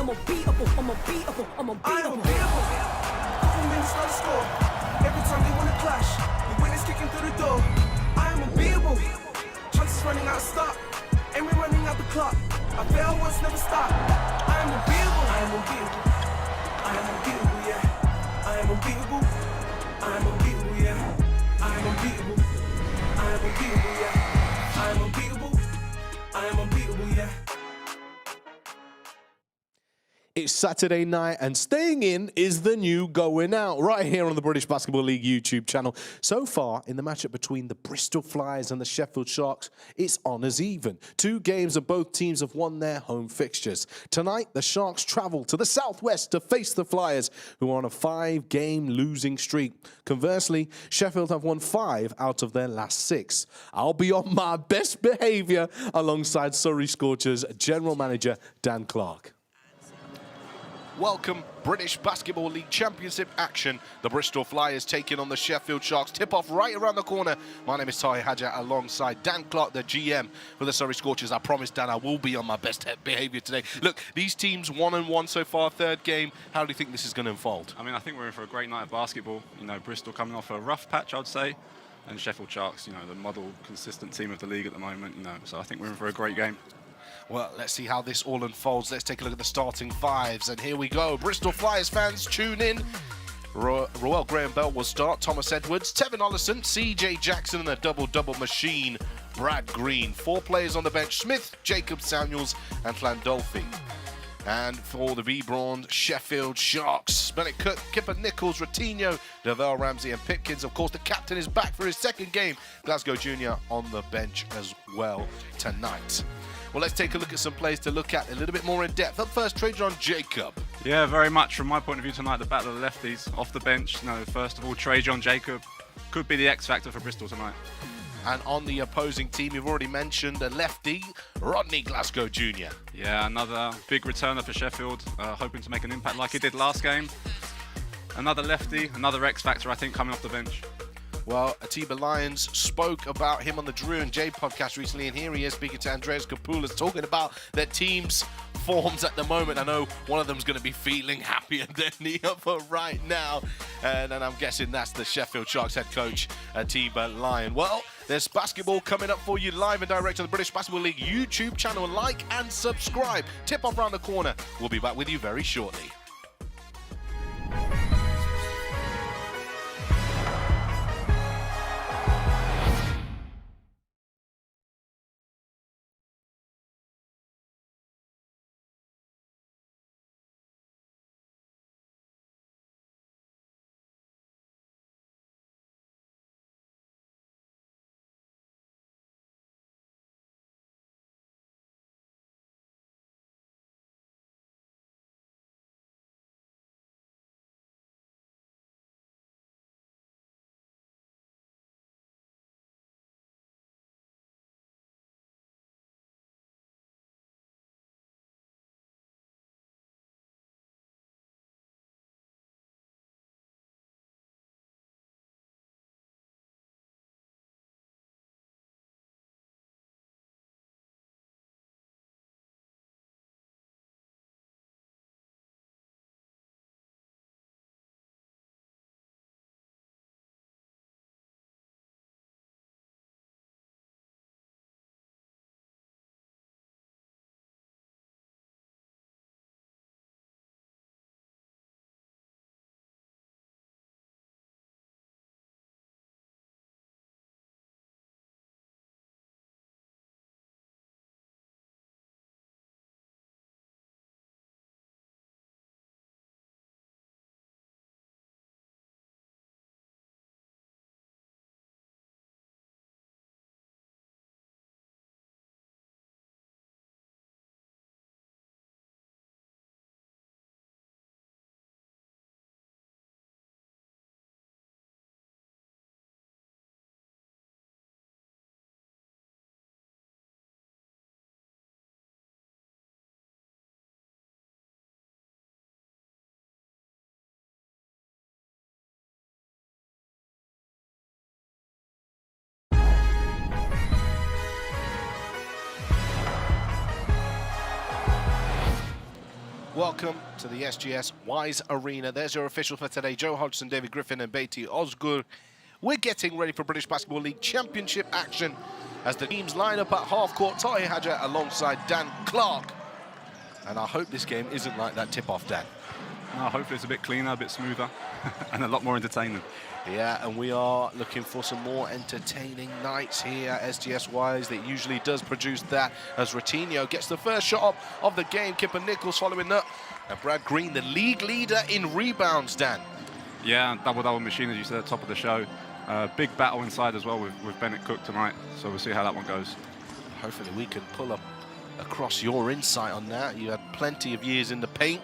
I'm unbeatable, I'm unbeatable, I'm unbeatable. I'm unbeatable. Couple minutes not a score. Every time they wanna clash, the winners kicking through the door. I am unbeatable. Chances running out of stock, and we're running out the clock. I fail once, never stop. I am unbeatable. I am unbeatable. I am unbeatable, yeah. I am unbeatable. I am unbeatable, yeah. I am unbeatable. I am unbeatable, yeah. I am unbeatable. I am unbeatable, yeah. It's Saturday night and staying in is the new going out right here on the British Basketball League YouTube channel. So far in the matchup between the Bristol Flyers and the Sheffield Sharks, it's on as even. 2 games and both teams have won their home fixtures. Tonight, the Sharks travel to the southwest to face the Flyers, who are on a 5-game losing streak. Conversely, Sheffield have won 5 out of their last 6. I'll be on my best behaviour alongside Surrey Scorchers General Manager Dan Clark. Welcome, British Basketball League Championship action. The Bristol Flyers taking on the Sheffield Sharks. Tip-off right around the corner. My name is Tahi Hadja alongside Dan Clark, the GM for the Surrey Scorchers. I promised Dan I will be on my best behaviour today. Look, these teams 1-1 so far, 3rd game. How do you think this is going to unfold? I mean, I think we're in for a great night of basketball. You know, Bristol coming off a rough patch, I'd say, and Sheffield Sharks, you know, the model, consistent team of the league at the moment, you know. So I think we're in for a great game. Well, let's see how this all unfolds. Let's take a look at the starting 5s, and here we go. Bristol Flyers fans, tune in. Roel Graham-Bell will start. Thomas Edwards, Tevin Ollison, CJ Jackson, and a double-double machine, Brad Green. 4 players on the bench, Smith, Jacob Samuels, and Flandolfi. And for the Braun Sheffield Sharks, Bennett Cook, Kipper Nichols, Ratinho, Davell Ramsey, and Pipkins. Of course, the captain is back for his 2nd game. Glasgow Jr. on the bench as well tonight. Well, let's take a look at some players to look at a little bit more in depth. Up first, Trajan Jacob. Yeah, very much from my point of view tonight, the battle of the lefties off the bench. You know, first of all, Trajan Jacob could be the X factor for Bristol tonight. And on the opposing team, you've already mentioned a lefty, Rodney Glasgow Jr. Yeah, another big returner for Sheffield, hoping to make an impact like he did last game. Another lefty, another X factor, I think, coming off the bench. Well, Atiba Lyons spoke about him on the Drew and Jay podcast recently, and here he is speaking to Andreas Kapoulas, talking about their team's forms at the moment. I know one of them's going to be feeling happier than the other right now, and I'm guessing that's the Sheffield Sharks head coach, Atiba Lyon. Well, there's basketball coming up for you live and direct on the British Basketball League YouTube channel. Like and subscribe. Tip off around the corner. We'll be back with you very shortly. welcome to the SGS Wise Arena. There's your official for today, Joe Hodgson, David Griffin and Beatty Ozgur. We're getting ready for British Basketball League Championship action as the teams line up at half-court. Tahir Hajar alongside Dan Clark. And I hope this game isn't like that tip-off, Dan. No, hopefully it's a bit cleaner, a bit smoother, and a lot more entertaining. Yeah, and we are looking for some more entertaining nights here at SGS Wise. That usually does produce that as Ratinho gets the first shot up of the game. Kipper Nichols following up. And Brad Green, the league leader in rebounds, Dan. Yeah, double-double machine, as you said at the top of the show. Big battle inside as well with Bennett Cook tonight, so we'll see how that one goes. Hopefully we can pull up across your insight on that. You had plenty of years in the paint.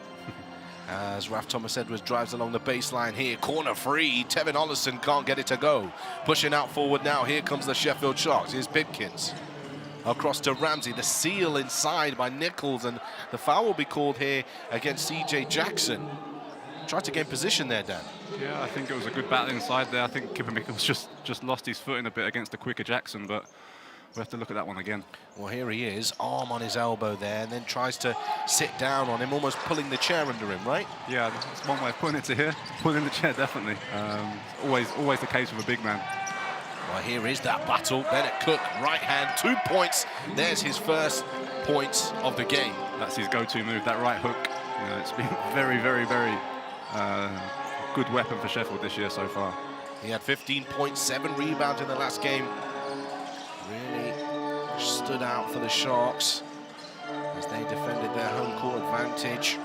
As Raf Thomas Edwards drives along the baseline here, corner free. Tevin Ollison can't get it to go. Pushing out forward now, here comes the Sheffield Sharks. Here's Pipkins. Across to Ramsey, the seal inside by Nichols, and the foul will be called here against CJ Jackson. Tried to gain position there, Dan. Yeah, I think it was a good battle inside there. I think Kipper Nichols just lost his footing a bit against the quicker Jackson, but we'll have to look at that one again. Well, here he is, arm on his elbow there, and then tries to sit down on him, almost pulling the chair under him, right? Yeah, that's one way of putting it to here. Pulling the chair, definitely. Always the case with a big man. Well, here is that battle. Bennett Cook, right hand, 2 points. There's his first points of the game. That's his go-to move, that right hook. You know, it's been very, very, very good weapon for Sheffield this year so far. He had 15.7 rebounds in the last game. Really stood out for the Sharks as they defended their home court advantage.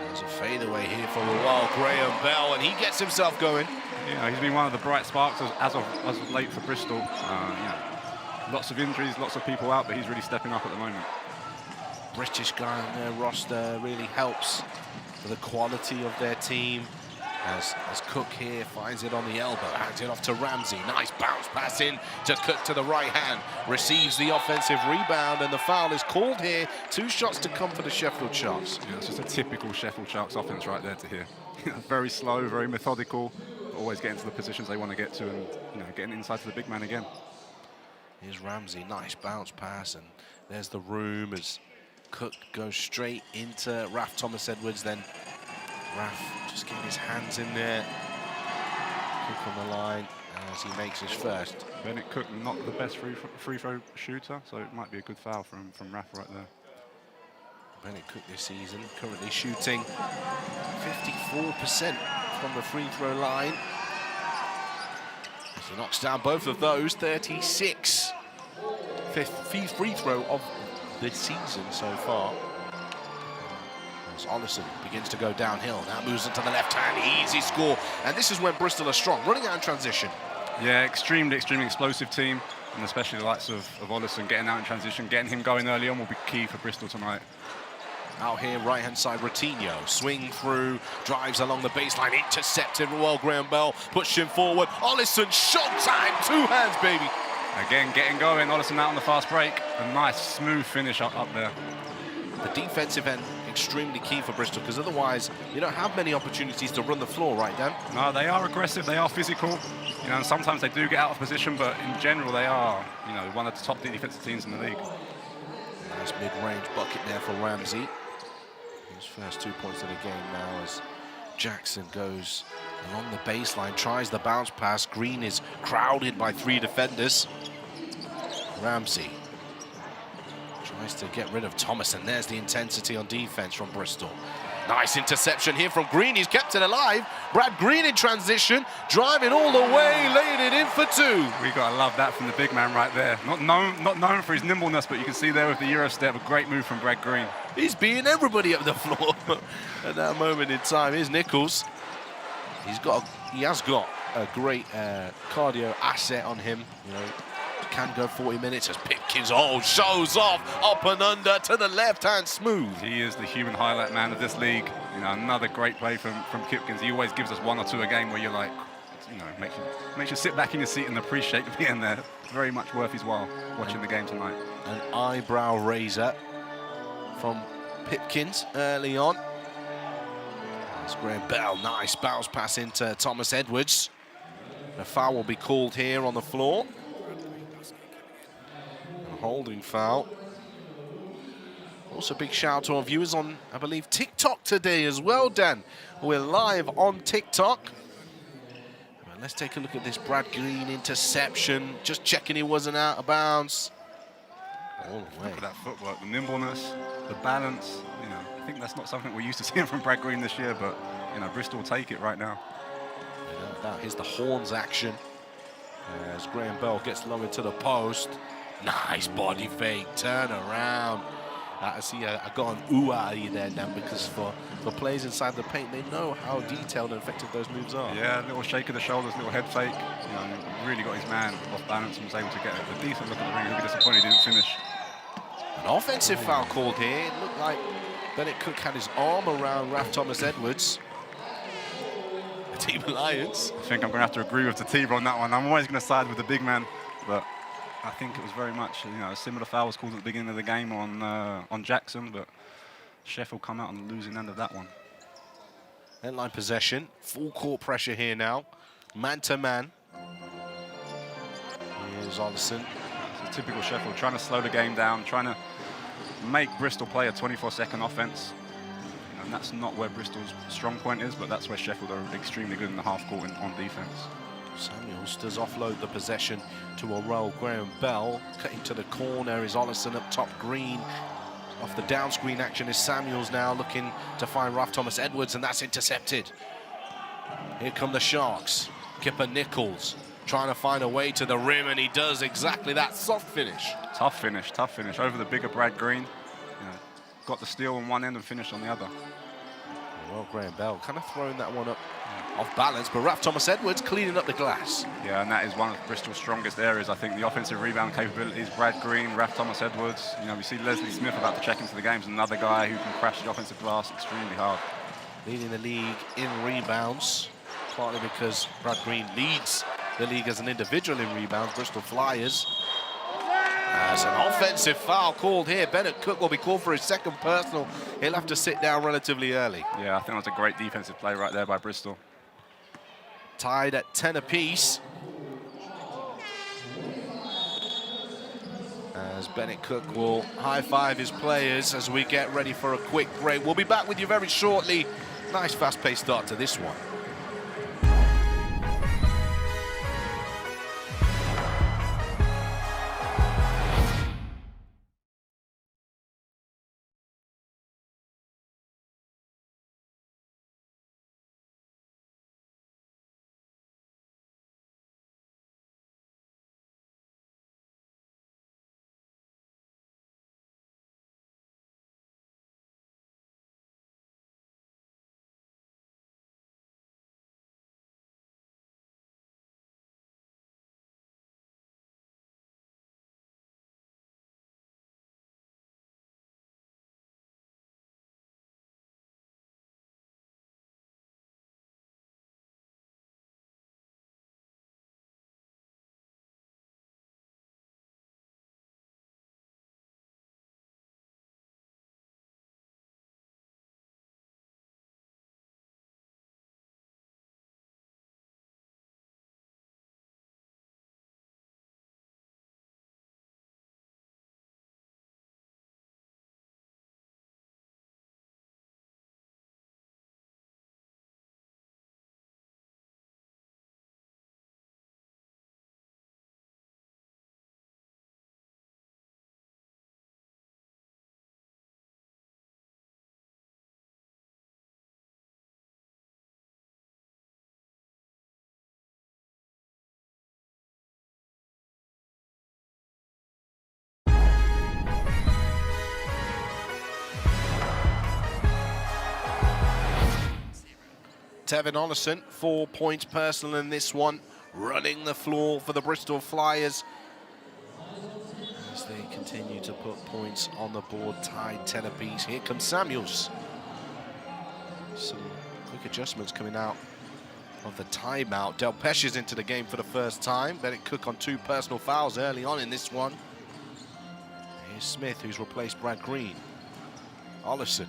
There's a fadeaway here for Roel Graham Bell, and he gets himself going. Yeah, he's been one of the bright sparks as of late for Bristol. Lots of injuries, lots of people out, but he's really stepping up at the moment. British guy on their roster really helps for the quality of their team. As Cook here finds it on the elbow, hands it off to Ramsey. Nice bounce pass in to Cook to the right hand. Receives the offensive rebound, and the foul is called here. 2 shots to come for the Sheffield Sharks. Yeah, it's just a typical Sheffield Sharks offense right there to hear. Very slow, very methodical, always getting to the positions they want to get to, and getting inside to the big man again. Here's Ramsey, nice bounce pass, and there's the room as Cook goes straight into Raf Thomas Edwards. Then Raf just getting his hands in there. Cook on the line as he makes his first. Bennett Cook, not the best free throw shooter, so it might be a good foul from Raf right there. Bennett Cook this season currently shooting 54% from the free throw line. As he knocks down both of those, 36. Fifth free throw of this season so far. As Ollison begins to go downhill, now moves into the left hand, easy score. And this is when Bristol are strong, running out in transition. Yeah, extremely explosive team, and especially the likes of Ollison getting out in transition, getting him going early on will be key for Bristol tonight. Out here, right-hand side, Ratinho, swing through, drives along the baseline, intercepted. Roel Graham Bell, push him forward. Ollison, shot time, 2 hands, baby. Again, getting going, Ollison out on the fast break. A nice, smooth finish up there. The defensive end, extremely key for Bristol, because otherwise you don't have many opportunities to run the floor, right, Dan? No, they are aggressive, they are physical. And sometimes they do get out of position, but in general they are, one of the top defensive teams in the league. Nice mid-range bucket there for Ramsey. His first 2 points of the game now as Jackson goes along the baseline, tries the bounce pass. Green is crowded by 3 defenders. Ramsey tries to get rid of Thomas, and there's the intensity on defense from Bristol. Nice interception here from Green. He's kept it alive. Brad Green in transition, driving all the way, laying it in for 2. We gotta love that from the big man right there. Not known for his nimbleness, but you can see there with the Euro step, a great move from Brad Green. He's beating everybody up the floor at that moment in time. Here's Nichols. He has got a great cardio asset on him. Can go 40 minutes as Pipkins shows off, up and under to the left hand, smooth. He is the human highlight man of this league. Another great play from Pipkins. He always gives us 1 or 2 a game where you're like, makes you sit back in your seat and appreciate being there. It's very much worth his while watching the game tonight. An eyebrow raiser from Pipkins early on. That's Graham Bell, nice bounce pass into Thomas Edwards. The foul will be called here on the floor. A holding foul Also, big shout out to our viewers on, I believe, TikTok today as well, Dan. We're live on TikTok. Well, let's take a look at this Brad Green interception. Just checking he wasn't out of bounds. All the way. Look at that footwork, the nimbleness, the balance. You know, I think that's not something we're used to seeing from Brad Green this year, but you know, Bristol will take it right now. Here's the horns action as Graham Bell gets long into the post. Nice body fake, turn around. I see I got an ooh out of you there, Dan, because for players inside the paint, they know how detailed and effective those moves are. Yeah, a little shake of the shoulders, little head fake. You know, really got his man off balance and was able to get a decent look at the ring. He'll be disappointed he didn't finish. An offensive foul called here. It looked like Bennett Cook had his arm around Raf Thomas Edwards. The Team Alliance. I think I'm going to have to agree with the team on that one. I'm always going to side with the big man, but I think it was very much, you know, a similar foul was called at the beginning of the game on Jackson, but Sheffield come out on the losing end of that one. Endline possession, full court pressure here now, man to man. Here's Olsen. It's a typical Sheffield, trying to slow the game down, trying to make Bristol play a 24-second offense. And that's not where Bristol's strong point is, but that's where Sheffield are extremely good in the half court on defense. Samuels does offload the possession to a roll. Graham Bell cutting to the corner is Ollison up top. Green off the down screen action is Samuels now looking to find Raf Thomas Edwards, and that's intercepted. Here come the Sharks. Kipper Nichols trying to find a way to the rim, and he does exactly that. Soft finish. Tough finish over the bigger Brad Green. You know, got the steal on one end and finished on the other. Well, Graham Bell kind of throwing that one up off balance, but Raf Thomas Edwards cleaning up the glass. Yeah, and that is one of Bristol's strongest areas. I think the offensive rebound capabilities, Brad Green, Raf Thomas Edwards. You know, we see Leslie Smith about to check into the games, another guy who can crash the offensive glass extremely hard. Leading the league in rebounds, partly because Brad Green leads the league as an individual in rebounds. Bristol Flyers. As an offensive foul called here, Bennett Cook will be called for his second personal. He'll have to sit down relatively early. Yeah, I think that was a great defensive play right there by Bristol. Tied at 10 apiece. As Bennett Cook will high-five his players as we get ready for a quick break. We'll be back with you very shortly. Nice fast-paced start to this one. Tevin Ollison, 4 points personal in this one, running the floor for the Bristol Flyers as they continue to put points on the board, tied 10 apiece. Here comes Samuels. Some quick adjustments coming out of the timeout. Del Pesh is into the game for the first time. Bennett Cook on 2 personal fouls early on in this one. Here's Smith, who's replaced Brad Green. Ollison,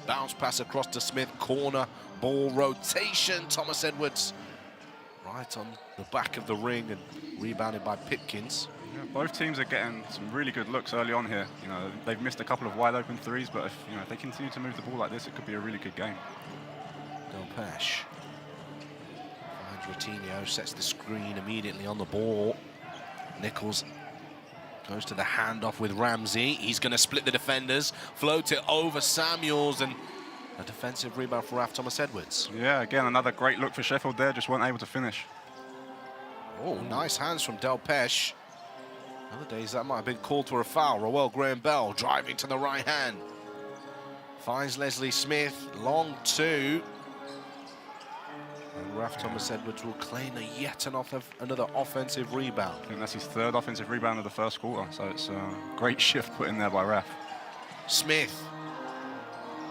bounce pass across to Smith, corner, ball rotation. Thomas Edwards right on the back of the ring and rebounded by Pipkins. Yeah, both teams are getting some really good looks early on here. You know, they've missed a couple of wide open threes, but if they continue to move the ball like this, it could be a really good game. Delpesh finds Ratinho, sets the screen immediately on the ball. Nichols goes to the handoff with Ramsey. He's going to split the defenders, float it over Samuels, and a defensive rebound for Raf Thomas Edwards. Yeah, again, another great look for Sheffield there, just weren't able to finish. Oh, nice hands from Delpesh. Other days that might have been called for a foul. Roel Graham-Bell driving to the right hand. Finds Leslie Smith, long two. And Raf Thomas Edwards will claim yet another offensive rebound. And that's his third offensive rebound of the first quarter, so it's a great shift put in there by Raf. Smith.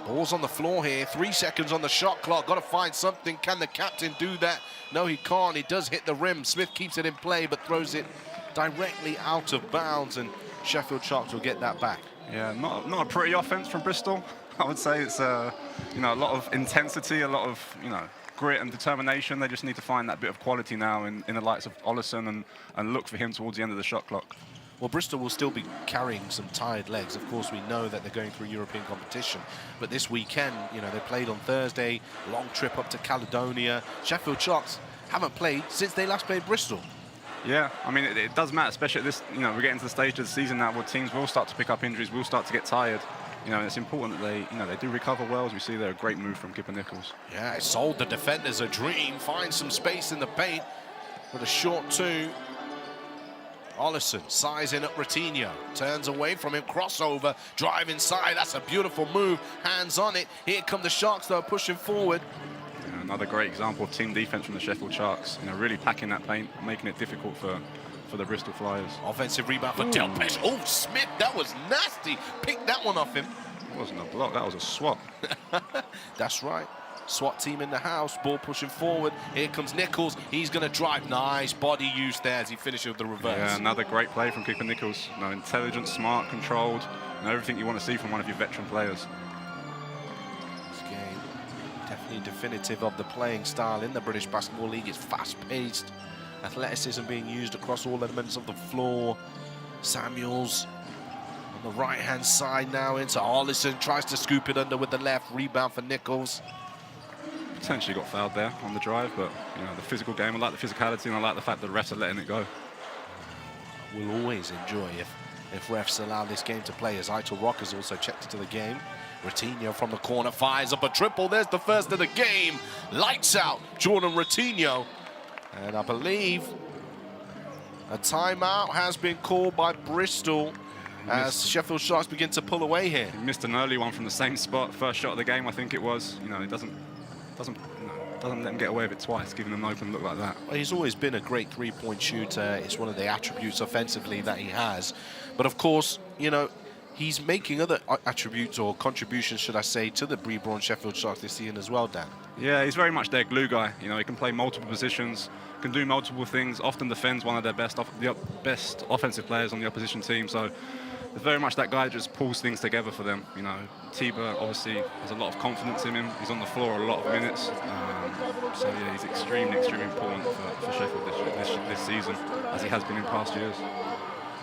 Ball's on the floor here, 3 seconds on the shot clock. Got to find something. Can the captain do that? No, he can't. He does hit the rim. Smith keeps it in play, but throws it directly out of bounds, and Sheffield Sharks will get that back. Yeah, not a pretty offense from Bristol. I would say it's a lot of intensity, a lot of grit and determination. They just need to find that bit of quality now in the likes of Ollison and look for him towards the end of the shot clock. Well, Bristol will still be carrying some tired legs. Of course, we know that they're going through European competition. But this weekend, they played on Thursday, long trip up to Caledonia. Sheffield Sharks haven't played since they last played Bristol. Yeah, I mean, it does matter, especially at this, we're getting to the stage of the season now where teams will start to pick up injuries, will start to get tired. And it's important that they do recover well. As we see there, a great move from Kipper Nichols. Yeah, it sold the defenders a dream. Finds some space in the paint with a short two. Ollison sizing up Ratinho, turns away from him, crossover, drive inside. That's a beautiful move, hands on it. Here come the Sharks though, pushing forward. Yeah, another great example of team defense from the Sheffield Sharks. Really packing that paint, making it difficult for the Bristol Flyers. Offensive rebound for Delpesh. Oh, Smith, that was nasty. Picked that one off him. It wasn't a block, that was a swat. That's right. SWAT team in the house, ball pushing forward. Here comes Nichols. He's going to drive. Nice body use there as he finishes with the reverse. Yeah, another great play from Kipper Nichols. Intelligent, smart, controlled, everything you want to see from one of your veteran players. This game definitely definitive of the playing style in the British Basketball League. It's fast-paced. Athleticism being used across all elements of the floor. Samuels on the right-hand side now into Ollison. Tries to scoop it under with the left. Rebound for Nichols. Potentially got fouled there on the drive, but the physical game, I like the physicality and I like the fact that the refs are letting it go. We'll always enjoy if refs allow this game to play, as Aitor Rock has also checked into the game. Ratinho from the corner fires up a triple. There's the first of the game. Lights out, Jordan Ratinho. And I believe a timeout has been called by Bristol as Sheffield Sharks begin to pull away here. He missed an early one from the same spot, first shot of the game I think it was. It doesn't let him get away with it twice, giving him an open look like that. Well, he's always been a great three-point shooter. It's one of the attributes offensively that he has. But of course, he's making other attributes or contributions, should I say, to the Braun Sheffield Sharks this season as well, Dan. Yeah, he's very much their glue guy. He can play multiple positions, can do multiple things, often defends one of their best offensive players on the opposition team. So there's very much that guy that just pulls things together for them. Tiba obviously has a lot of confidence in him. He's on the floor a lot of minutes. So yeah, he's extremely important for Sheffield this season, as he has been in past years.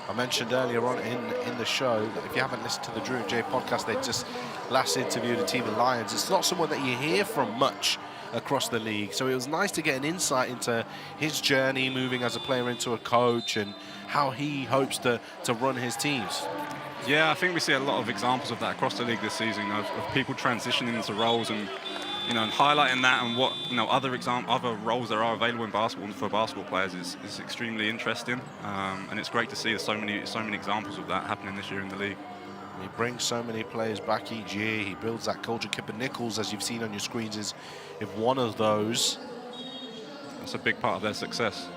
I mentioned earlier on in the show that if you haven't listened to the Drew and Jay podcast, they just last interviewed a team of Lions. It's not someone that you hear from much across the league. So it was nice to get an insight into his journey moving as a player into a coach and how he hopes to run his teams. Yeah, I think we see a lot of examples of that across the league this season, of people transitioning into roles and and highlighting that and what other roles there are available in basketball for basketball players is extremely interesting, and it's great to see there's so many examples of that happening this year in the league. He brings so many players back each year. He builds that culture. Kipper Nichols, as you've seen on your screens, is one of those. That's a big part of their success.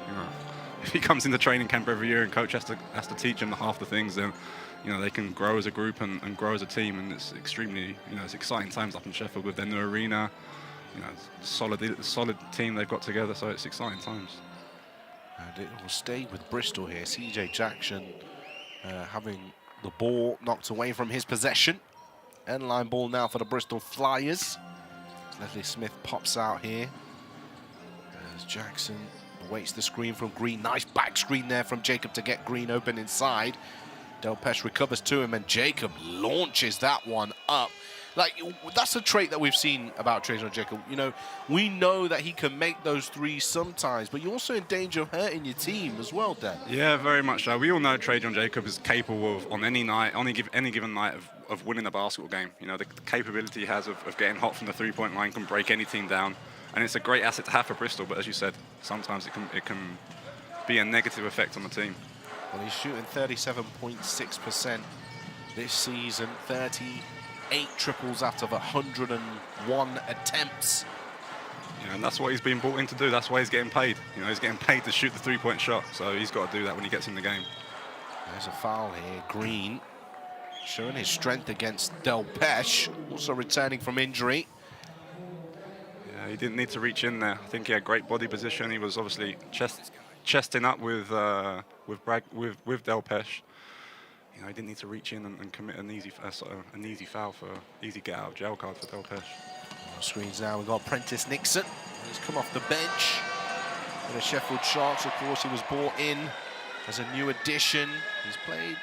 If he comes into training camp every year and coach has to teach him half the things, then they can grow as a group and grow as a team, and it's extremely it's exciting times up in Sheffield with their new arena. Solid team they've got together, so it's exciting times. And it will stay with Bristol here. CJ Jackson having the ball knocked away from his possession. End line ball now for the Bristol Flyers. Leslie Smith pops out here as Jackson Awaits the screen from Green. Nice back screen there from Jacob to get Green open inside. Delpesh recovers to him, and Jacob launches that one up. Like, that's a trait that we've seen about Trajan Jacob. You know, we know that he can make those threes sometimes, but you're also in danger of hurting your team as well, Dan. Yeah, very much so. We all know Trajan Jacob is capable of, on any night, any given night, of winning a basketball game. You know, the capability he has of getting hot from the three-point line can break any team down, and it's a great asset to have for Bristol. But as you said, sometimes it can be a negative effect on the team. Well, he's shooting 37.6% this season, 38 triples out of 101 attempts. Yeah, and that's what he's been brought in to do. That's why he's getting paid. You know, he's getting paid to shoot the three-point shot, so he's got to do that when he gets in the game. There's a foul here. Green showing his strength against Delpesh, also returning from injury. Yeah, he didn't need to reach in there. I think he had great body position. He was obviously chesting up with Delpesh. You know, he didn't need to reach in and commit an easy foul for easy get out of jail card for Delpesh. Screens now. We've got Prentice Nixon. He's come off the bench for the Sheffield Sharks. Of course, he was brought in as a new addition. He's played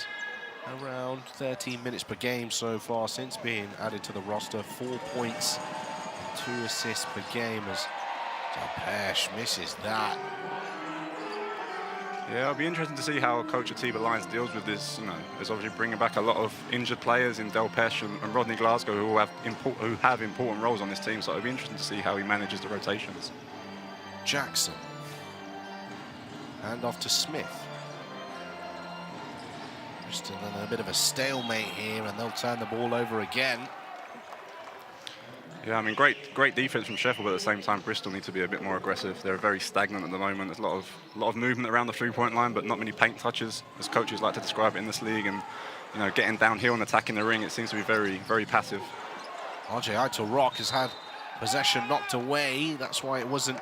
around 13 minutes per game so far since being added to the roster. 4 points and 2 assists per game as Delpesh misses that. Yeah, it'll be interesting to see how Coach Atiba Lyons deals with this. You know, there's obviously bringing back a lot of injured players in Delpesh and Rodney Glasgow who have important roles on this team. So it'll be interesting to see how he manages the rotations. Jackson. Hand off to Smith. Bristol in a bit of a stalemate here, and they'll turn the ball over again. Yeah, I mean, great defense from Sheffield, but at the same time, Bristol need to be a bit more aggressive. They're very stagnant at the moment. There's a lot of movement around the three-point line, but not many paint touches, as coaches like to describe it in this league. And you know, getting downhill and attacking the ring, it seems to be very, very passive. RJ Aitor-Rock has had possession knocked away. That's why it wasn't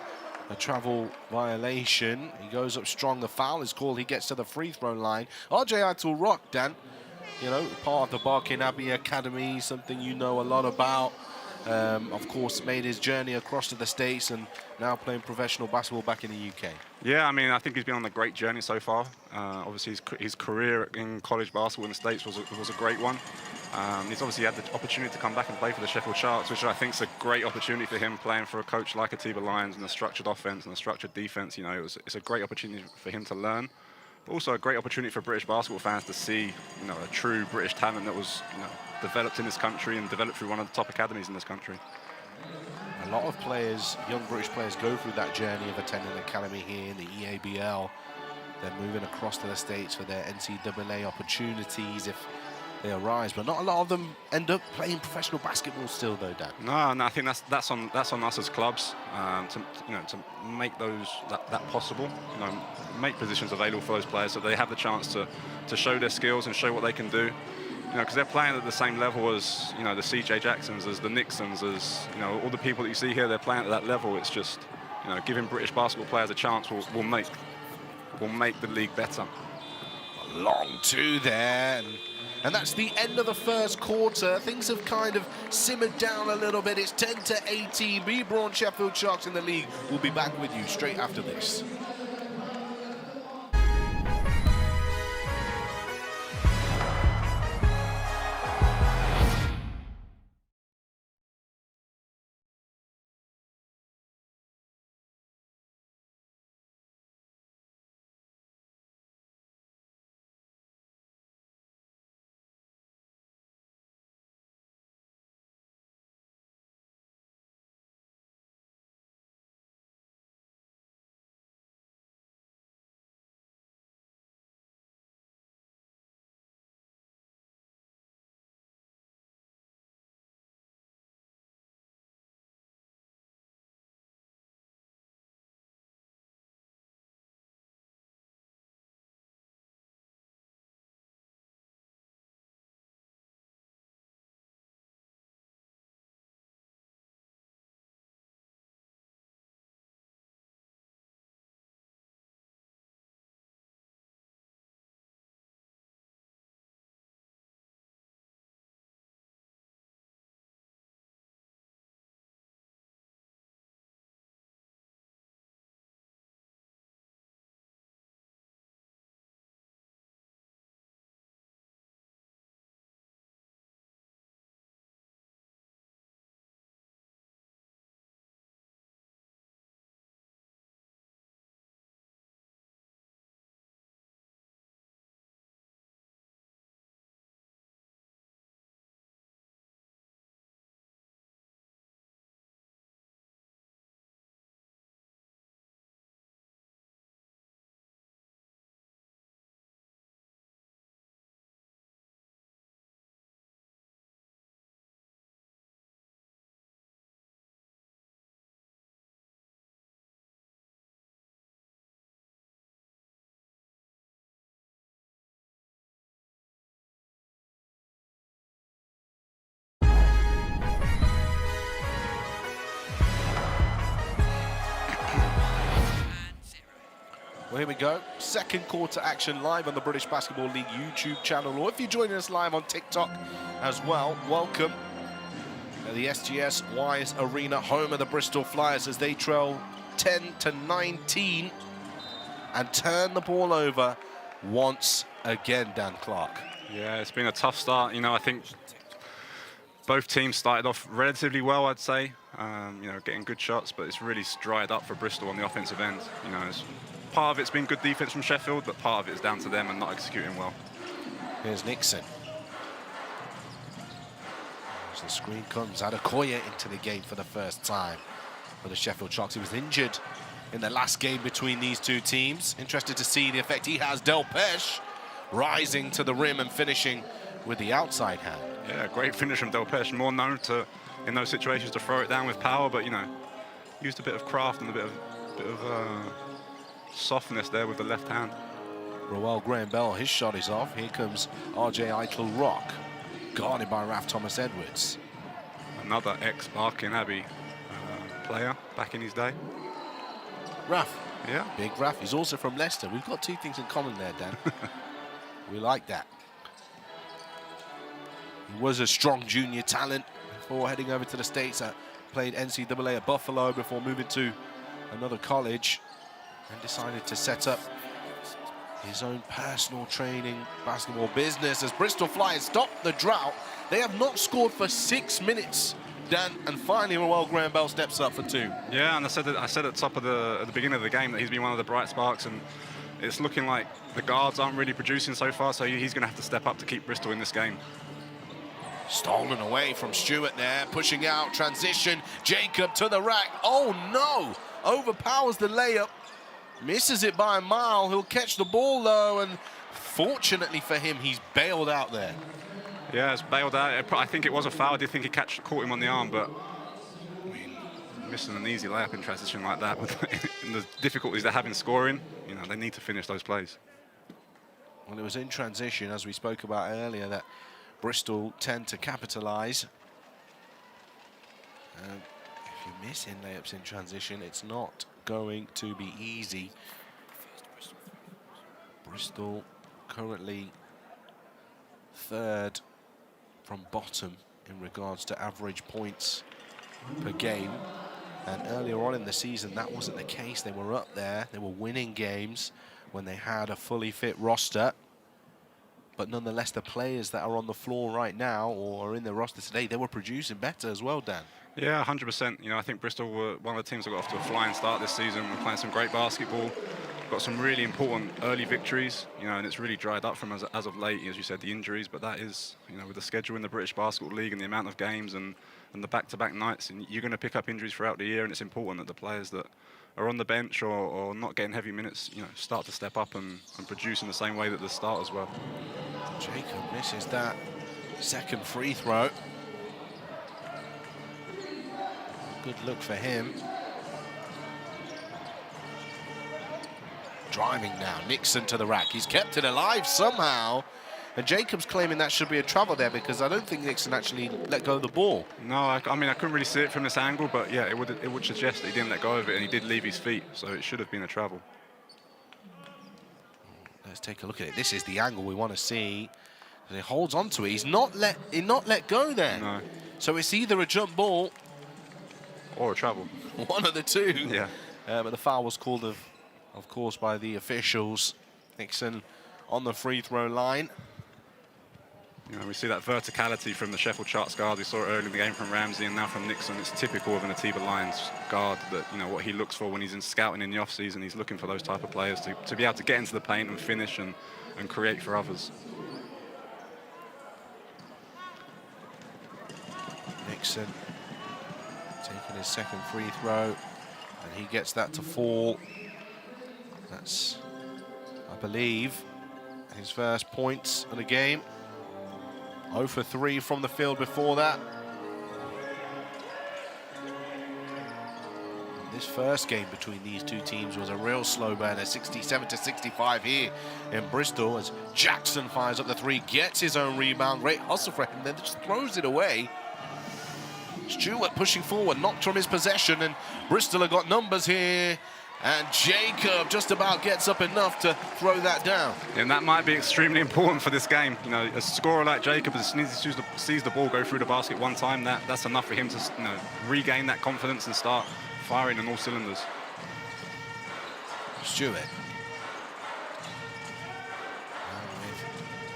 a travel violation. He goes up strong. The foul is called. He gets to the free throw line. RJ Aitor-Rock, Dan, you know, part of the Barking Abbey Academy, something you know a lot about. Of course, made his journey across to the States and now playing professional basketball back in the UK. Yeah, I mean, I think he's been on a great journey so far. Obviously, his career in college basketball in the States was a great one. He's obviously had the opportunity to come back and play for the Sheffield Sharks, which I think is a great opportunity for him, playing for a coach like Atiba Lyons and a structured offense and a structured defense. You know, it's a great opportunity for him to learn, but also a great opportunity for British basketball fans to see, you know, a true British talent that was, you know, developed in this country and developed through one of the top academies in this country. A lot of players, young British players, go through that journey of attending an academy here in the EABL, then moving across to the States for their NCAA opportunities if they arise. But not a lot of them end up playing professional basketball still, though, Dan. No, I think that's on us as clubs to make that possible. You know, make positions available for those players so they have the chance to show their skills and show what they can do. You know, because they're playing at the same level as, you know, the CJ Jacksons, as the Nixons, as, you know, all the people that you see here. They're playing at that level. It's just, you know, giving British basketball players a chance will make the league better. A long two there, and that's the end of the first quarter. Things have kind of simmered down a little bit. It's 10-18. Be Braun Sheffield Sharks in the league. We'll be back with you straight after this. Well, here we go. Second quarter action live on the British Basketball League YouTube channel, or if you're joining us live on TikTok as well, welcome. At the SGS Wise Arena, home of the Bristol Flyers, as they trail 10-19 and turn the ball over once again, Dan Clark. Yeah, it's been a tough start. You know, I think both teams started off relatively well, I'd say. You know, getting good shots, but it's really dried up for Bristol on the offensive end. You know, part of it's been good defense from Sheffield, but part of it is down to them and not executing well. Here's Nixon. As the screen comes, Adekoya into the game for the first time for the Sheffield Sharks. He was injured in the last game between these two teams. Interested to see the effect he has. Delpesh rising to the rim and finishing with the outside hand. Yeah, great finish from Delpesh. More known to, in those situations, to throw it down with power, but, you know, used a bit of craft and a bit of softness there with the left hand. Roel Graham-Bell, his shot is off. Here comes RJ Eitel-Rock, guarded by Raf Thomas-Edwards. Another ex-Barking Abbey player back in his day. Raf. Yeah. Big Raf. He's also from Leicester. We've got two things in common there, Dan. We like that. He was a strong junior talent before heading over to the States. Played NCAA at Buffalo before moving to another college and decided to set up his own personal training basketball business as Bristol Flyers stop the drought. They have not scored for 6 minutes, Dan, and finally Roel Graham-Bell steps up for 2. Yeah, and I said at the beginning of the game that he's been one of the bright sparks, and it's looking like the guards aren't really producing so far, so he's going to have to step up to keep Bristol in this game. Stolen away from Stewart there, pushing out, transition, Jacob to the rack. Oh no! Overpowers the layup, misses it by a mile. He'll catch the ball though, and fortunately for him, he's bailed out there. Yeah, it's bailed out. I think it was a foul. I did think he caught him on the arm, but I mean, missing an easy layup in transition like that, with the difficulties they have in scoring, you know, they need to finish those plays. Well, it was in transition, as we spoke about earlier, that Bristol tend to capitalise. If you're missing layups in transition, it's not going to be easy. Bristol currently third from bottom in regards to average points per game. And earlier on in the season, that wasn't the case. They were up there. They were winning games when they had a fully fit roster. But nonetheless, the players that are on the floor right now or are in the roster today, they were producing better as well, Dan. Yeah, 100%. You know, I think Bristol were one of the teams that got off to a flying start this season. We're playing some great basketball. Got some really important early victories, you know, and it's really dried up from as of late, as you said, the injuries. But that is, you know, with the schedule in the British Basketball League and the amount of games and the back-to-back nights, and you're going to pick up injuries throughout the year, and it's important that the players that are on the bench or not getting heavy minutes, you know, start to step up and produce in the same way that the starters will. Jacob misses that second free throw. Good look for him. Driving now, Nixon to the rack. He's kept it alive somehow. And Jacob's claiming that should be a travel there because I don't think Nixon actually let go of the ball. No, I mean, I couldn't really see it from this angle, but yeah, it would suggest that he didn't let go of it and he did leave his feet, so it should have been a travel. Let's take a look at it. This is the angle we want to see. He holds on to it. He's not let go there. No. So it's either a jump ball or a travel. One of the two. Yeah. But the foul was called, of course, by the officials. Nixon on the free throw line. You know, we see that verticality from the Sheffield Sharks guard. We saw it early in the game from Ramsey and now from Nixon. It's typical of an Atiba Lions guard that, you know, what he looks for when he's in scouting in the off-season. He's looking for those type of players to be able to get into the paint and finish and create for others. Nixon taking his second free throw, and he gets that to fall. That's, I believe, his first points of the game. 0 for 3 from the field before that. This first game between these two teams was a real slow burner, 67-65 here in Bristol as Jackson fires up the three, gets his own rebound. Great hustle for him, then just throws it away. Stewart pushing forward, knocked from his possession, and Bristol have got numbers here And Jacob just about gets up enough to throw that down. And that might be extremely important for this game. You know, a scorer like Jacob, as soon as he sees the ball go through the basket one time, that's enough for him to, you know, regain that confidence and start firing on all cylinders. Stewart.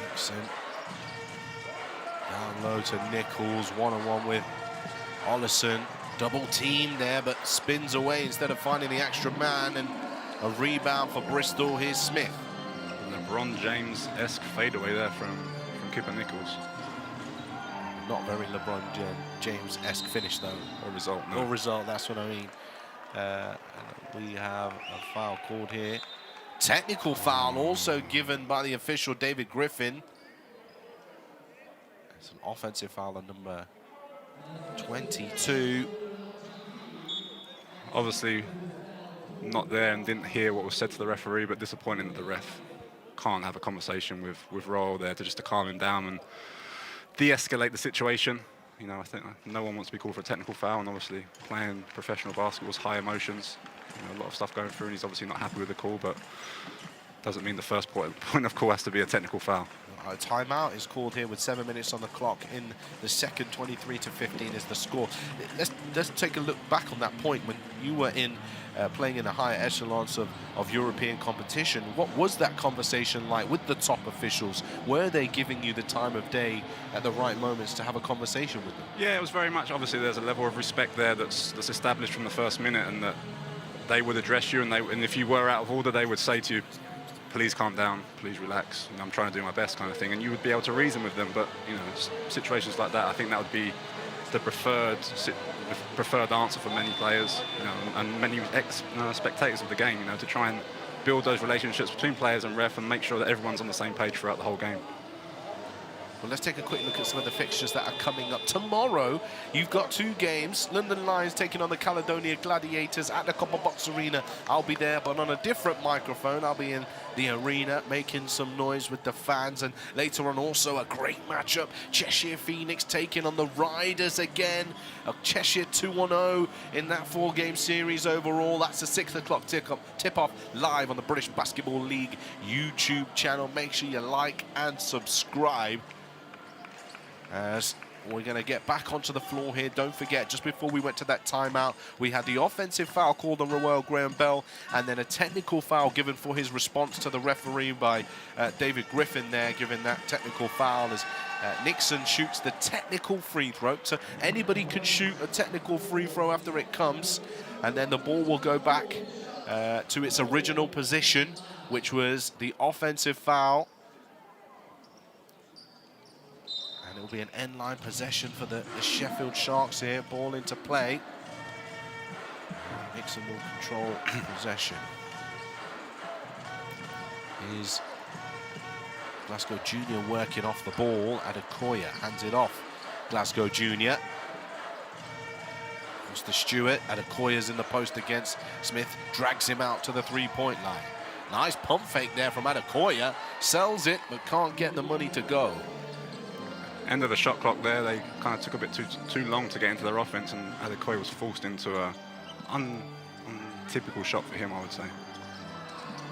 Nixon. Down low to Nichols, one-on-one with Ollison. Double team there, but spins away instead of finding the extra man, and a rebound for Bristol. Here's Smith. LeBron James-esque fadeaway there from Kipper Nichols. Not very LeBron James-esque finish though. Or result, no. Or result, that's what I mean. We have a foul called here. Technical foul also given by the official, David Griffin. It's an offensive foul on number 22. Obviously not there and didn't hear what was said to the referee, but disappointing that the ref can't have a conversation with Royal there to calm him down and de-escalate the situation. You know, I think no one wants to be called for a technical foul, and obviously playing professional basketball is high emotions. You know, a lot of stuff going through, and he's obviously not happy with the call, but doesn't mean the first point of call has to be a technical foul. A timeout is called here with 7 minutes on the clock in the second. 23-15 is the score. Let's take a look back on that point when you were playing in the higher echelons of European competition. What was that conversation like with the top officials? Were they giving you the time of day at the right moments to have a conversation with them? Yeah, it was very much, obviously there's a level of respect there that's established from the first minute, and that they would address you, and if you were out of order, they would say to you, please calm down, please relax, you know, I'm trying to do my best, kind of thing, and you would be able to reason with them. But you know, situations like that, I think that would be the preferred answer for many players, you know, and many spectators of the game, you know, to try and build those relationships between players and ref and make sure that everyone's on the same page throughout the whole game. Well, let's take a quick look at some of the fixtures that are coming up. Tomorrow, you've got 2 games. London Lions taking on the Caledonia Gladiators at the Copper Box Arena. I'll be there, but on a different microphone. I'll be in the arena making some noise with the fans. And later on, also a great matchup. Cheshire Phoenix taking on the Riders again. Cheshire 2-0 in that 4-game series overall. That's a 6 o'clock tip-off live on the British Basketball League YouTube channel. Make sure you like and subscribe. As we're going to get back onto the floor here. Don't forget, just before we went to that timeout, we had the offensive foul called on Roel Graham Bell, and then a technical foul given for his response to the referee by David Griffin there, giving that technical foul as Nixon shoots the technical free throw. So anybody can shoot a technical free throw after it comes, and then the ball will go back to its original position, which was the offensive foul. It will be an end-line possession for the Sheffield Sharks here. Ball into play. Nixon will control possession. Here's Glasgow Junior working off the ball. Adekoya hands it off. Glasgow Junior. Goes to Stewart. Adekoya's in the post against Smith. Drags him out to the three-point line. Nice pump fake there from Adekoya. Sells it, but can't get the money to go. End of the shot clock there, they kind of took a bit too long to get into their offense, and Adekoya was forced into a untypical shot for him, I would say.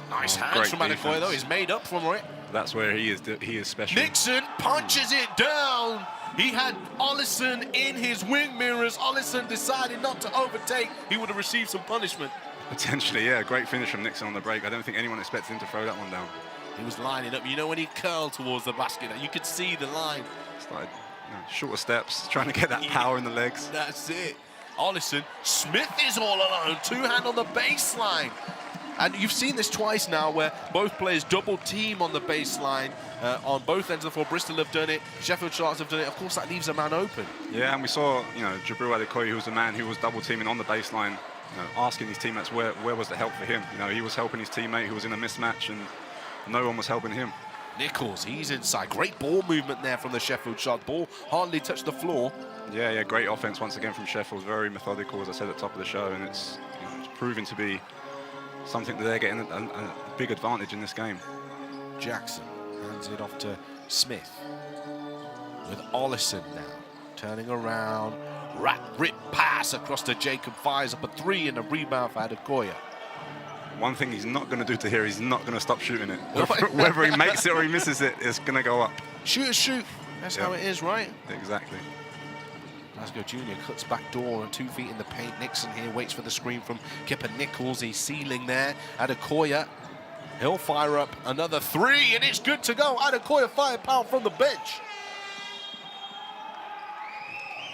Nice hands from Adekoya though, he's made up for it. That's where he is special. Nixon punches it down. He had Ollison in his wing mirrors. Ollison decided not to overtake. He would have received some punishment. Potentially, yeah, great finish from Nixon on the break. I don't think anyone expected him to throw that one down. He was lining up, you know, when he curled towards the basket, you could see the line. Started, shorter steps, trying to get that power in the legs. That's it. Ollison, Smith is all alone, two-hand on the baseline. And you've seen this twice now where both players double team on the baseline on both ends of the floor. Bristol have done it, Sheffield Sharks have done it. Of course, that leaves a man open. Yeah, and we saw, Jabril Adekoya, who was the man who was double teaming on the baseline, asking his teammates where was the help for him. He was helping his teammate who was in a mismatch, and no one was helping him. Nichols, he's inside. Great ball movement there from the Sheffield Sharks. Ball hardly touched the floor. Yeah, great offense once again from Sheffield. Very methodical, as I said at the top of the show, and it's proving to be something that they're getting a big advantage in this game. Jackson hands it off to Smith with Ollison now turning around. Rip pass across to Jacob, fires up a 3 and a rebound for Adekoya. one thing he's not going to do to here, he's not going to stop shooting it. Whether he makes it or he misses it, it's going to go up. Shoot or shoot. That's how it is, right? Exactly. Glasgow Junior cuts back door and 2 feet in the paint. Nixon here waits for the screen from Kipper Nichols. He's sealing there. Adekoya, he'll fire up another 3, and it's good to go. Adekoya firepower from the bench.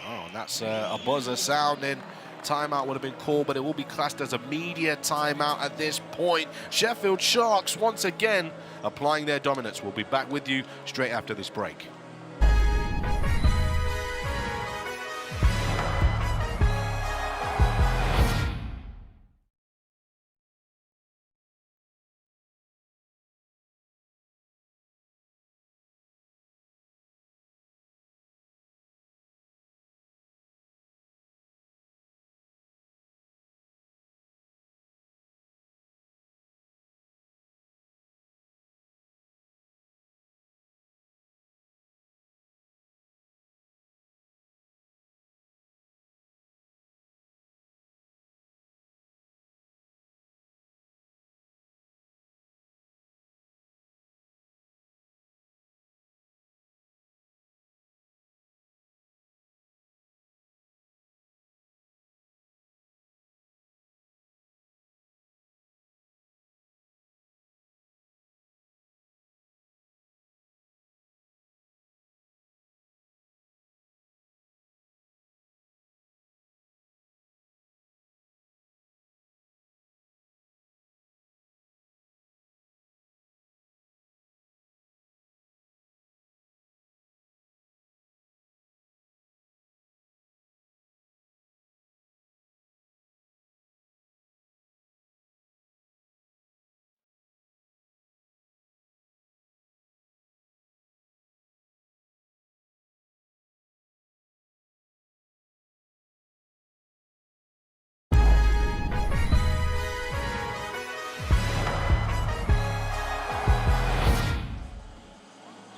Oh, and that's a buzzer sounding. Timeout would have been called, but it will be classed as a media timeout at this point. Sheffield Sharks once again applying their dominance. We'll be back with you straight after this break.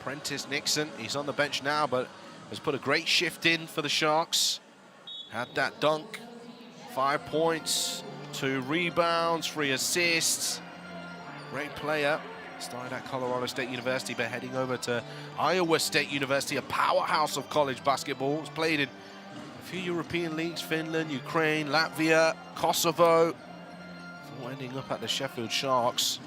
Prentice Nixon, he's on the bench now, but has put a great shift in for the Sharks. Had that dunk, 5 points, 2 rebounds, 3 assists. Great player. Started at Colorado State University, but heading over to Iowa State University, a powerhouse of college basketball. He's played in a few European leagues, Finland, Ukraine, Latvia, Kosovo, before ending up at the Sheffield Sharks.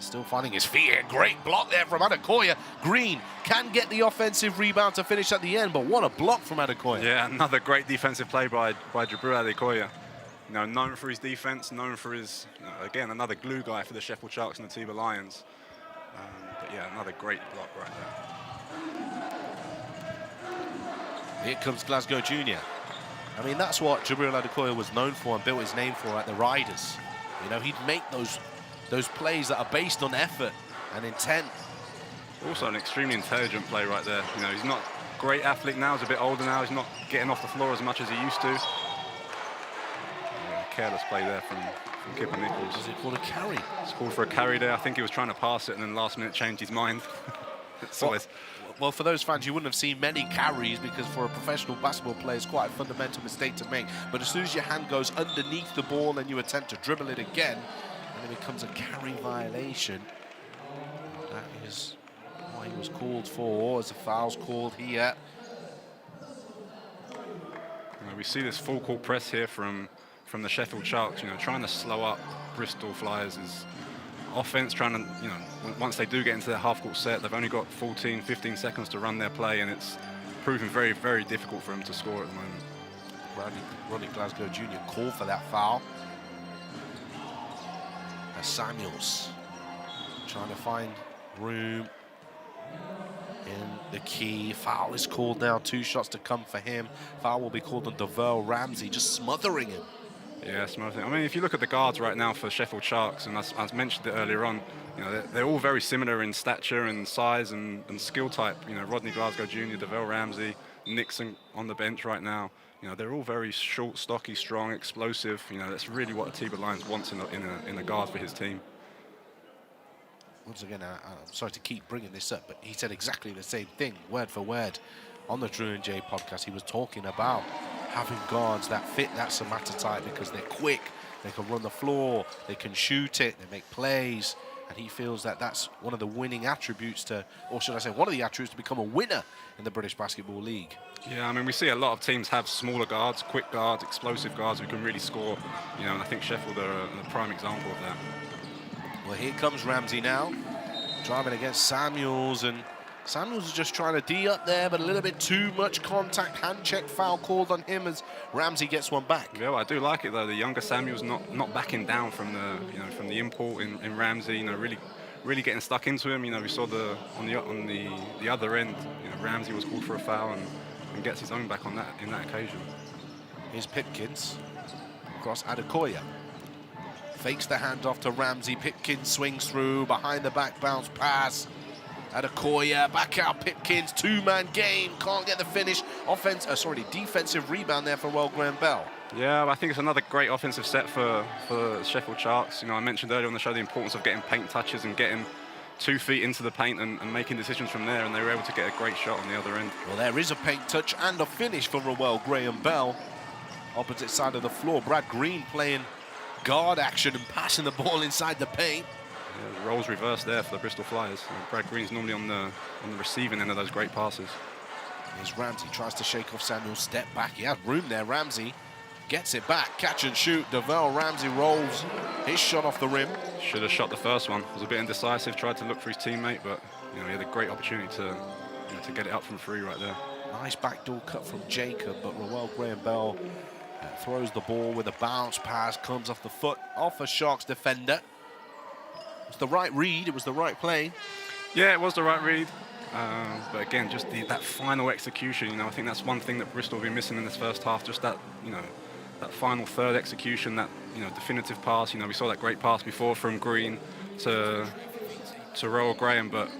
Still finding his feet here. Great block there from Adekoya. Green can get the offensive rebound to finish at the end, but what a block from Adekoya. Yeah, another great defensive play by Jabril Adekoya. You know, known for his defense, known for his, again, another glue guy for the Sheffield Sharks and the Tiba Lions. But yeah, another great block right there. Here comes Glasgow Junior. I mean, that's what Jabril Adekoya was known for and built his name for at the Riders. You know, he'd make those plays that are based on effort and intent. Also an extremely intelligent play right there. You know, he's not a great athlete now, he's a bit older now, he's not getting off the floor as much as he used to. Yeah, careless play there from Kipper Nichols. Is it called a carry? It's called for a carry there. I think he was trying to pass it and then last minute changed his mind. Well, for those fans, you wouldn't have seen many carries because for a professional basketball player, it's quite a fundamental mistake to make. But as soon as your hand goes underneath the ball and you attempt to dribble it again, and it becomes a carry violation. That is why he was called for, as a foul's called here. We see this full court press here from the Sheffield Sharks, you know, trying to slow up Bristol Flyers' offense, trying to, you know, once they do get into their half-court set, they've only got 14, 15 seconds to run their play, and it's proving very, very difficult for them to score at the moment. Ronnie Glasgow Jr. called for that foul. Samuels trying to find room in the key. Foul is called now. 2 shots to come for him. Foul will be called on Devell Ramsey, just smothering him. Yeah, smothering. I mean, if you look at the guards right now for Sheffield Sharks, and I mentioned it earlier on, you know, they're all very similar in stature and size and skill type. You know, Rodney Glasgow Jr., Devell Ramsey, Nixon on the bench right now. You know, they're all very short, stocky, strong, explosive. You know, that's really what the Tiba Lions wants in a guard for his team. Once again, I'm sorry to keep bringing this up, but he said exactly the same thing, word for word, on the Drew and Jay podcast. He was talking about having guards that fit that Samata type because they're quick, They can run the floor, they can shoot it, they make plays, and he feels that that's one of the winning attributes to, or should I say, one of the attributes to become a winner in the British Basketball League. Yeah, I mean, we see a lot of teams have smaller guards, quick guards, explosive guards who can really score, you know, and I think Sheffield are a prime example of that. Well, here comes Ramsey now, driving against Samuels, and Samuels is just trying to D up there, but a little bit too much contact. Hand check foul called on him as Ramsey gets one back. Yeah, well, I do like it though. The younger Samuels not backing down from the from the import in Ramsey. You know, really getting stuck into him. You know, we saw on the other end. You know, Ramsey was called for a foul and gets his own back on that occasion. Here's Pipkins across Adekoya. Fakes the handoff to Ramsey. Pipkins swings through behind the back bounce pass. Adekoya, back out Pipkins, two-man game, can't get the finish. Defensive rebound there for Graham Bell. Yeah, I think it's another great offensive set for Sheffield Sharks. You know, I mentioned earlier on the show the importance of getting paint touches and getting 2 feet into the paint and making decisions from there, and they were able to get a great shot on the other end. Well, there is a paint touch and a finish for Graham Bell. Opposite side of the floor, Brad Green playing guard action and passing the ball inside the paint. Yeah, the roles reversed there for the Bristol Flyers. Brad Green's normally on the receiving end of those great passes. Here's Ramsey, tries to shake off Samuel, step back. He had room there, Ramsey. Gets it back, catch and shoot. Devell Ramsey rolls his shot off the rim. Should have shot the first one. Was a bit indecisive, tried to look for his teammate, but you know, he had a great opportunity to get it up from 3 right there. Nice backdoor cut from Jacob, but Graham Bell throws the ball with a bounce pass, comes off the foot, off a Sharks defender. It's the right read, it was the right play. Yeah, it was the right read. But again, just that final execution, you know, I think that's one thing that Bristol have been missing in this first half, just that, you know, that final third execution, that, you know, definitive pass. You know, we saw that great pass before from Green to Roel Graham, but,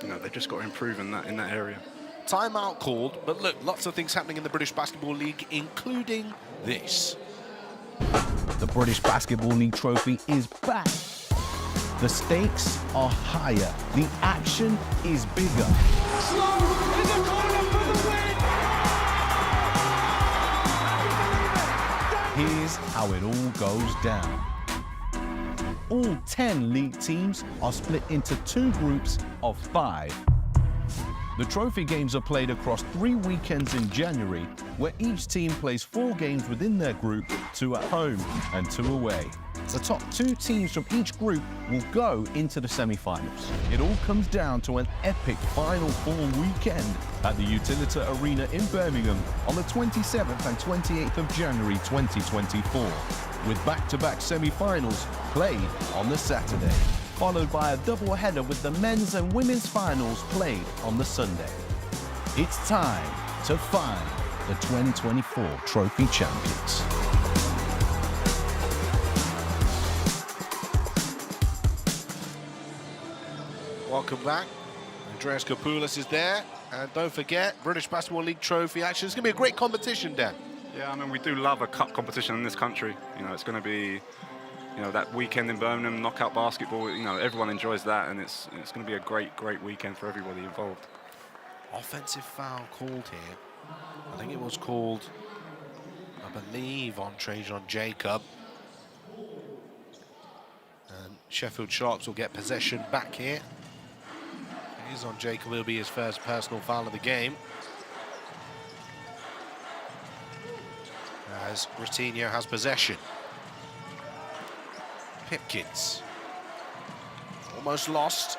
you know, they've just got to improve in that area. Timeout called, but look, lots of things happening in the British Basketball League, including this. The British Basketball League trophy is back. The stakes are higher. The action is bigger. Here's how it all goes down. All 10 league teams are split into 2 groups of 5. The trophy games are played across 3 weekends in January, where each team plays 4 games within their group, 2 at home and 2 away. The top 2 teams from each group will go into the semi-finals. It all comes down to an epic Final Four weekend at the Utilita Arena in Birmingham on the 27th and 28th of January 2024, with back-to-back semi-finals played on the Saturday, followed by a double-header with the men's and women's finals played on the Sunday. It's time to find the 2024 trophy champions. Welcome back. Andreas Kapoulas is there. And don't forget, British Basketball League trophy action. It's going to be a great competition, Dan. Yeah, I mean, we do love a cup competition in this country. You know, it's going to be, you know, that weekend in Birmingham, knockout basketball. You know, everyone enjoys that, and it's going to be a great weekend for everybody involved. Offensive foul called here. I think it was called, I believe, on Trajan Jacob. And Sheffield Sharks will get possession back here. It is on Jacob. It'll be his first personal foul of the game. As Ratinho has possession. Pipkins. Almost lost.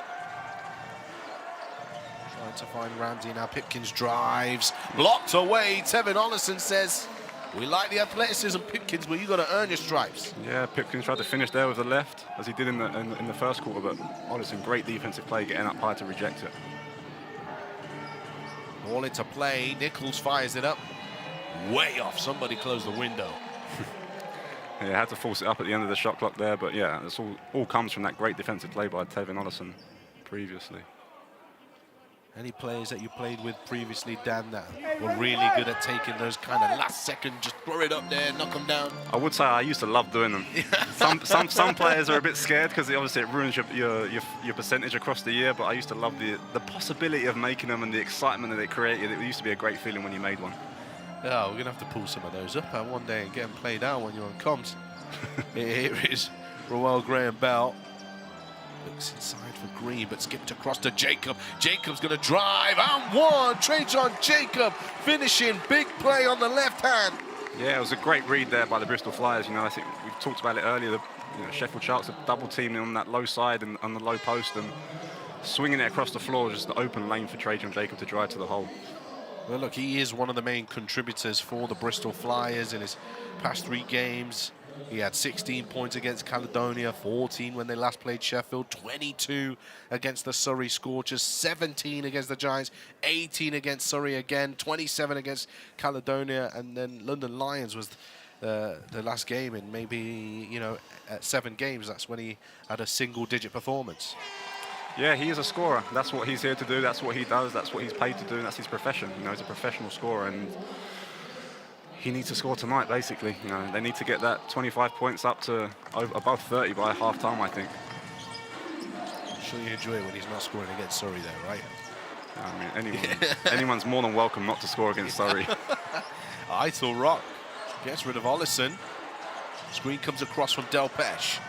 Trying to find Ramsey now. Pipkins drives. Blocked away. Tevin Ollison says, we like the athleticism, Pipkins, but you got to earn your stripes. Yeah, Pipkins tried to finish there with the left, as he did in the first quarter, but Ollison, great defensive play, getting up high to reject it. Ball into play. Nichols fires it up. Way off. Somebody closed the window. Yeah, had to force it up at the end of the shot clock there, but yeah, this all comes from that great defensive play by Tevin Ollison previously. Any players that you played with previously, Dan, that were really good at taking those kind of last second, just throw it up there, knock them down? I would say I used to love doing them. some players are a bit scared because obviously it ruins your percentage across the year, but I used to love the possibility of making them and the excitement that it created. It used to be a great feeling when you made one. Yeah, we're going to have to pull some of those up one day and get them played out when you're on comms. Here is Roel Graham-Bell. Looks inside for Green, but skipped across to Jacob. Jacob's going to drive, and one! Trajan Jacob finishing, big play on the left hand. Yeah, it was a great read there by the Bristol Flyers. You know, I think we've talked about it earlier. The Sheffield Sharks are double teaming on that low side and on the low post, and swinging it across the floor, just the open lane for Trajan Jacob to drive to the hole. Well, look, he is one of the main contributors for the Bristol Flyers in his past 3 games. He had 16 points against Caledonia, 14 when they last played Sheffield, 22 against the Surrey Scorchers, 17 against the Giants, 18 against Surrey again, 27 against Caledonia, and then London Lions was the last game in maybe, at 7 games. That's when he had a single-digit performance. Yeah, he is a scorer. That's what he's here to do. That's what he does. That's what he's paid to do. And that's his profession. He's a professional scorer, and he needs to score tonight, basically. They need to get that 25 points up to above 30 by half-time, I think. I'm sure you enjoy it when he's not scoring against Surrey there, right? I mean, anyone's more than welcome not to score against Surrey. Eitel Rock gets rid of Ollison. Screen comes across from Delpesh.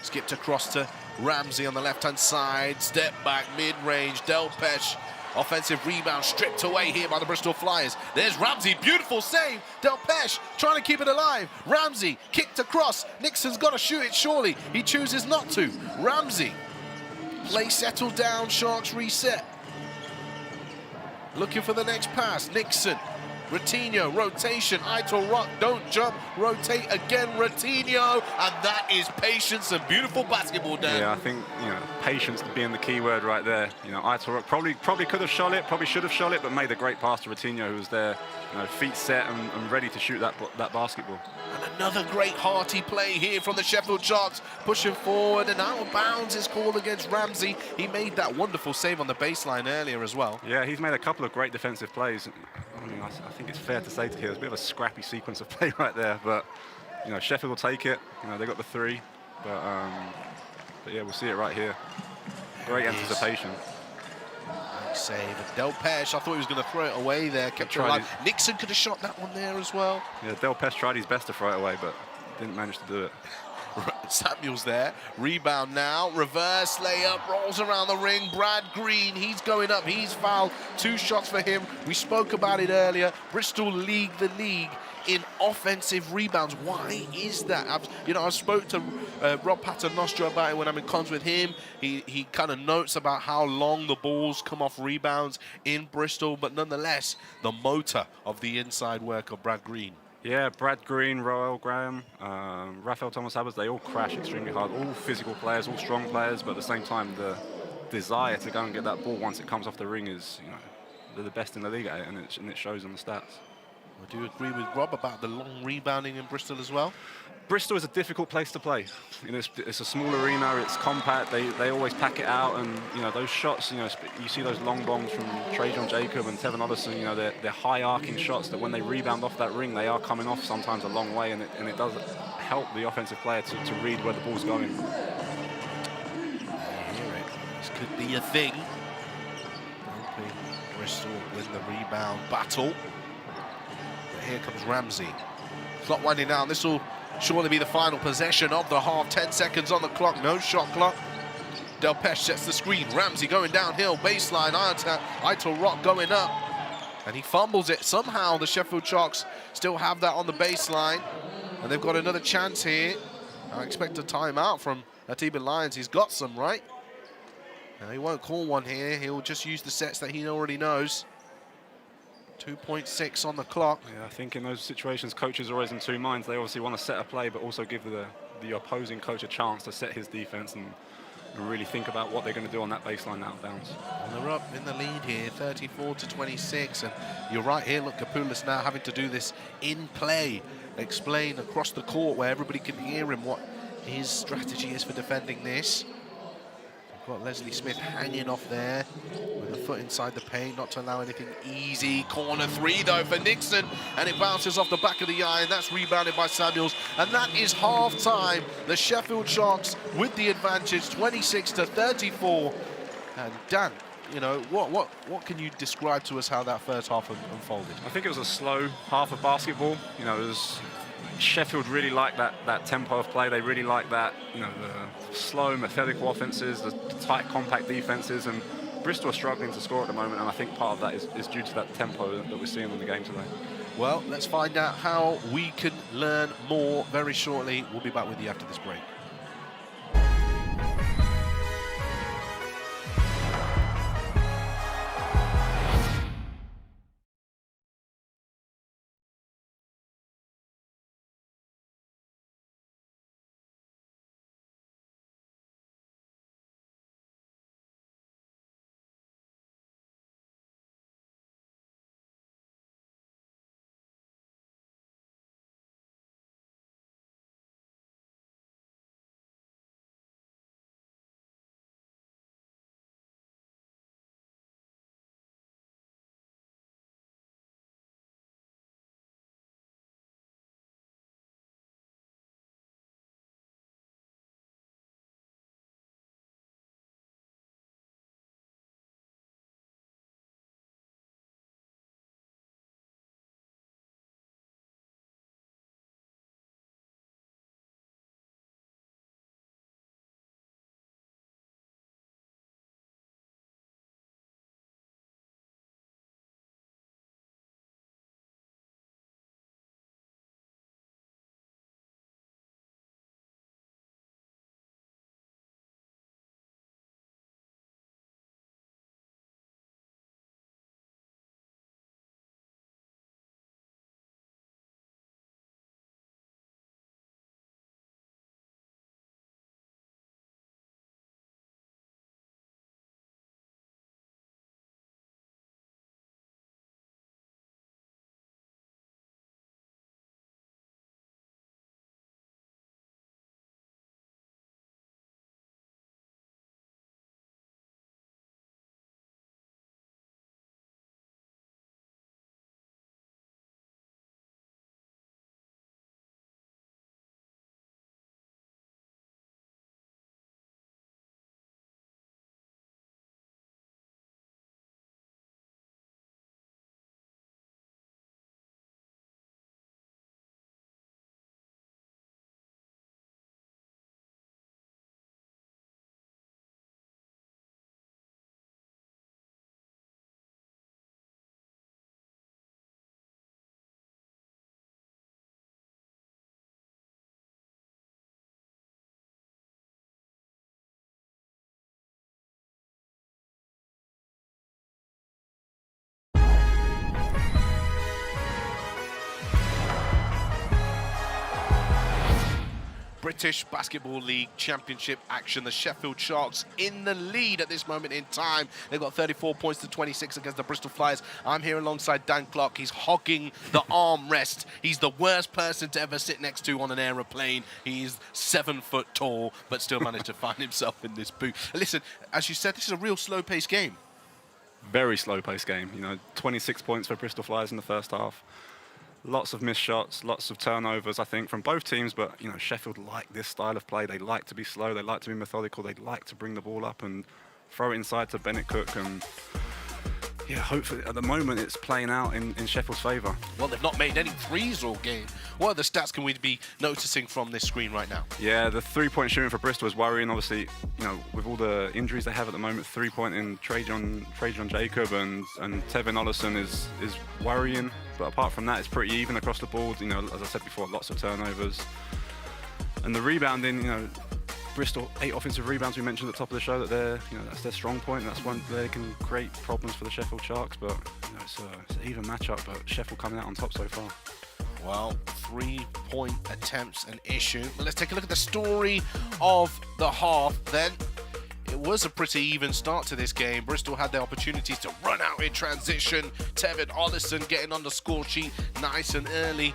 Skipped across to Ramsey on the left-hand side. Step back, mid-range. Delpesh. Offensive rebound stripped away here by the Bristol Flyers. There's Ramsey, beautiful save. Delpesh trying to keep it alive. Ramsey kicked across. Nixon's got to shoot it, surely. He chooses not to. Ramsey. Play settled down, Sharks reset. Looking for the next pass. Nixon. Ratinho, rotation, Eitel Rock, don't jump, rotate again, Ratinho, and that is patience and beautiful basketball, Dan. Yeah, I think, patience being the key word right there. Eitel Rock probably could have shot it, probably should have shot it, but made a great pass to Ratinho, who was there, feet set and ready to shoot that basketball. And another great hearty play here from the Sheffield Sharks, pushing forward, and out of bounds is called against Ramsey. He made that wonderful save on the baseline earlier as well. Yeah, he's made a couple of great defensive plays. I think it's fair to say to here, it's a bit of a scrappy sequence of play right there, but Sheffield will take it. They got the 3, but yeah, we'll see it right here. Great anticipation. Nice save. And Delpesh, I thought he was going to throw it away there, kept it alive. Nixon could have shot that one there as well. Yeah, Delpesh tried his best to throw it away, but didn't manage to do it. Samuel's there, rebound now, reverse layup, rolls around the ring. Brad Green, he's going up, he's fouled. 2 shots for him. We spoke about it earlier. Bristol lead the league in offensive rebounds. Why is that? I've spoke to Rob Paternoster about it when I'm in cons with him. He kind of notes about how long the balls come off rebounds in Bristol, but nonetheless, the motor of the inside work of Brad Green. Yeah, Brad Green, Roel Graham, Raphael Thomas-Abbas, they all crash extremely hard. All physical players, all strong players, but at the same time, the desire to go and get that ball once it comes off the ring is, they're the best in the league at it, and it shows on the stats. Do you agree with Rob about the long rebounding in Bristol as well? Bristol is a difficult place to play. It's a small arena, it's compact, they always pack it out, and those shots, you see those long bombs from Trajan Jacob and Tevin Ollison, they're high arcing shots that when they rebound off that ring, they are coming off sometimes a long way, and it does help the offensive player to read where the ball's going. This could be a thing. Hoping Bristol win the rebound battle. But here comes Ramsey. Clock winding down. This will surely be the final possession of the half. 10 seconds on the clock, no shot clock. Delpesh sets the screen. Ramsey going downhill, baseline. Eitel Rock going up. And he fumbles it. Somehow the Sheffield Sharks still have that on the baseline. And they've got another chance here. I expect a timeout from Atiba Lyons. He's got some, right? Now, he won't call one here. He'll just use the sets that he already knows. 2.6 on the clock. Yeah, I think in those situations, coaches are always in 2 minds. They obviously want to set a play, but also give the opposing coach a chance to set his defense and really think about what they're going to do on that baseline out of bounds. And they're up in the lead here, 34-26. And you're right here, look, Kapoulis now having to do this in play. Explain across the court where everybody can hear him what his strategy is for defending this. We've got Leslie Smith hanging off there with a foot inside the paint, not to allow anything easy. Corner 3 though for Nixon, and it bounces off the back of the iron. That's rebounded by Samuels, and that is half time. The Sheffield Sharks with the advantage, 26-34. And Dan, what can you describe to us how that first half unfolded? I think it was a slow half of basketball. It was Sheffield really like that tempo of play. They really like that, you know, the slow, methodical offenses, the tight, compact defenses, and Bristol are struggling to score at the moment, and I think part of that is due to that tempo that we're seeing in the game today. Well, let's find out how we can learn more very shortly. We'll be back with you after this break. British Basketball League Championship action. The Sheffield Sharks in the lead at this moment in time. They've got 34 points to 26 against the Bristol Flyers. I'm here alongside Dan Clark. He's hogging the armrest. He's the worst person to ever sit next to on an aeroplane. He's 7 foot tall, but still managed to find himself in this booth. Listen, as you said, this is a real slow-paced game. Very slow-paced game. You know, 26 points for Bristol Flyers in the first half. Lots of missed shots, lots of turnovers, I think, from both teams. But, you know, Sheffield like this style of play. They like to be slow. They like to be methodical. They like to bring the ball up and throw it inside to Bennett Cook. And, yeah, hopefully, at the moment, it's playing out in Sheffield's favour. Well, they've not made any threes all game. What other stats can we be noticing from this screen right now? Yeah, the three-point shooting for Bristol is worrying. Obviously, you know, with all the injuries they have at the moment, three-pointing Trajan Jacob and Tevin Ollison is worrying. But apart from that, it's pretty even across the board. You know, as I said before, lots of turnovers. And the rebounding, you know, Bristol, 8 offensive rebounds. We mentioned at the top of the show that that's their strong point. That's one where they can create problems for the Sheffield Sharks. But you know, it's an even matchup. But Sheffield coming out on top so far. Well, 3-point attempts an issue. But let's take a look at the story of the half then. It was a pretty even start to this game. Bristol had the opportunities to run out in transition. Tevin Ollison getting on the score sheet nice and early.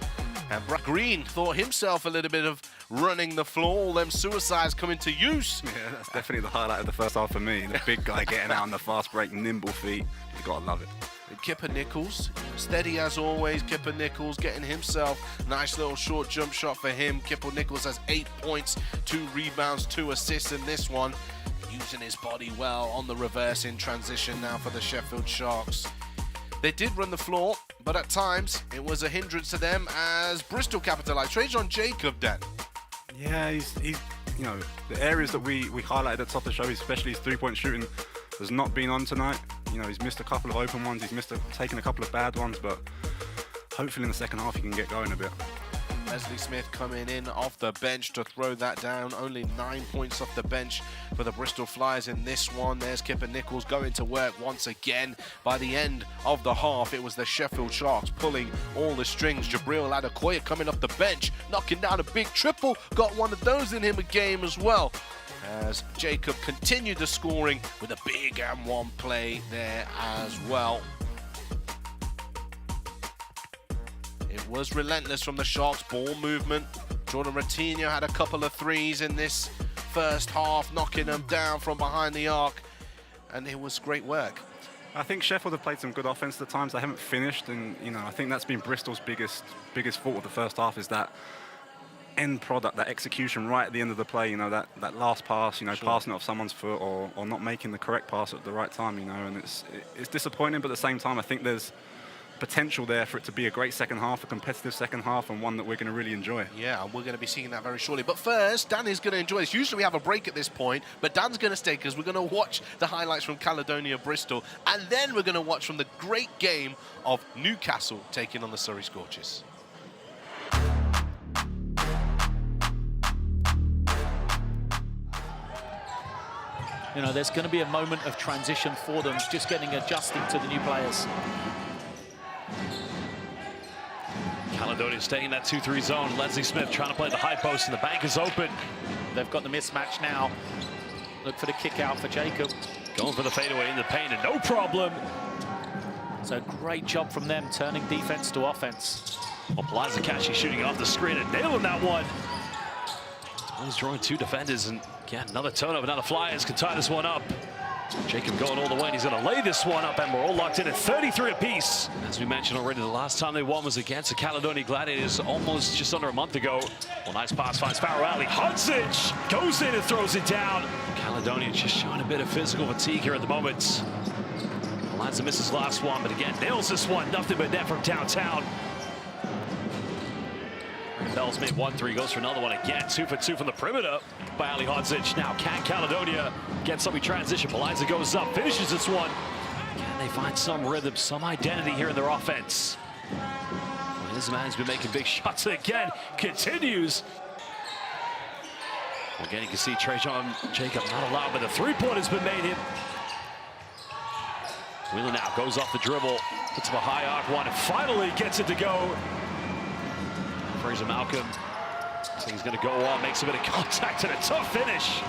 And Green thought himself a little bit of running the floor. All them suicides coming to use. Yeah, that's definitely the highlight of the first half for me. The big guy getting out on the fast break, nimble feet. You gotta love it. Kipper Nichols, steady as always. Kipper Nichols getting himself nice little short jump shot for him. Kipper Nichols has 8 points, 2 rebounds, 2 assists in this one. Using his body well on the reverse in transition now for the Sheffield Sharks. They did run the floor, but at times it was a hindrance to them as Bristol capitalised. Trajan Jacob, Dan. Yeah, he's you know, the areas that we highlighted at the top of the show, especially his three-point shooting, has not been on tonight. You know, he's missed a couple of open ones, he's taken a couple of bad ones, but hopefully in the second half he can get going a bit. Leslie Smith coming in off the bench to throw that down. Only 9 points off the bench for the Bristol Flyers in this one. There's Kipper Nichols going to work once again. By the end of the half, it was the Sheffield Sharks pulling all the strings. Jabril Adekoya coming off the bench, knocking down a big triple. Got one of those in him a game as well, as Jacob continued the scoring with a big and one play there as well. It was relentless from the Sharks' ball movement. Jordan Ratinho had a couple of threes in this first half, knocking them down from behind the arc, and it was great work. I think Sheffield have played some good offense at times. They haven't finished, and you know, I think that's been Bristol's biggest fault of the first half, is that end product, that execution right at the end of the play. You know, that last pass, you know, passing it off someone's foot or not making the correct pass at the right time. You know, and it's disappointing, but at the same time, I think there's potential there for it to be a great second half, a competitive second half, and one that we're going to really enjoy. Yeah, we're going to be seeing that very shortly. But first, Dan is going to enjoy this. Usually we have a break at this point, but Dan's going to stay because we're going to watch the highlights from Caledonia Bristol, and then we're going to watch from the great game of Newcastle taking on the Surrey Scorchers. You know, there's going to be a moment of transition for them, just getting adjusted to the new players. Caledonia staying in that 2-3 zone. Leslie Smith trying to play the high post, and the bank is open. They've got the mismatch now. Look for the kick out for Jacob. Going for the fadeaway in the paint, and no problem. So great job from them, turning defense to offense. Well, Plazakashi shooting off the screen and nailing that one. He's drawing two defenders, and again, another turnover. Now the Flyers can tie this one up. Jacob going all the way, and he's going to lay this one up, and we're all locked in at 33 apiece. As we mentioned already, the last time they won was against the Caledonia Gladiators almost just under a month ago. Well, nice pass, finds Farrell Alley. Hudzic goes in and throws it down. Caledonia just showing a bit of physical fatigue here at the moment. Lanza misses last one, but again, nails this one. Nothing but net from downtown. Bell's made 1-3, goes for another one again. 2 for 2 from the perimeter by Ali Hudzic. Now can Caledonia get something transition? Eliza goes up, finishes this one. Can they find some rhythm, some identity here in their offense? Well, this man's been making big shots again. Continues. Again, you can see Trajan Jacob not allowed, but the three-point has been made him. Wheeler now goes off the dribble, puts up a high arc one, and finally gets it to go. Fraser Malcolm, so he's going to go on, makes a bit of contact, and a tough finish.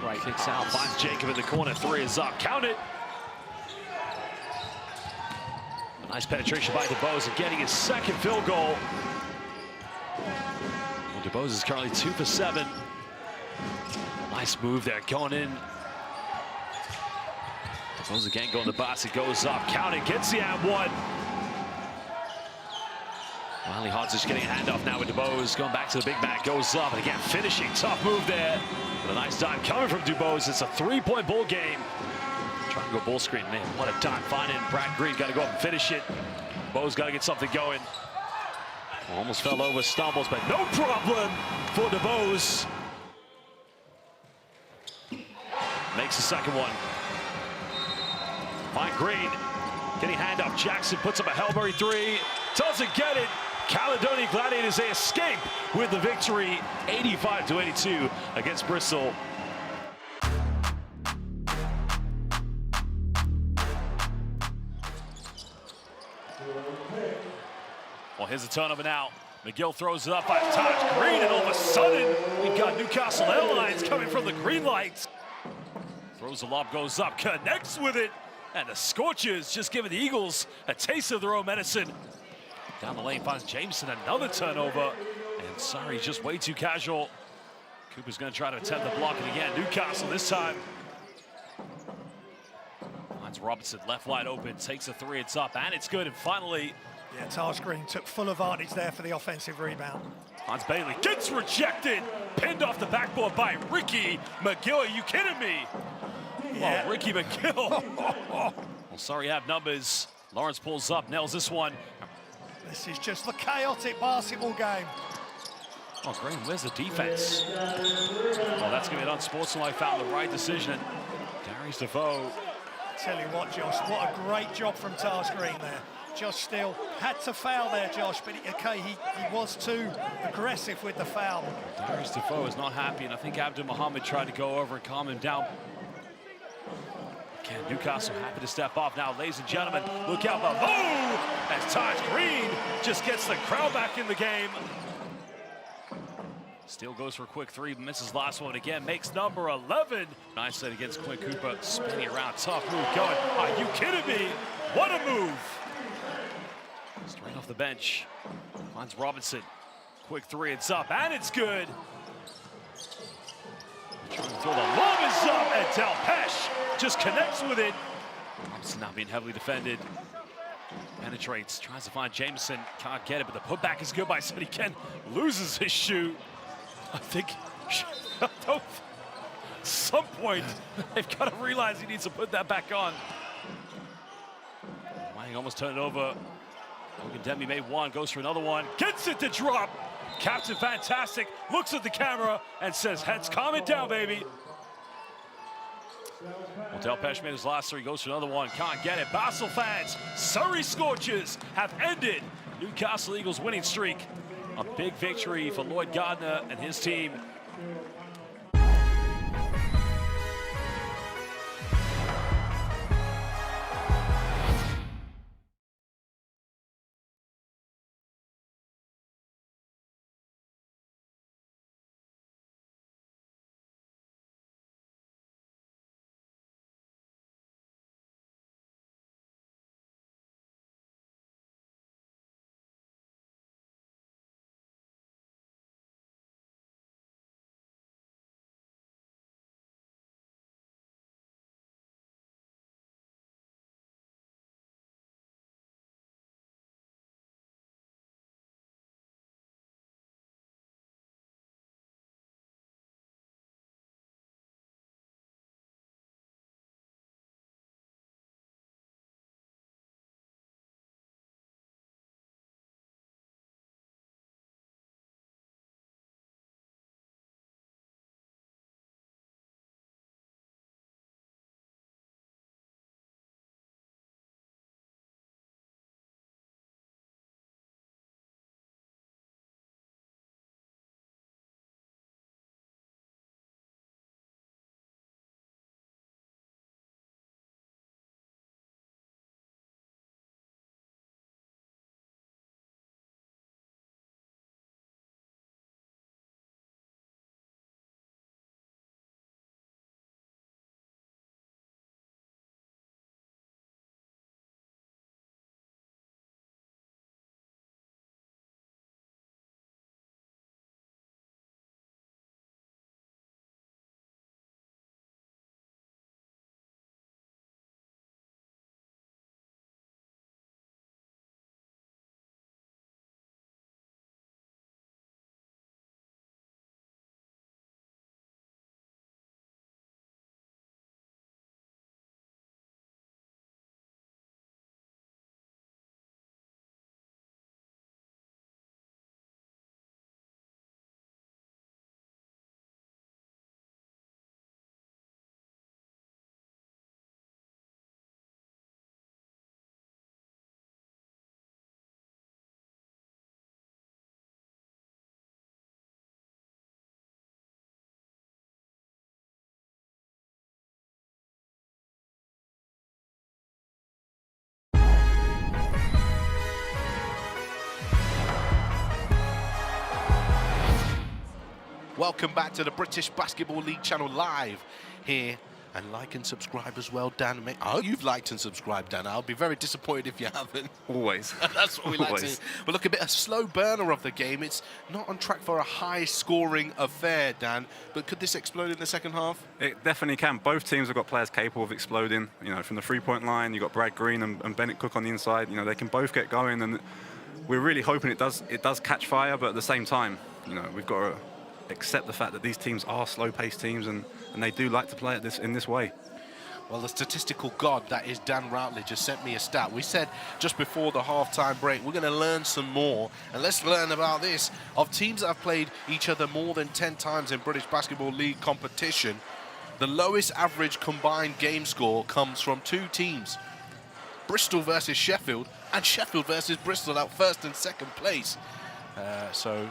Right, kicks out, finds Jacob in the corner, three is up, count it. A nice penetration by DeBose and getting his second field goal. Well, DeBose is currently 2 for 7. Nice move there, going in. DeBose again going to the basket, goes up, count it, gets the and one. Wiley Hudzic getting a handoff now with DeBose, going back to the big man, goes up, and again, finishing, tough move there. But a nice dime coming from DeBose. It's a three-point ball game. Trying to go ball screen, man, what a dime finding. Brad Green got to go up and finish it. DeBose got to get something going. Almost fell over, stumbles, but no problem for DeBose. Makes the second one. Find Green, getting handoff. Jackson puts up a Hail Mary three, doesn't get it. Caledonia Gladiators, they escape with the victory, 85-82 against Bristol. Well, here's a turnover now. McGill throws it up 5 times. Green, and all of a sudden, we've got Newcastle Airlines coming from the green lights. Throws the lob, goes up, connects with it, and the Scorchers just giving the Eagles a taste of their own medicine. Down the lane finds Jameson, another turnover, and sorry, just way too casual. Cooper's going to try to attempt the block, and again, Newcastle this time. Finds Robertson left wide open, takes a three, it's up, and it's good, and finally. Yeah, Taj Green took full advantage there for the offensive rebound. Hans Bailey gets rejected, pinned off the backboard by Ricky McGill. Are you kidding me? Yeah. Oh, Ricky McGill. Well, sorry, have numbers. Lawrence pulls up, nails this one. This is just the chaotic basketball game. Oh, Green, where's the defense? Oh, that's going to be an unsportsmanlike foul, the right decision. Darius Defoe. Tell you what, Josh, what a great job from Taj Green there. Josh still had to foul there, Josh, but okay, he was too aggressive with the foul. Darius Defoe is not happy, and I think Abdul Muhammad tried to go over and calm him down. Again, Newcastle happy to step off now, ladies and gentlemen. Look out below as Taj Green just gets the crowd back in the game. Still goes for a quick three, misses last one again, makes number 11. Nice set against Quinn Cooper, spinning around, tough move going. Are you kidding me? What a move! Straight off the bench, finds Robinson. Quick three, it's up, and it's good. Trying to throw the lob is up, and Del Pesh just connects with it. Robinson now being heavily defended. Penetrates, tries to find Jameson, can't get it, but the putback is good by Sonny Ken. Loses his shoot. I think at some point they've got to realize he needs to put that back on. Wang almost turned it over. Logan Demi made one, goes for another one, gets it to drop. Captain Fantastic looks at the camera and says, heads, calm it down, baby. Well, Del Pesh made his last three, goes for another one, can't get it. Basel fans, Surrey Scorchers have ended Newcastle Eagles' winning streak. A big victory for Lloyd Gardner and his team. Welcome back to the British Basketball League channel live here. And like and subscribe as well, Dan. I hope you've liked and subscribed, Dan. I'll be very disappointed if you haven't. Always. That's what we like to see. But look, a bit of slow burner of the game. It's not on track for a high-scoring affair, Dan. But could this explode in the second half? It definitely can. Both teams have got players capable of exploding. You know, from the three-point line, you've got Brad Green and Bennett Cook on the inside. You know, they can both get going, and we're really hoping it does catch fire. But at the same time, you know, we've got to accept the fact that these teams are slow-paced teams, and they do like to play it in this way. Well, the statistical god that is Dan Routley just sent me a stat. We said just before the halftime break, we're going to learn some more. And let's learn about this. Of teams that have played each other more than 10 times in British Basketball League competition, the lowest average combined game score comes from 2 teams. Bristol versus Sheffield, and Sheffield versus Bristol out first and second place. So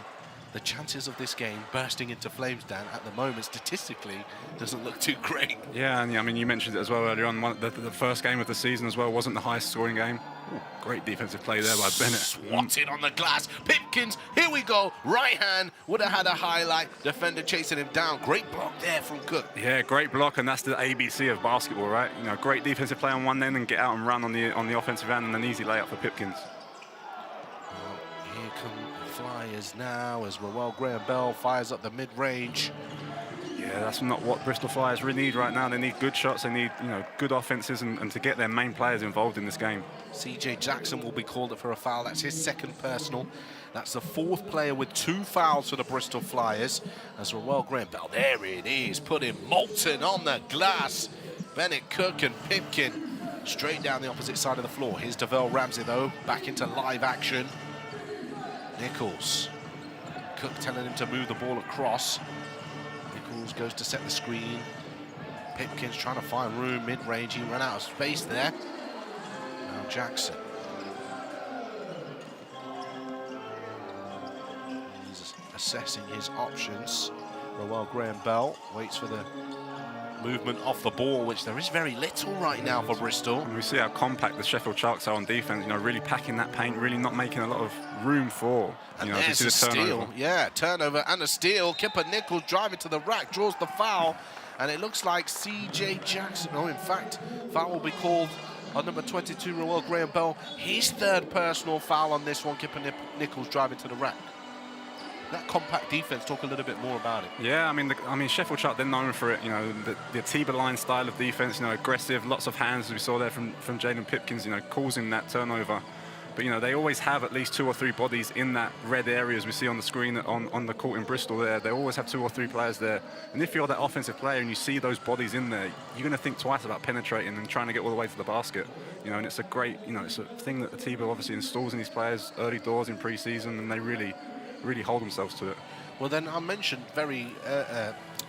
the chances of this game bursting into flames, Dan, at the moment, statistically, doesn't look too great. Yeah, and I mean, you mentioned it as well earlier on. The first game of the season as well wasn't the highest scoring game. Ooh, great defensive play there by Bennett. Swatted on the glass. Pipkins, here we go. Right hand, would have had a highlight. Defender chasing him down. Great block there from Cook. Yeah, great block, and that's the ABC of basketball, right? You know, great defensive play on one end and get out and run on the offensive end, and an easy layup for Pipkins. Here come the Flyers now as Roel Graham-Bell fires up the mid-range. Yeah, that's not what Bristol Flyers really need right now. They need good shots, they need, you know, good offenses, and to get their main players involved in this game. CJ Jackson will be called up for a foul. That's his second personal. That's the 4th player with 2 fouls for the Bristol Flyers. As Roel Graham-Bell, there it is, put him molten on the glass. Bennett, Cook and Pipkin straight down the opposite side of the floor. Here's Devell Ramsey, though, back into live action. Nichols. Cook telling him to move the ball across. Nichols goes to set the screen. Pipkin's trying to find room mid-range. He ran out of space there. Now Jackson. He's assessing his options. Roel Graham-Bell waits for the movement off the ball, which there is very little right now for Bristol. And we see how compact the Sheffield Sharks are on defense, you know, really packing that paint, really not making a lot of room for, you know, there's to a see the turnover. steal. Yeah, turnover and a steal. Kipper Nichols driving to the rack, draws the foul, and it looks like CJ Jackson, oh, in fact, foul will be called on number 22, Roel Graham-Bell. His 3rd personal foul on this one. Kipper Nichols driving to the rack. That compact defense, talk a little bit more about it. Yeah, I mean, Sheffield Sharks, they're known for it. You know, the Atiba line style of defense. You know, aggressive, lots of hands, as we saw there from Jaden Pipkins. You know, causing that turnover. But you know, they always have at least 2 or 3 bodies in that red area, as we see on the screen on the court in Bristol. There, they always have 2 or 3 players there. And if you're that offensive player and you see those bodies in there, you're going to think twice about penetrating and trying to get all the way to the basket. You know, and it's a great, you know, it's a thing that Atiba obviously installs in these players early doors in pre-season, and they really hold themselves to it. Well, then I mentioned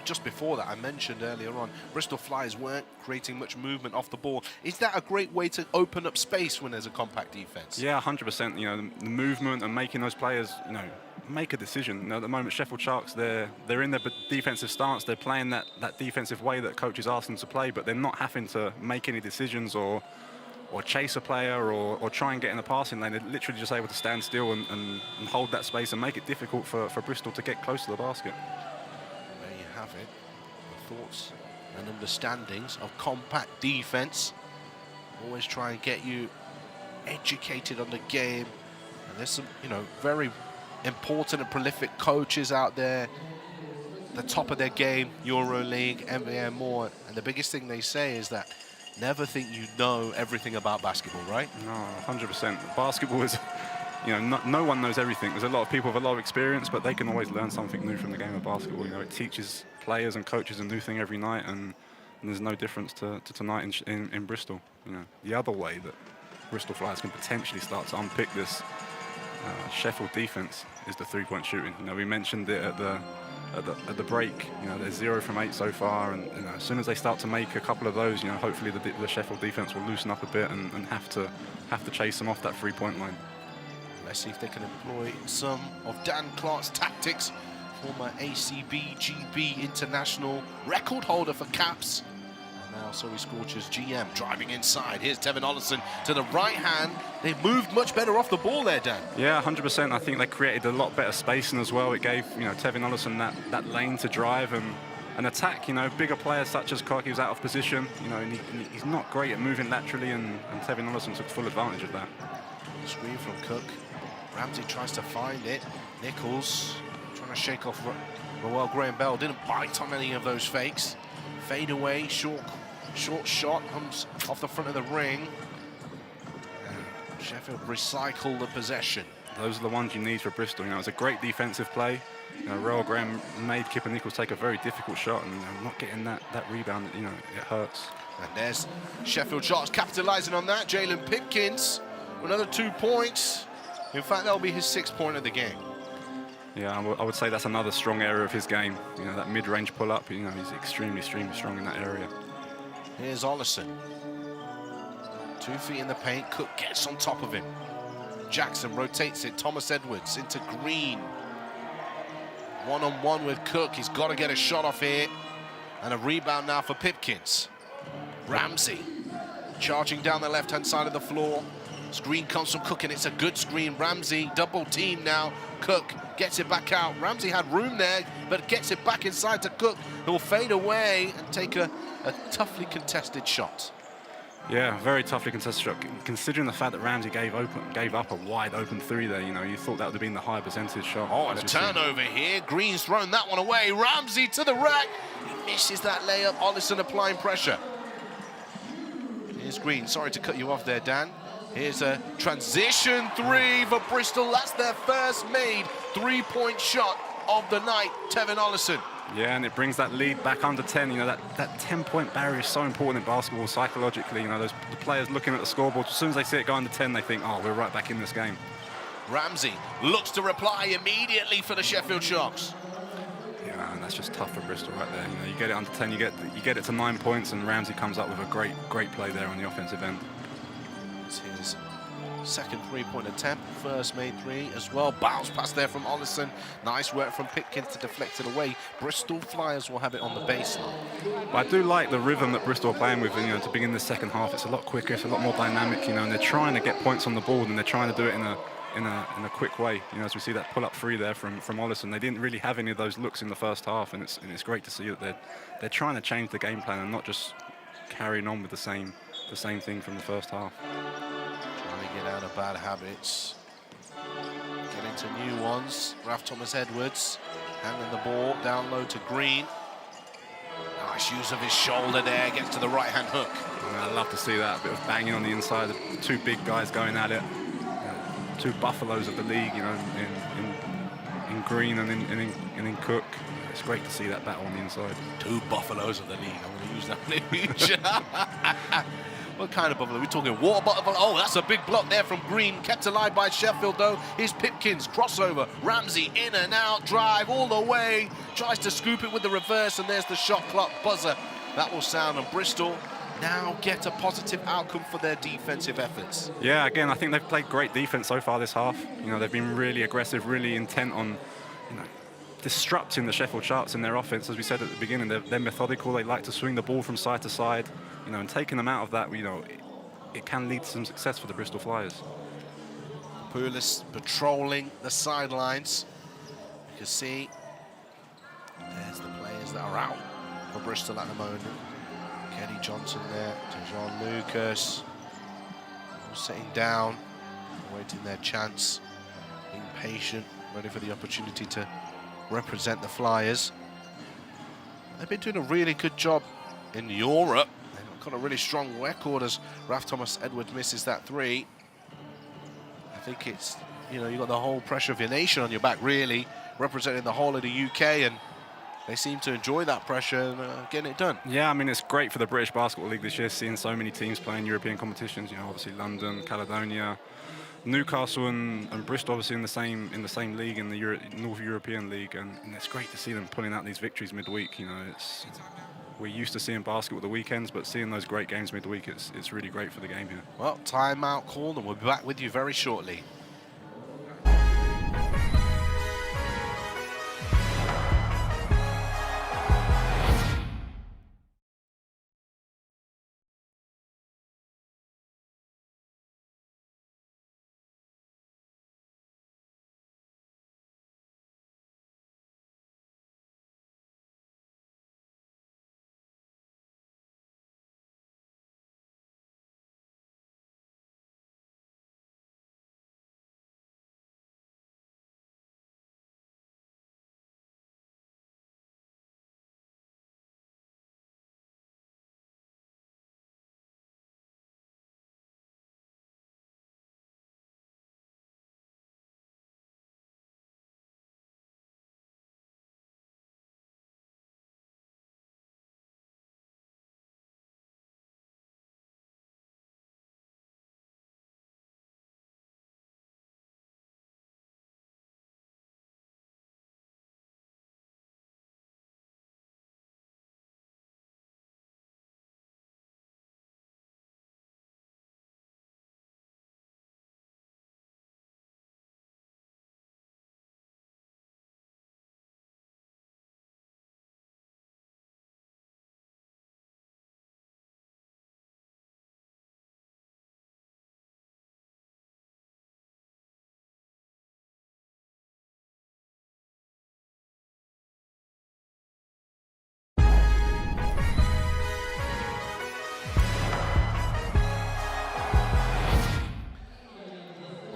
just before that, I mentioned earlier on, Bristol Flyers weren't creating much movement off the ball. Is that a great way to open up space when there's a compact defense? Yeah, 100%. You know, the movement and making those players, you know, make a decision. You know, at the moment, Sheffield Sharks, they're in their defensive stance. They're playing that defensive way that coaches ask them to play, but they're not having to make any decisions or chase a player or try and get in the passing lane. They're literally just able to stand still and hold that space and make it difficult for Bristol to get close to the basket. There you have it. The thoughts and understandings of compact defense. Always try and get you educated on the game. And there's some, you know, very important and prolific coaches out there, the top of their game, EuroLeague, NBA and more. And the biggest thing they say is that never think you know everything about basketball, right? No, 100%. Basketball is, you know, no one knows everything. There's a lot of people with a lot of experience, but they can always learn something new from the game of basketball. You know, it teaches players and coaches a new thing every night, and there's no difference to tonight in Bristol. You know, the other way that Bristol Flyers can potentially start to unpick this Sheffield defense is the 3-point shooting. You know, we mentioned it at the break. You know, they're 0 from 8 so far, and you know, as soon as they start to make a couple of those, you know, hopefully the Sheffield defense will loosen up a bit and have to chase them off that 3-point line. Let's see if they can employ some of Dan Clark's tactics. Former ACB, GB international record holder for caps. And now Surrey Scorchers GM driving inside. Here's Tevin Ollison to the right hand. They moved much better off the ball there, Dan. Yeah, 100%. I think they created a lot better spacing as well. It gave, you know, Tevin Ollison that lane to drive and attack. You know, bigger players such as Clark, he was out of position. You know, and he's not great at moving laterally, and Tevin Ollison took full advantage of that. Screen from Cook. Ramsey tries to find it. Nichols trying to shake off Roel Graham-Bell. Didn't bite on any of those fakes. Fade away, short shot, comes off the front of the ring. Sheffield recycle the possession. Those are the ones you need for Bristol. You know, it's a great defensive play. You know, Royal Graham made Kipper Nichols take a very difficult shot, and not getting that rebound, you know, it hurts. And there's Sheffield Sharks capitalising on that. Jalen Pipkins, another 2 points. In fact, that'll be his 6th point of the game. Yeah, I would say that's another strong area of his game. You know, that mid-range pull-up, you know, he's extremely strong in that area. Here's Ollison. 2 feet in the paint. Cook gets on top of him. Jackson rotates it. Thomas Edwards into Green. One-on-one with Cook. He's got to get a shot off here. And a rebound now for Pipkins. Ramsey charging down the left-hand side of the floor. Screen comes from Cook, and it's a good screen. Ramsey double team now. Cook gets it back out. Ramsey had room there, but gets it back inside to Cook, who will fade away and take a toughly contested shot. Yeah, very toughly contested shot. Considering the fact that Ramsey gave up a wide open 3 there, you know, you thought that would have been the high percentage shot. Oh, and a turnover here. Green's thrown that one away. Ramsey to the rack. He misses that layup. Ollison applying pressure. Here's Green. Sorry to cut you off there, Dan. Here's a transition 3 for Bristol. That's their first made 3-point shot of the night. Tevin Ollison. Yeah, and it brings that lead back under 10. You know, that 10-point barrier is so important in basketball psychologically. You know, the players looking at the scoreboard, as soon as they see it go under 10, they think, oh, we're right back in this game. Ramsey looks to reply immediately for the Sheffield Sharks. Yeah, and that's just tough for Bristol right there. You know, you get it under 10, you get it to 9 points, and Ramsey comes up with a great play there on the offensive end. It's his second 3-point attempt, first made 3 as well. Bounce pass there from Ollison. Nice work from Pipkins to deflect it away. Bristol Flyers will have it on the baseline. But I do like the rhythm that Bristol are playing with. You know, to begin the second half, it's a lot quicker, it's a lot more dynamic. You know, and they're trying to get points on the board, and they're trying to do it in a quick way. You know, as we see that pull-up 3 there from Ollison, they didn't really have any of those looks in the first half, and it's great to see that they're trying to change the game plan and not just carrying on with the same thing from the first half. Get out of bad habits, get into new ones. Ralph Thomas Edwards handing the ball down low to Green. Nice use of his shoulder there, gets to the right-hand hook. I love to see that, a bit of banging on the inside, the 2 big guys going at it. 2 buffaloes of the league, you know, in Green and in Cook. It's great to see that battle on the inside. 2 buffaloes of the league. I'm going to use that image. What kind of buffalo? We're talking water buffalo. Oh, that's a big block there from Green. Kept alive by Sheffield, though. Here's Pipkins. Crossover. Ramsey in and out. Drive all the way. Tries to scoop it with the reverse, and there's the shot clock buzzer. That will sound, and Bristol now get a positive outcome for their defensive efforts. Yeah, again, I think they've played great defense so far this half. You know, they've been really aggressive, really intent on, you know, disrupting the Sheffield Sharks in their offense. As we said at the beginning, they're methodical. They like to swing the ball from side to side. You know, and taking them out of that, you know, it can lead to some success for the Bristol Flyers. Poulis patrolling the sidelines. You can see there's the players that are out for Bristol at the moment. Kenny Johnson there, Tejon Lucas, all sitting down, waiting their chance, being patient, ready for the opportunity to represent the Flyers. They've been doing a really good job in Europe. They've got a really strong record as Ralph Thomas Edwards misses that 3. I think it's, you know, you've got the whole pressure of your nation on your back, really, representing the whole of the UK, and they seem to enjoy that pressure and getting it done. Yeah, I mean, it's great for the British Basketball League this year, seeing so many teams playing European competitions. You know, obviously London, Caledonia, Newcastle and Bristol obviously in the same league, in the North European League, and it's great to see them pulling out these victories midweek. You know, we're used to seeing basketball at the weekends, but seeing those great games midweek, it's really great for the game here. Well, timeout called, and we'll be back with you very shortly.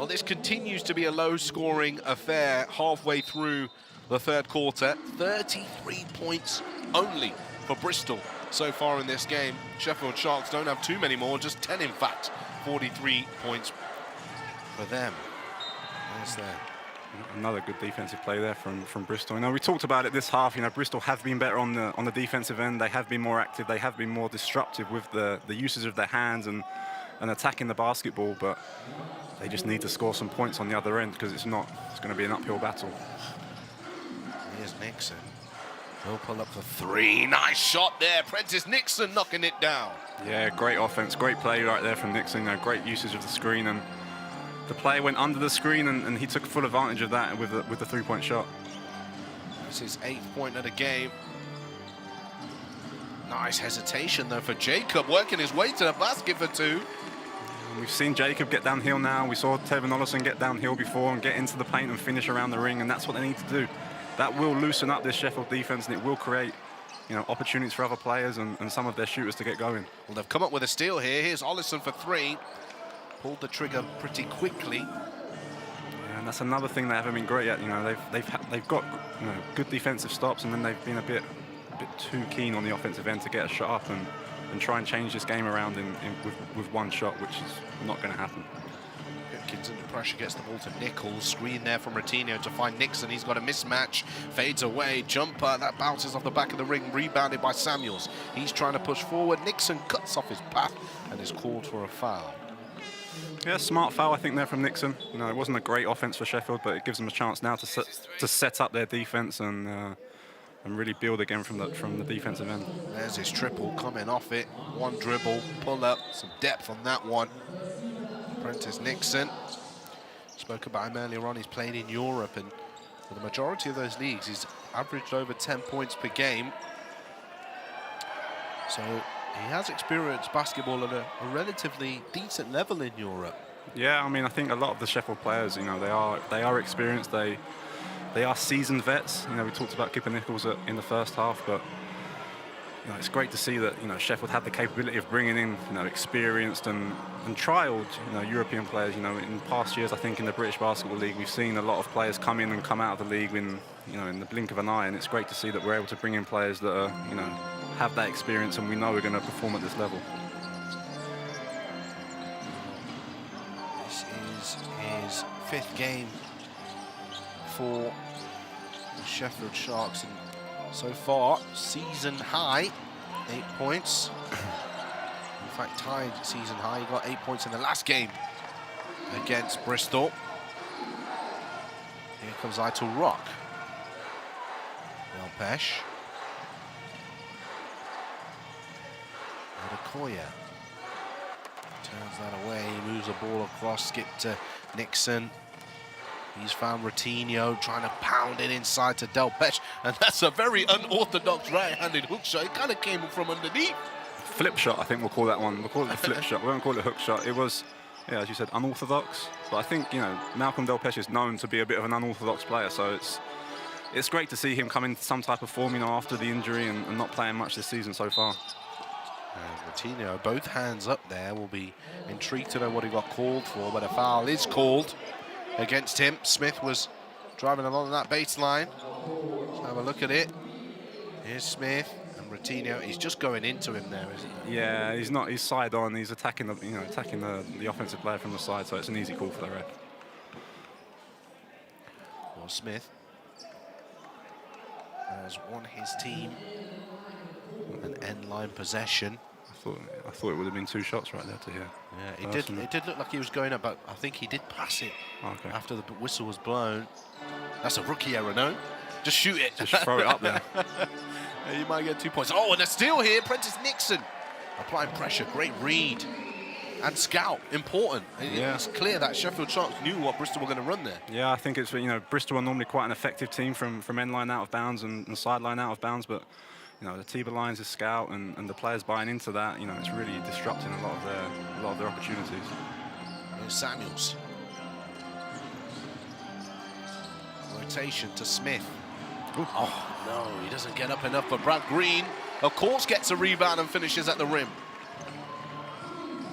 Well, this continues to be a low-scoring affair halfway through the third quarter. 33 points only for Bristol so far in this game. Sheffield Sharks don't have too many more, just 10 in fact. 43 points for them. There's that. Another good defensive play there from Bristol. You know, we talked about it this half. You know, Bristol have been better on the defensive end. They have been more active. They have been more disruptive with the usage of their hands and attacking the basketball. But they just need to score some points on the other end because it's going to be an uphill battle. Here's Nixon. He'll pull up for three. Nice shot there. Prentice Nixon knocking it down. Yeah, great offense, great play right there from Nixon. You know, great usage of the screen, and the player went under the screen, and he took full advantage of that with the three-point shot. This is 8th point of the game. Nice hesitation though for Jacob, working his way to the basket for two. We've seen Jacob get downhill now. We saw Tevin Ollison get downhill before and get into the paint and finish around the ring, and that's what they need to do. That will loosen up this Sheffield defense, and it will create, you know, opportunities for other players and some of their shooters to get going. Well, they've come up with a steal here. Here's Ollison for three. Pulled the trigger pretty quickly. Yeah, and that's another thing they haven't been great at. You know, they've got, you know, good defensive stops, and then they've been a bit too keen on the offensive end to get a shot up and try and change this game around with one shot, which is not going to happen. Hopkins under pressure, gets the ball to Nichols. Screen there from Ratinho to find Nixon. He's got a mismatch. Fades away. Jumper that bounces off the back of the ring. Rebounded by Samuels. He's trying to push forward. Nixon cuts off his path and is called for a foul. Yeah, smart foul, I think, there from Nixon. You know, it wasn't a great offense for Sheffield, but it gives them a chance now to set up their defense and really build again from the defensive end. There's his triple coming off it. One dribble, pull up, some depth on that one. Prentice Nixon. Spoke about him earlier on. He's played in Europe, and for the majority of those leagues, he's averaged over 10 points per game. So he has experienced basketball at a relatively decent level in Europe. Yeah, I mean, I think a lot of the Sheffield players, you know, they are experienced. They are seasoned vets. You know, we talked about Kipper Nichols in the first half, but you know, it's great to see that, you know, Sheffield had the capability of bringing in, you know, experienced and trialed, you know, European players. You know, in past years, I think in the British Basketball League, we've seen a lot of players come in and come out of the league in the blink of an eye, and it's great to see that we're able to bring in players that are, you know, have that experience, and we know we're going to perform at this level. This is his 5th game for the Sheffield Sharks, and so far season high 8 points. In fact, tied season high. He got 8 points in the last game against Bristol. Here comes Aitul Rock. Delpesh. Adekoya turns that away, moves the ball across, skip to Nixon. He's found Ratinho trying to pound it inside to Delpesh, and that's a very unorthodox right-handed hook shot. It kind of came from underneath. Flip shot, I think we'll call that one. We'll call it the flip shot. We won't call it a hook shot. It was, yeah, as you said, unorthodox. But I think, you know, Malcolm Delpesh is known to be a bit of an unorthodox player, so it's great to see him come into some type of form, you know, after the injury and not playing much this season so far. Ratinho, both hands up there, will be intrigued to know what he got called for, but a foul is called against him. Smith was driving along that baseline. Let's have a look at it. Here's Smith and Ratinho. He's just going into him there, isn't he? Yeah, he's not. He's side on. He's attacking the offensive player from the side, so it's an easy call for the ref. Well, Smith has won his team an end line possession. I thought it would have been 2 shots right there to hear. Yeah, it did look like he was going up, but I think he did pass it after the whistle was blown. That's a rookie error, no? Just shoot it. Just throw it up there. You might get 2 points. Oh, and a steal here. Prentice Nixon applying pressure. Great read. And scout, important. Yeah. It's clear that Sheffield Sharks knew what Bristol were going to run there. Yeah, I think it's, you know, Bristol are normally quite an effective team from end line out of bounds and sideline out of bounds, but you know, the Tiber lines is scout and the players buying into that, you know, it's really disrupting a lot of their opportunities. Here's Samuels. Rotation to Smith. Ooh. Oh, no, he doesn't get up enough, but Brad Green, of course, gets a rebound and finishes at the rim.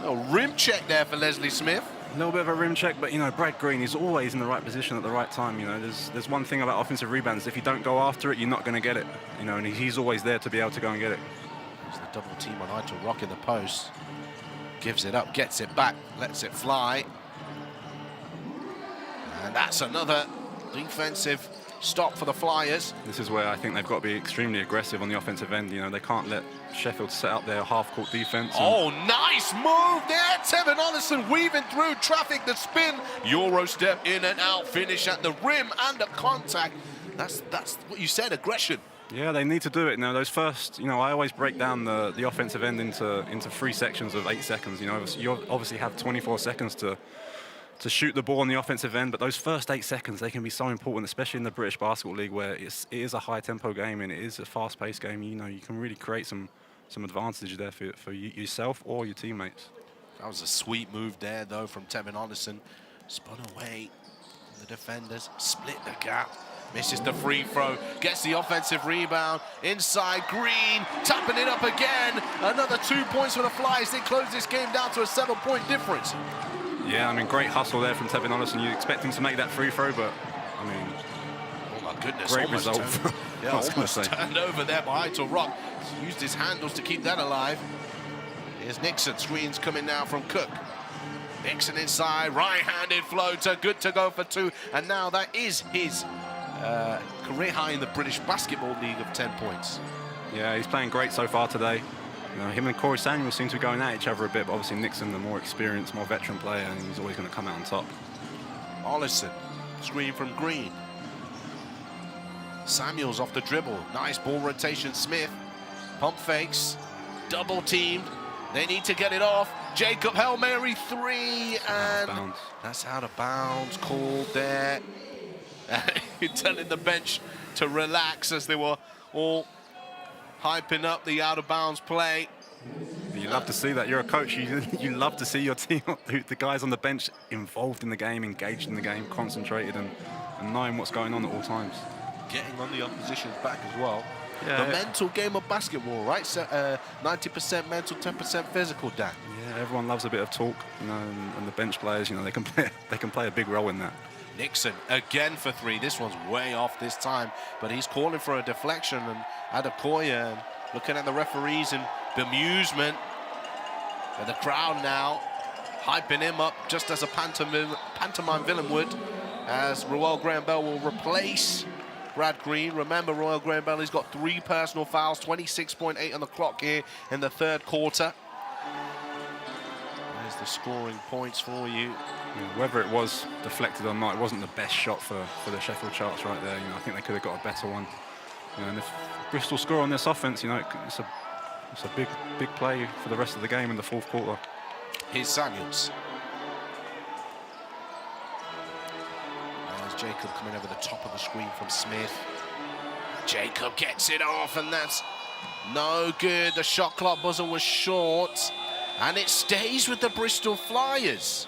A rim check there for Leslie Smith. A little bit of a rim check, but, you know, Brad Green is always in the right position at the right time. You know, there's one thing about offensive rebounds. If you don't go after it, you're not going to get it. You know, and he's always there to be able to go and get it. It's the double team on Aitor Rock in the post. Gives it up, gets it back, lets it fly. And that's another defensive stop for the Flyers. This is where I think they've got to be extremely aggressive on the offensive end. You know, they can't let Sheffield set up their half-court defense. Oh, nice move there. Tevin Ollison weaving through traffic, the spin. Euro step in and out, finish at the rim and the contact. That's what you said, aggression. Yeah, they need to do it. Now, those first, you know, I always break down the offensive end into 3 sections of 8 seconds. You know, you obviously have 24 seconds to shoot the ball on the offensive end, but those first 8 seconds, they can be so important, especially in the British Basketball League, where it is a high-tempo game and it is a fast-paced game. You know, you can really create some advantage there for yourself or your teammates. That was a sweet move there, though, from Tevin Ollison. Spun away the defenders, split the gap. Misses the free throw, gets the offensive rebound, inside Green, tapping it up again. Another 2 points for the Flyers. They close this game down to a 7-point difference. Yeah, I mean, great hustle there from Tevin Ollison. You expect him to make that free throw, but, I mean, oh my goodness, great result. Yeah, almost turned over there by Aitor Rock. Used his handles to keep that alive. Here's Nixon, screens coming now from Cook. Nixon inside, right-handed floater, good to go for 2. And now that is his career high in the British Basketball League of 10 points. Yeah, he's playing great so far today. You know, him and Corey Samuels seem to be going at each other a bit, but obviously Nixon, the more experienced, more veteran player, and he's always going to come out on top. Ollison, screen from Green. Samuels off the dribble. Nice ball rotation. Smith, pump fakes, double teamed. They need to get it off. Jacob, Hail Mary 3, and that's out of bounds, called there. Telling the bench to relax as they were all hyping up the out-of-bounds play. You love to see that. You're a coach. You love to see your team, the guys on the bench, involved in the game, engaged in the game, concentrated, and knowing what's going on at all times. Getting on the opposition's back as well. Yeah, the mental game of basketball, right? So 90% mental, 10% physical, Dan. Yeah, everyone loves a bit of talk, you know, and the bench players, you know, they can play a big role in that. Nixon again for 3. This one's way off this time, but he's calling for a deflection, and Adekoya looking at the referees in bemusement. And the crowd now hyping him up just as a pantomime villain would, as Roel Graham-Bell will replace Brad Green. Remember, Roel Graham-Bell, he's got 3 personal fouls, 26.8 on the clock here in the 3rd quarter. There's the scoring points for you. Yeah, whether it was deflected or not, it wasn't the best shot for the Sheffield Sharks right there. You know, I think they could have got a better one. You know, and if Bristol score on this offense, you know, it's a big play for the rest of the game in the 4th quarter. Here's Samuels. There's Jacob coming over the top of the screen from Smith. Jacob gets it off, and that's no good. The shot clock buzzer was short, and it stays with the Bristol Flyers.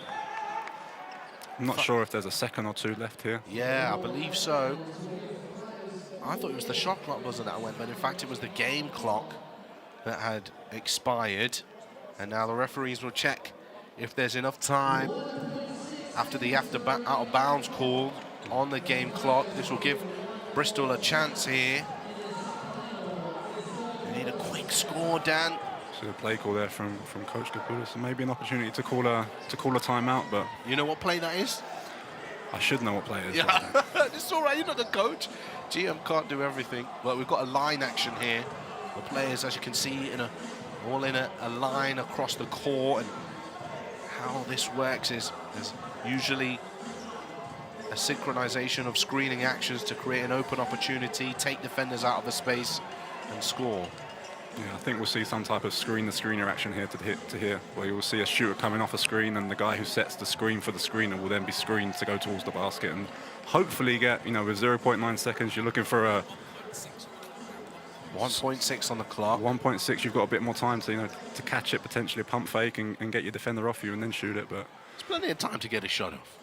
I'm not sure if there's a second or 2 left here. Yeah, I believe so. I thought it was the shot clock buzzer that went, but in fact it was the game clock that had expired. And now the referees will check if there's enough time after the out of bounds call on the game clock. This will give Bristol a chance here. They need a quick score, Dan. So a play call there from Coach Capulis, so maybe an opportunity to call a timeout, but you know what play that is? I should know what play it is. Yeah, it's all right. You're not the coach. GM can't do everything, but we've got a line action here. The players, as you can see, all in a line across the court, and how this works is there's usually a synchronization of screening actions to create an open opportunity, take defenders out of the space, and score. Yeah, I think we'll see some type of screen-the-screener action here to here, where you'll see a shooter coming off a screen, and the guy who sets the screen for the screener will then be screened to go towards the basket, and hopefully get, you know, with 0.9 seconds, you're looking for a 1.6 on the clock. 1.6, you've got a bit more time to, you know, to catch it, potentially a pump fake, and get your defender off you and then shoot it. But there's plenty of time to get a shot off.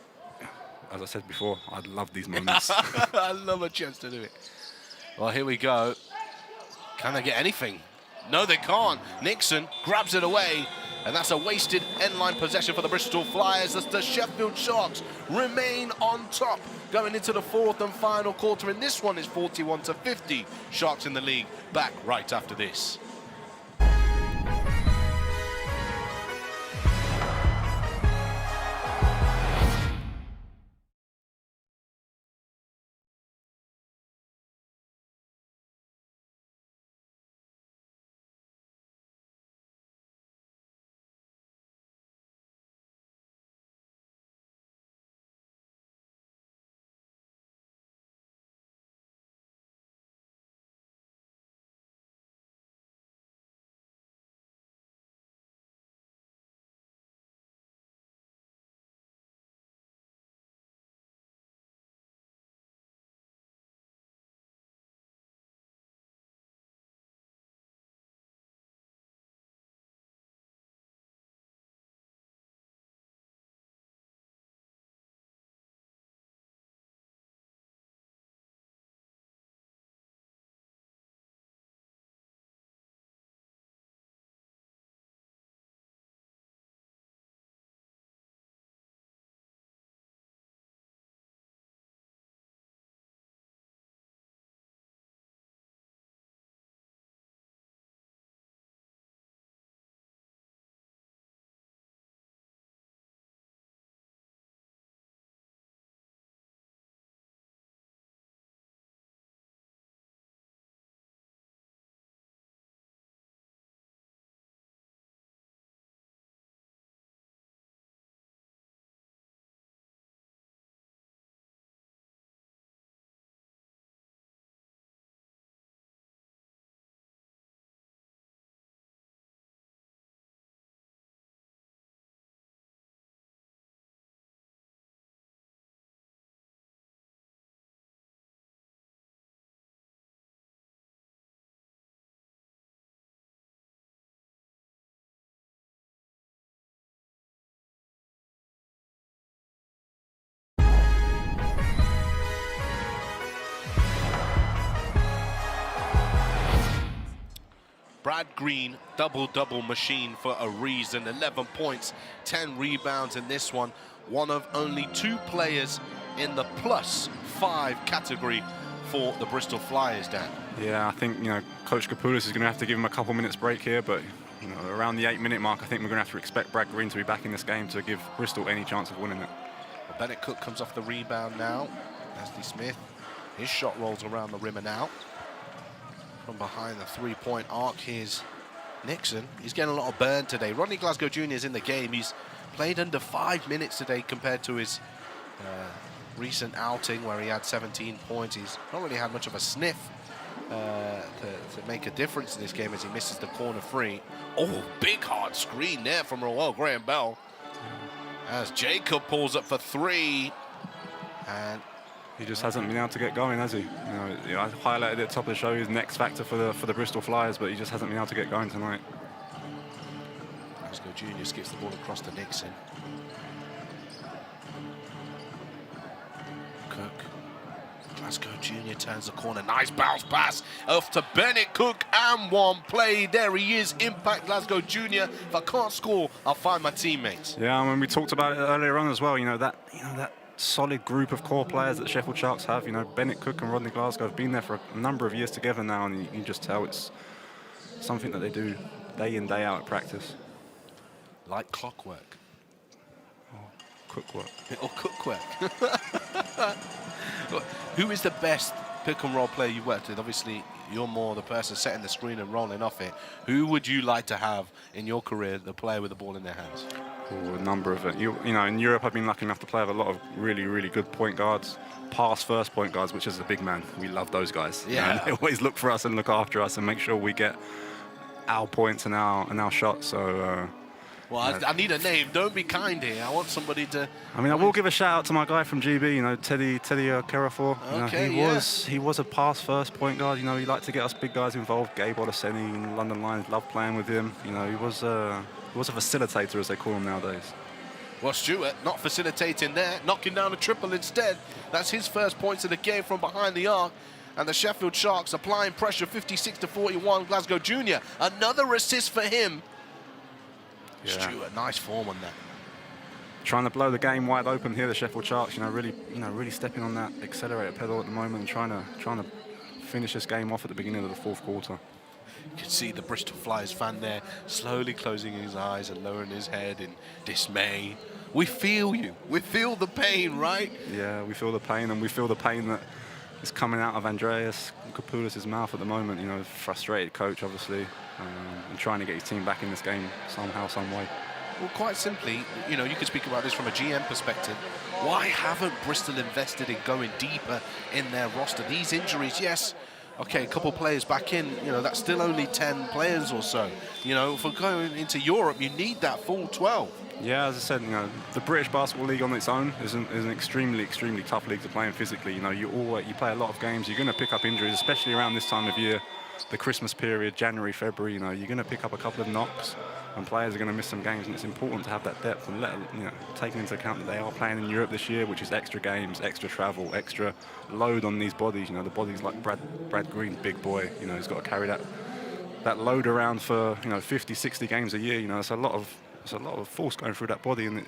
As I said before, I'd love these moments. I love a chance to do it. Well, here we go. Can they get anything? No, they can't. Nixon grabs it away. And that's a wasted end-line possession for the Bristol Flyers as the Sheffield Sharks remain on top going into the fourth and final quarter. And this one is 41-50. Sharks in the league, back right after this. Brad Green, double-double machine for a reason. 11 points, 10 rebounds in this one. One of only 2 players in the +5 category for the Bristol Flyers, Dan. Yeah, I think, you know, Coach Kapoulis is going to have to give him a couple minutes break here, but, you know, around the 8-minute mark, I think we're going to have to expect Brad Green to be back in this game to give Bristol any chance of winning it. Well, Bennett Cook comes off the rebound now. Leslie Smith, his shot rolls around the rim and out. From behind the three-point arc, here's Nixon. He's getting a lot of burn today. Rodney Glasgow Jr. is in the game. He's played under 5 minutes today compared to his recent outing where he had 17 points. He's not really had much of a sniff to make a difference in this game as he misses the corner free. Oh, big hard screen there from Roel Graham Bell. As Jacob pulls up for 3. And he just hasn't been able to get going, has he? You know, I highlighted at the top of the show his next factor for the Bristol Flyers, but he just hasn't been able to get going tonight. Glasgow Jr. skips the ball across to Nixon. Cook. Glasgow Jr. turns the corner. Nice bounce pass off to Bennett Cook, and one play. There he is. Impact Glasgow Jr. If I can't score, I'll find my teammates. Yeah, I mean, we talked about it earlier on as well. You know that solid group of core players that the Sheffield Sharks have. You know, Bennett Cook and Rodney Glasgow have been there for a number of years together now, and you can just tell it's something that they do day in, day out at practice. Like clockwork. Or cookwork. Or cookwork. Who is the best pick and roll player you've worked with? Obviously, you're more the person setting the screen and rolling off it. Who would you like to have in your career, the player with the ball in their hands? A number of it. You know, in Europe, I've been lucky enough to play with a lot of really, really good point guards, pass-first point guards, which is a big man. We love those guys. Yeah. You know, they always look for us and look after us and make sure we get our points and our shots. So. Well, I need a name. Don't be kind here. I want somebody to. I mean, I will give a shout out to my guy from GB. You know, Teddy Kerafor. Okay, he was a pass-first point guard. You know, he liked to get us big guys involved. Gabe Olaseni and London Lions loved playing with him. You know, he was a facilitator, as they call him nowadays. Well, Stewart not facilitating there, knocking down a triple instead. That's his first points of the game from behind the arc. And the Sheffield Sharks applying pressure, 56-41. Glasgow Jr. Another assist for him. Yeah. Stewart, nice form on that. Trying to blow the game wide open here, the Sheffield Sharks. Really stepping on that accelerator pedal at the moment, and trying to finish this game off at the beginning of the fourth quarter. You can see the Bristol Flyers fan there slowly closing his eyes and lowering his head in dismay. We feel you. We feel the pain, right? Yeah, we feel the pain, and we feel the pain that is coming out of Andreas Kapoulis' mouth at the moment. Frustrated coach, obviously, and trying to get his team back in this game somehow, some way. Well, quite simply, you can speak about this from a GM perspective. Why haven't Bristol invested in going deeper in their roster? These injuries, yes, okay, a couple players back in, that's still only 10 players or so. For going into Europe, you need that full 12. Yeah, as I said, the British Basketball League on its own is an extremely tough league to play in physically. You play a lot of games, you're going to pick up injuries, especially around this time of year, the Christmas period, January, February. You're going to pick up a couple of knocks, and players are going to miss some games, and it's important to have that depth and taking into account that they are playing in Europe this year, which is extra games, extra travel, extra load on these bodies. The bodies like Brad Green, big boy. He's got to carry that load around for 50, 60 games a year. It's a lot of force going through that body, and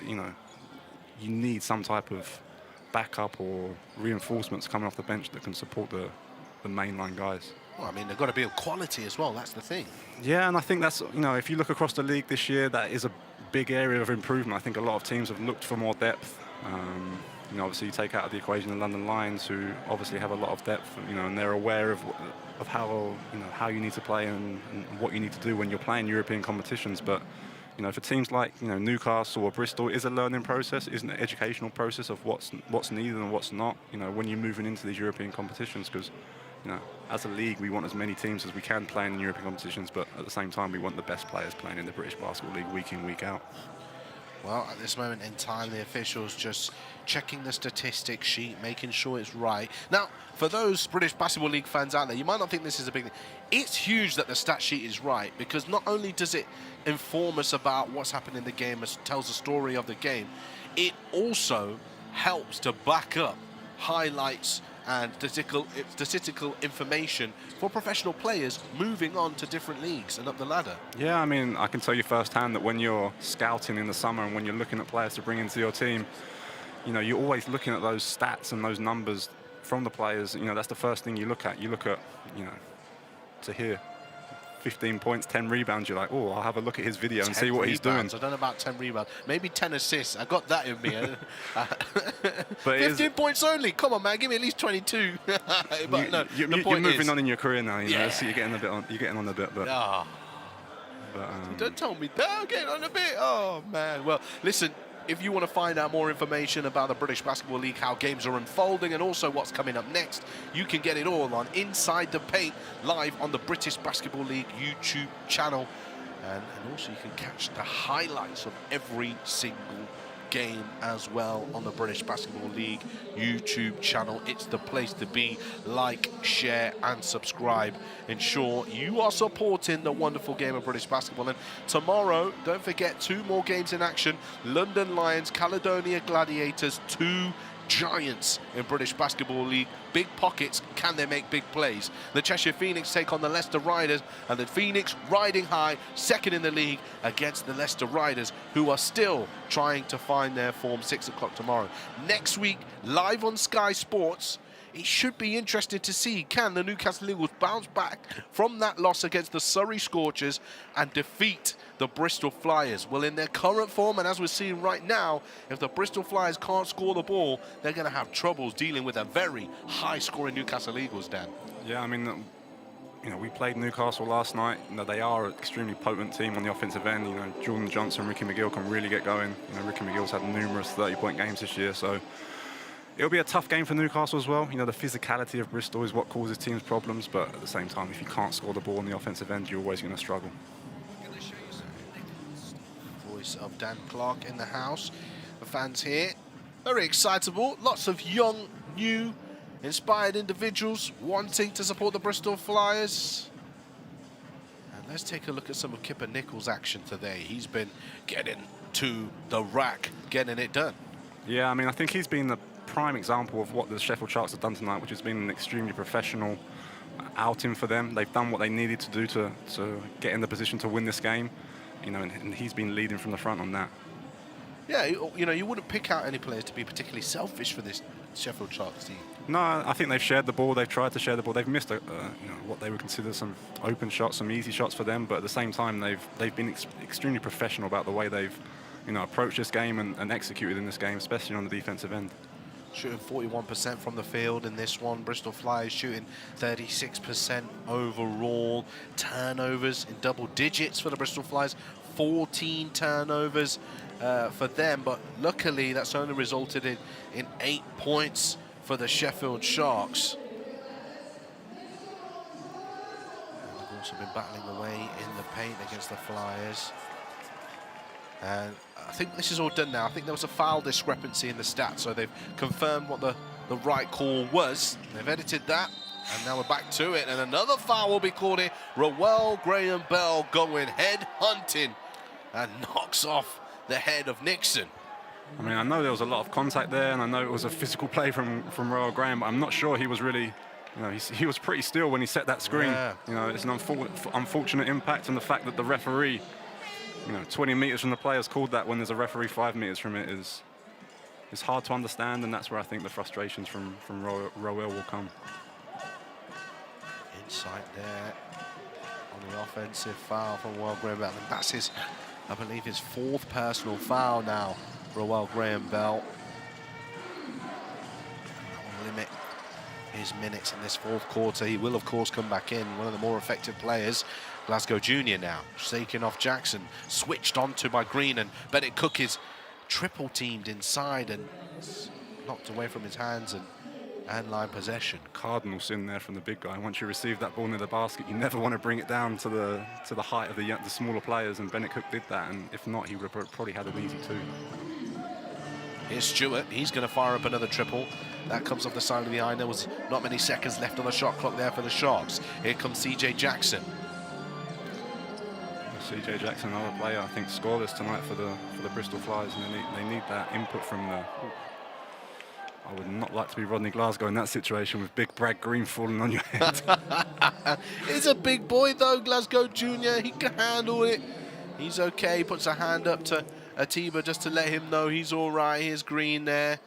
you need some type of backup or reinforcements coming off the bench that can support the mainline guys. Well, I mean, they've got to be of quality as well. That's the thing. Yeah, and I think that's, if you look across the league this year, that is a big area of improvement. I think a lot of teams have looked for more depth. Obviously you take out of the equation the London Lions, who obviously have a lot of depth, and they're aware of how you need to play and what you need to do when you're playing European competitions. But for teams like Newcastle or Bristol, it is a learning process, is an educational process of what's needed and what's not. When you're moving into these European competitions, because as a league, we want as many teams as we can playing in European competitions, but at the same time, we want the best players playing in the British Basketball League week in, week out. Well, at this moment in time, the officials just checking the statistics sheet, making sure it's right. Now, for those British Basketball League fans out there, you might not think this is a big thing. It's huge that the stat sheet is right, because not only does it inform us about what's happened in the game, it tells the story of the game, it also helps to back up highlights and statistical information for professional players moving on to different leagues and up the ladder. Yeah, I mean, I can tell you firsthand that when you're scouting in the summer and when you're looking at players to bring into your team, you're always looking at those stats and those numbers from the players. That's the first thing you look at. You look at, to hear 15 points, 10 rebounds, you're like, oh, I'll have a look at his video and see what he's doing. I don't know about 10 rebounds. Maybe 10 assists. I got that in me. But 15 points only. Come on, man. Give me at least 22. But no, you're moving on in your career now. So you're getting on a bit. But, don't tell me that. I'm getting on a bit. Oh, man. Well, listen. If you want to find out more information about the British Basketball League, how games are unfolding, and also what's coming up next, you can get it all on Inside the Paint, live on the British Basketball League YouTube channel. And also you can catch the highlights of every single game as well on the British Basketball League YouTube channel. It's the place to be. Like, share and subscribe. Ensure you are supporting the wonderful game of British basketball. And tomorrow, don't forget, 2 more games in action. London Lions, Caledonia Gladiators, 2 giants in British Basketball League. Big pockets, can they make big plays? The Cheshire Phoenix take on the Leicester Riders, and the Phoenix riding high, second in the league against the Leicester Riders, who are still trying to find their form. 6 o'clock tomorrow. Next week, live on Sky Sports, it should be interesting to see, can the Newcastle Eagles bounce back from that loss against the Surrey Scorchers and defeat the Bristol Flyers? Well, in their current form, and as we're seeing right now, if the Bristol Flyers can't score the ball, they're going to have troubles dealing with a very high-scoring Newcastle Eagles, Dan. Yeah, I mean, we played Newcastle last night. They are an extremely potent team on the offensive end. Jordan Johnson, Ricky McGill can really get going. Ricky McGill's had numerous 30-point games this year, so it'll be a tough game for Newcastle as well. The physicality of Bristol is what causes teams problems, but at the same time, if you can't score the ball on the offensive end, you're always going to struggle. Voice of Dan Clark in the house. The fans here, very excitable. Lots of young, new, inspired individuals wanting to support the Bristol Flyers. And let's take a look at some of Kipper Nichols' action today. He's been getting to the rack, getting it done. Yeah, I mean, I think he's been the prime example of what the Sheffield Sharks have done tonight, which has been an extremely professional outing for them. They've done what they needed to do to get in the position to win this game. you know, and he's been leading from the front on that. Yeah, you know, you wouldn't pick out any players to be particularly selfish for this Sheffield Sharks team. No, I think they've shared the ball. They've tried to share the ball. They've missed, you know, what they would consider some open shots, some easy shots for them. But at the same time, they've been extremely professional about the way they've, you know, approached this game and executed in this game, especially on the defensive end. Shooting 41% from the field in this one. Bristol Flyers shooting 36% overall. Turnovers in double digits for the Bristol Flyers. 14 turnovers for them, but luckily that's only resulted in 8 points for the Sheffield Sharks. And they've also been battling away in the paint against the Flyers. And I think this is all done now. I think there was a foul discrepancy in the stats, so they've confirmed what the right call was. They've edited that, and now we're back to it. And another foul will be called here. Roel Graham-Bell going head hunting and knocks off the head of Nixon. I mean, I know there was a lot of contact there, and I know it was a physical play from Roel Graham, but I'm not sure he was really, you know, he was pretty still when he set that screen. Yeah. You know, it's an unfortunate impact, and the fact that the referee, you know, 20 meters from the players called that when there's a referee 5 meters from it is hard to understand, and that's where I think the frustrations from Roel will come. Insight there on the offensive foul from Roel Graham-Bell, and that's his, I believe, his 4th personal foul now. Roel Graham-Bell will limit his minutes in this 4th quarter. He will, of course, come back in. One of the more effective players, Glasgow Junior now, shaking off Jackson, switched onto by Green, and Bennett Cook is triple teamed inside and knocked away from his hands and line possession. Cardinal sin there from the big guy. Once you receive that ball near the basket, you never want to bring it down to the height of the smaller players, and Bennett Cook did that, and if not, he would have probably had an easy 2. Here's Stewart. He's going to fire up another triple. That comes off the side of the eye. There was not many seconds left on the shot clock there for the Sharks. Here comes CJ Jackson. CJ Jackson, another player, I think, scoreless tonight for the Bristol Flyers, and they need that input from the. I would not like to be Rodney Glasgow in that situation with big Brad Green falling on your head. He's a big boy though, Glasgow Junior. He can handle it. He's okay. He puts a hand up to Atiba just to let him know he's all right. Here's Green there.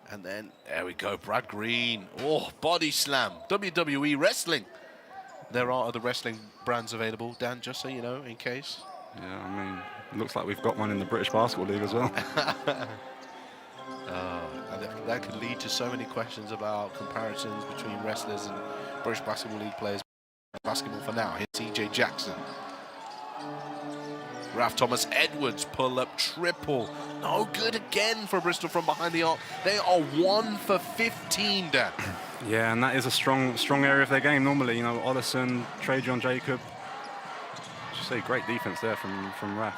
And then, there we go, Brad Green. Oh, body slam. WWE wrestling. There are other wrestling brands available, Dan, just so you know, in case. Yeah, I mean, it looks like we've got one in the British Basketball League as well. That could lead to so many questions about comparisons between wrestlers and British Basketball League players. Basketball for now. Here's CJ Jackson. Ralph Thomas Edwards pull up triple. No good again for Bristol from behind the arc. They are 1 for 15, Dan. Yeah, and that is a strong area of their game normally. You know, Ollison, Trajan Jacob. Just say great defense there from Ralph.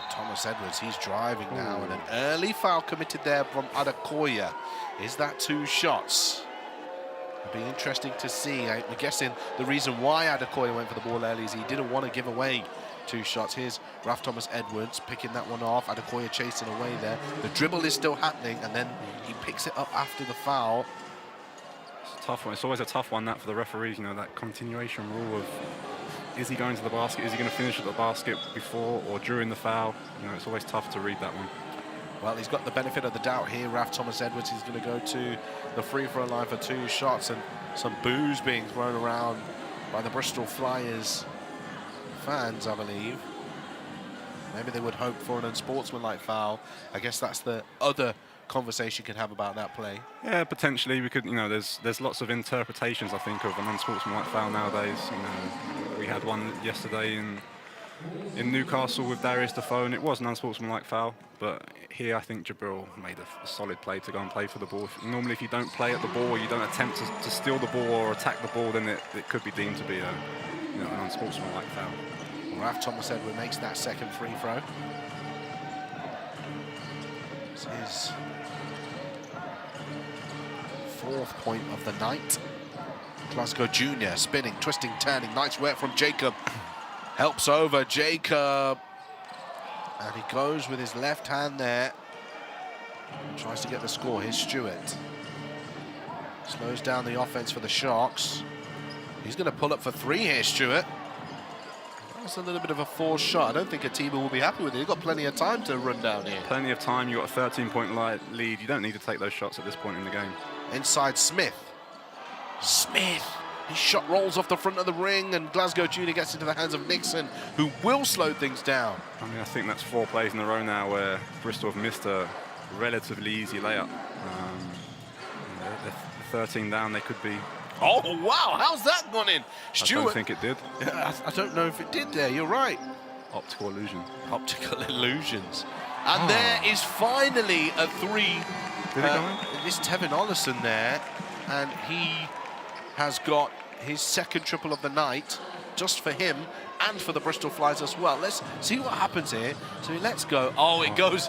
Thomas Edwards, he's driving now, and an early foul committed there from Adekoya. Is that 2 shots? It'll be interesting to see. I'm guessing the reason why Adekoya went for the ball early is he didn't want to give away 2 shots. Here's Ralph Thomas Edwards picking that one off. Adekoya chasing away there. The dribble is still happening, and then he picks it up after the foul. It's a tough one. It's always a tough one, that, for the referees, you know, that continuation rule of, is he going to the basket? Is he going to finish at the basket before or during the foul? You know, it's always tough to read that one. Well, he's got the benefit of the doubt here. Ralph Thomas Edwards, he's going to go to the free throw line for 2 shots, and some boos being thrown around by the Bristol Flyers fans, I believe. Maybe they would hope for an unsportsmanlike foul. I guess that's the other conversation you can have about that play. Yeah, potentially. We could, you know, there's lots of interpretations, I think, of an unsportsmanlike foul nowadays. You know, we had one yesterday in Newcastle with Darius Defoe, and it was an unsportsmanlike foul. But here, I think Jabril made a solid play to go and play for the ball. Normally, if you don't play at the ball, or you don't attempt to steal the ball or attack the ball, then it could be deemed to be an unsportsmanlike foul. Ralph Thomas Edwards makes that second free throw. This is 4th point of the night. Glasgow Junior spinning, twisting, turning. Nice work from Jacob. Helps over Jacob. And he goes with his left hand there. Tries to get the score. Here's Stewart. Slows down the offense for the Sharks. He's going to pull up for 3 here, Stewart. That's a little bit of a forced shot. I don't think Atiba will be happy with it. He's got plenty of time to run down here. Plenty of time. You've got a 13-point lead. You don't need to take those shots at this point in the game. Inside Smith. Smith. His shot rolls off the front of the ring, and Glasgow Junior gets into the hands of Nixon, who will slow things down. I mean, I think that's 4 plays in a row now where Bristol have missed a relatively easy layup. They're 13 down. They could be. Oh, wow. How's that gone in? Stuart. I don't think it did. I don't know if it did there. You're right. Optical illusion. Optical illusions. And there is finally a 3. Did it go in? This Tevin Ollison there, and he has got his second triple of the night just for him and for the Bristol Flyers as well. Let's see what happens here. So let's go. Oh, it goes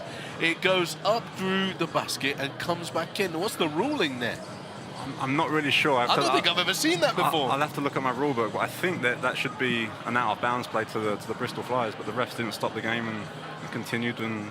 up through the basket and comes back in. What's the ruling there? I'm not really sure. I don't think I've ever seen that before. I'll have to look at my rule book, but I think that should be an out-of-bounds play to the Bristol Flyers, but the refs didn't stop the game and continued, and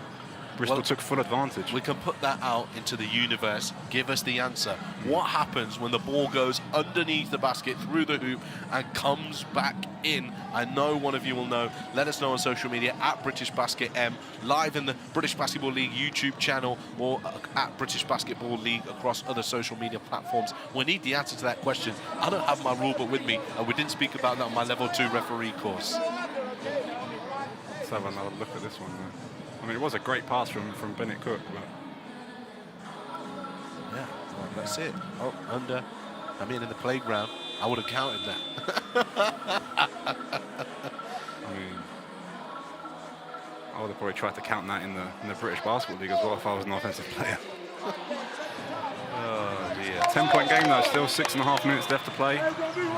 Bristol took full advantage. We can put that out into the universe. Give us the answer. What happens when the ball goes underneath the basket, through the hoop, and comes back in? I know one of you will know. Let us know on social media, at British Basket M, live in the British Basketball League YouTube channel, or at British Basketball League across other social media platforms. We need the answer to that question. I don't have my rule book with me, and we didn't speak about that on my level 2 referee course. Let's have another look at this one. I mean, it was a great pass from Bennett Cook, but yeah, well, that's it. Oh, under. I mean, in the playground, I would have counted that. I mean, I would have probably tried to count that in the British Basketball League as well if I was an offensive player. Oh dear. 10-point game though, still 6.5 minutes left to play.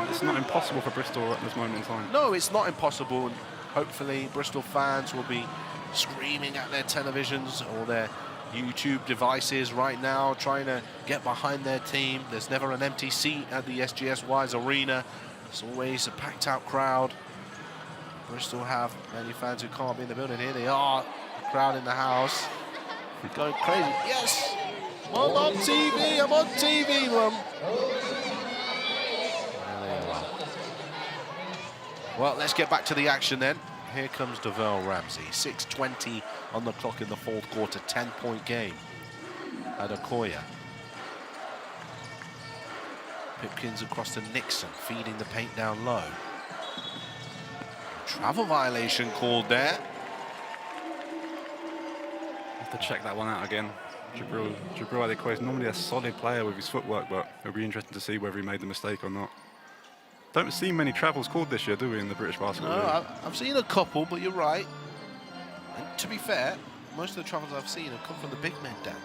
It's not impossible for Bristol at this moment in time. No, it's not impossible, and hopefully Bristol fans will be screaming at their televisions or their YouTube devices right now, trying to get behind their team. There's never an empty seat at the SGS Wise Arena. It's always a packed out crowd. Bristol have many fans who can't be in the building. Here they are, the crowd in the house, going crazy. Yes, I'm on TV, I'm on TV, Mum. Well, let's get back to the action then. Here comes Devell Ramsey. 6:20 on the clock in the 4th quarter. 10-point game. Adekoya. Pipkins across to Nixon, feeding the paint down low. Travel violation called there. Have to check that one out again. Jabril Adekoya is normally a solid player with his footwork, but it'll be interesting to see whether he made the mistake or not. Don't see many travels called this year, do we, in the British Basketball League? No, I've seen a couple, but you're right. And to be fair, most of the travels I've seen have come from the big men, Dan.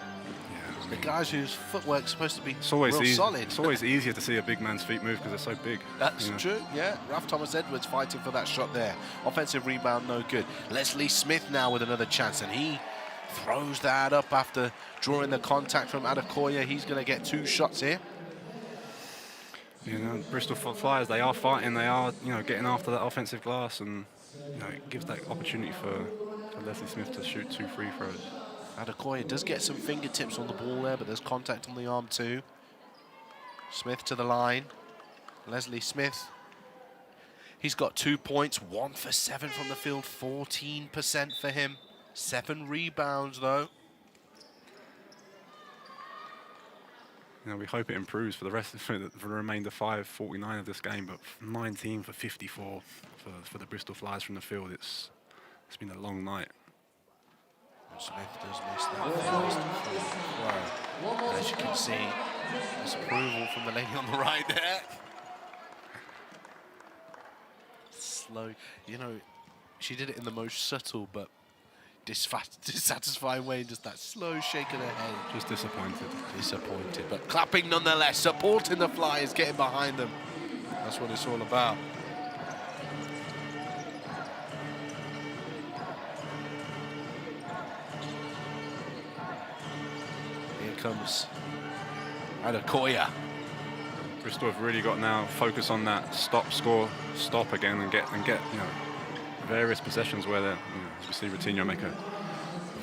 Yeah, The guys whose footwork's supposed to be real solid. It's always easier to see a big man's feet move because they're so big. That's true, yeah. Ralph Thomas-Edwards fighting for that shot there. Offensive rebound, no good. Leslie Smith now with another chance, and he throws that up after drawing the contact from Adekoya. He's going to get 2 shots here. You know, Bristol Flyers, they are fighting, they are, getting after that offensive glass, and it gives that opportunity for Leslie Smith to shoot 2 free throws. Adekoya does get some fingertips on the ball there, but there's contact on the arm too. Smith to the line. Leslie Smith. He's got 2 points, 1 for 7 from the field, 14% for him. 7 rebounds though. We hope it improves for the rest for the remainder 5:49 of this game, but 19 for 54 for the Bristol Flyers from the field. It's been a long night. Smith does miss that first. As you can see, disapproval from the lady on the right there. Slow, she did it in the most subtle but dissatisfying way, just that slow shake of her head. Just disappointed. Disappointed, but clapping nonetheless, supporting the Flyers, getting behind them. That's what it's all about. Here comes Adekoya. Bristol have really got now focus on that stop again and get various possessions where they're, as we see Routinho make a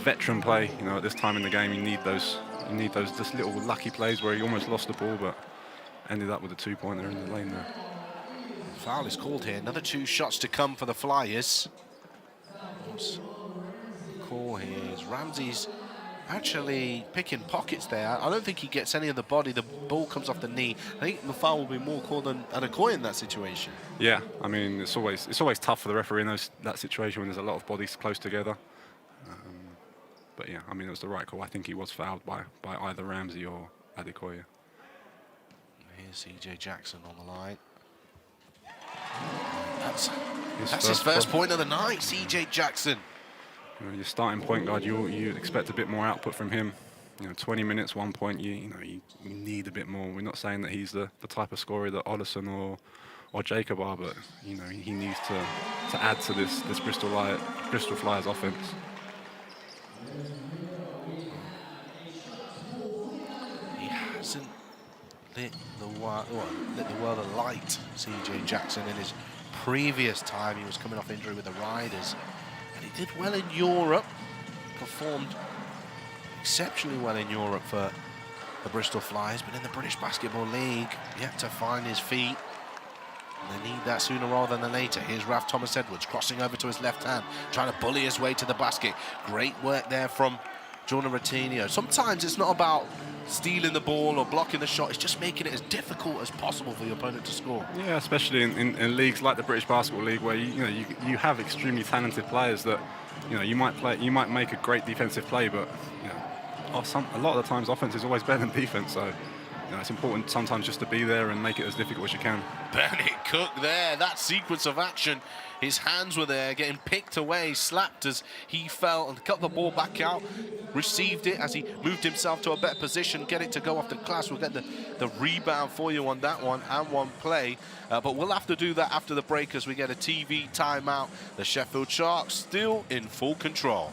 veteran play. At this time in the game, you need those just little lucky plays where he almost lost the ball but ended up with a 2-pointer in the lane there. Foul is called here. Another 2 shots to come for the Flyers. Call here is Ramsey's actually picking pockets there. I don't think he gets any of the body. The ball comes off the knee. I think the foul will be more called than Adekoya in that situation. Yeah, I mean, it's always tough for the referee in that situation when there's a lot of bodies close together. But yeah, I mean, it was the right call. I think he was fouled by either Ramsey or Adekoya. Here's CJ Jackson on the line. That's his first point of the night, CJ Jackson. You know, your starting point guard, you expect a bit more output from him. 20 minutes, 1 point, you need a bit more. We're not saying that he's the type of scorer that Ollison or Jacob are, but he needs to add to this Bristol Flyers offense. He hasn't lit the world alight, CJ Jackson, in his previous time. He was coming off injury with the Riders, and he did well in Europe, performed exceptionally well in Europe for the Bristol Flyers, but in the British Basketball League, yet to find his feet. And they need that sooner rather than later. Here's Ralph Thomas Edwards crossing over to his left hand, trying to bully his way to the basket. Great work there from Jordan Ratinho. Sometimes it's not about stealing the ball or blocking the shot, it's just making it as difficult as possible for your opponent to score. Yeah, especially in leagues like the British Basketball League, where you have extremely talented players that you might make a great defensive play, but a lot of the times offense is always better than defense. So it's important sometimes just to be there and make it as difficult as you can. Bennett Cook there, that sequence of action. His hands were there, getting picked away, slapped as he fell and cut the ball back out, received it as he moved himself to a better position, get it to go off the glass. We'll get the rebound for you on that one and one play. But we'll have to do that after the break as we get a TV timeout. The Sheffield Sharks still in full control.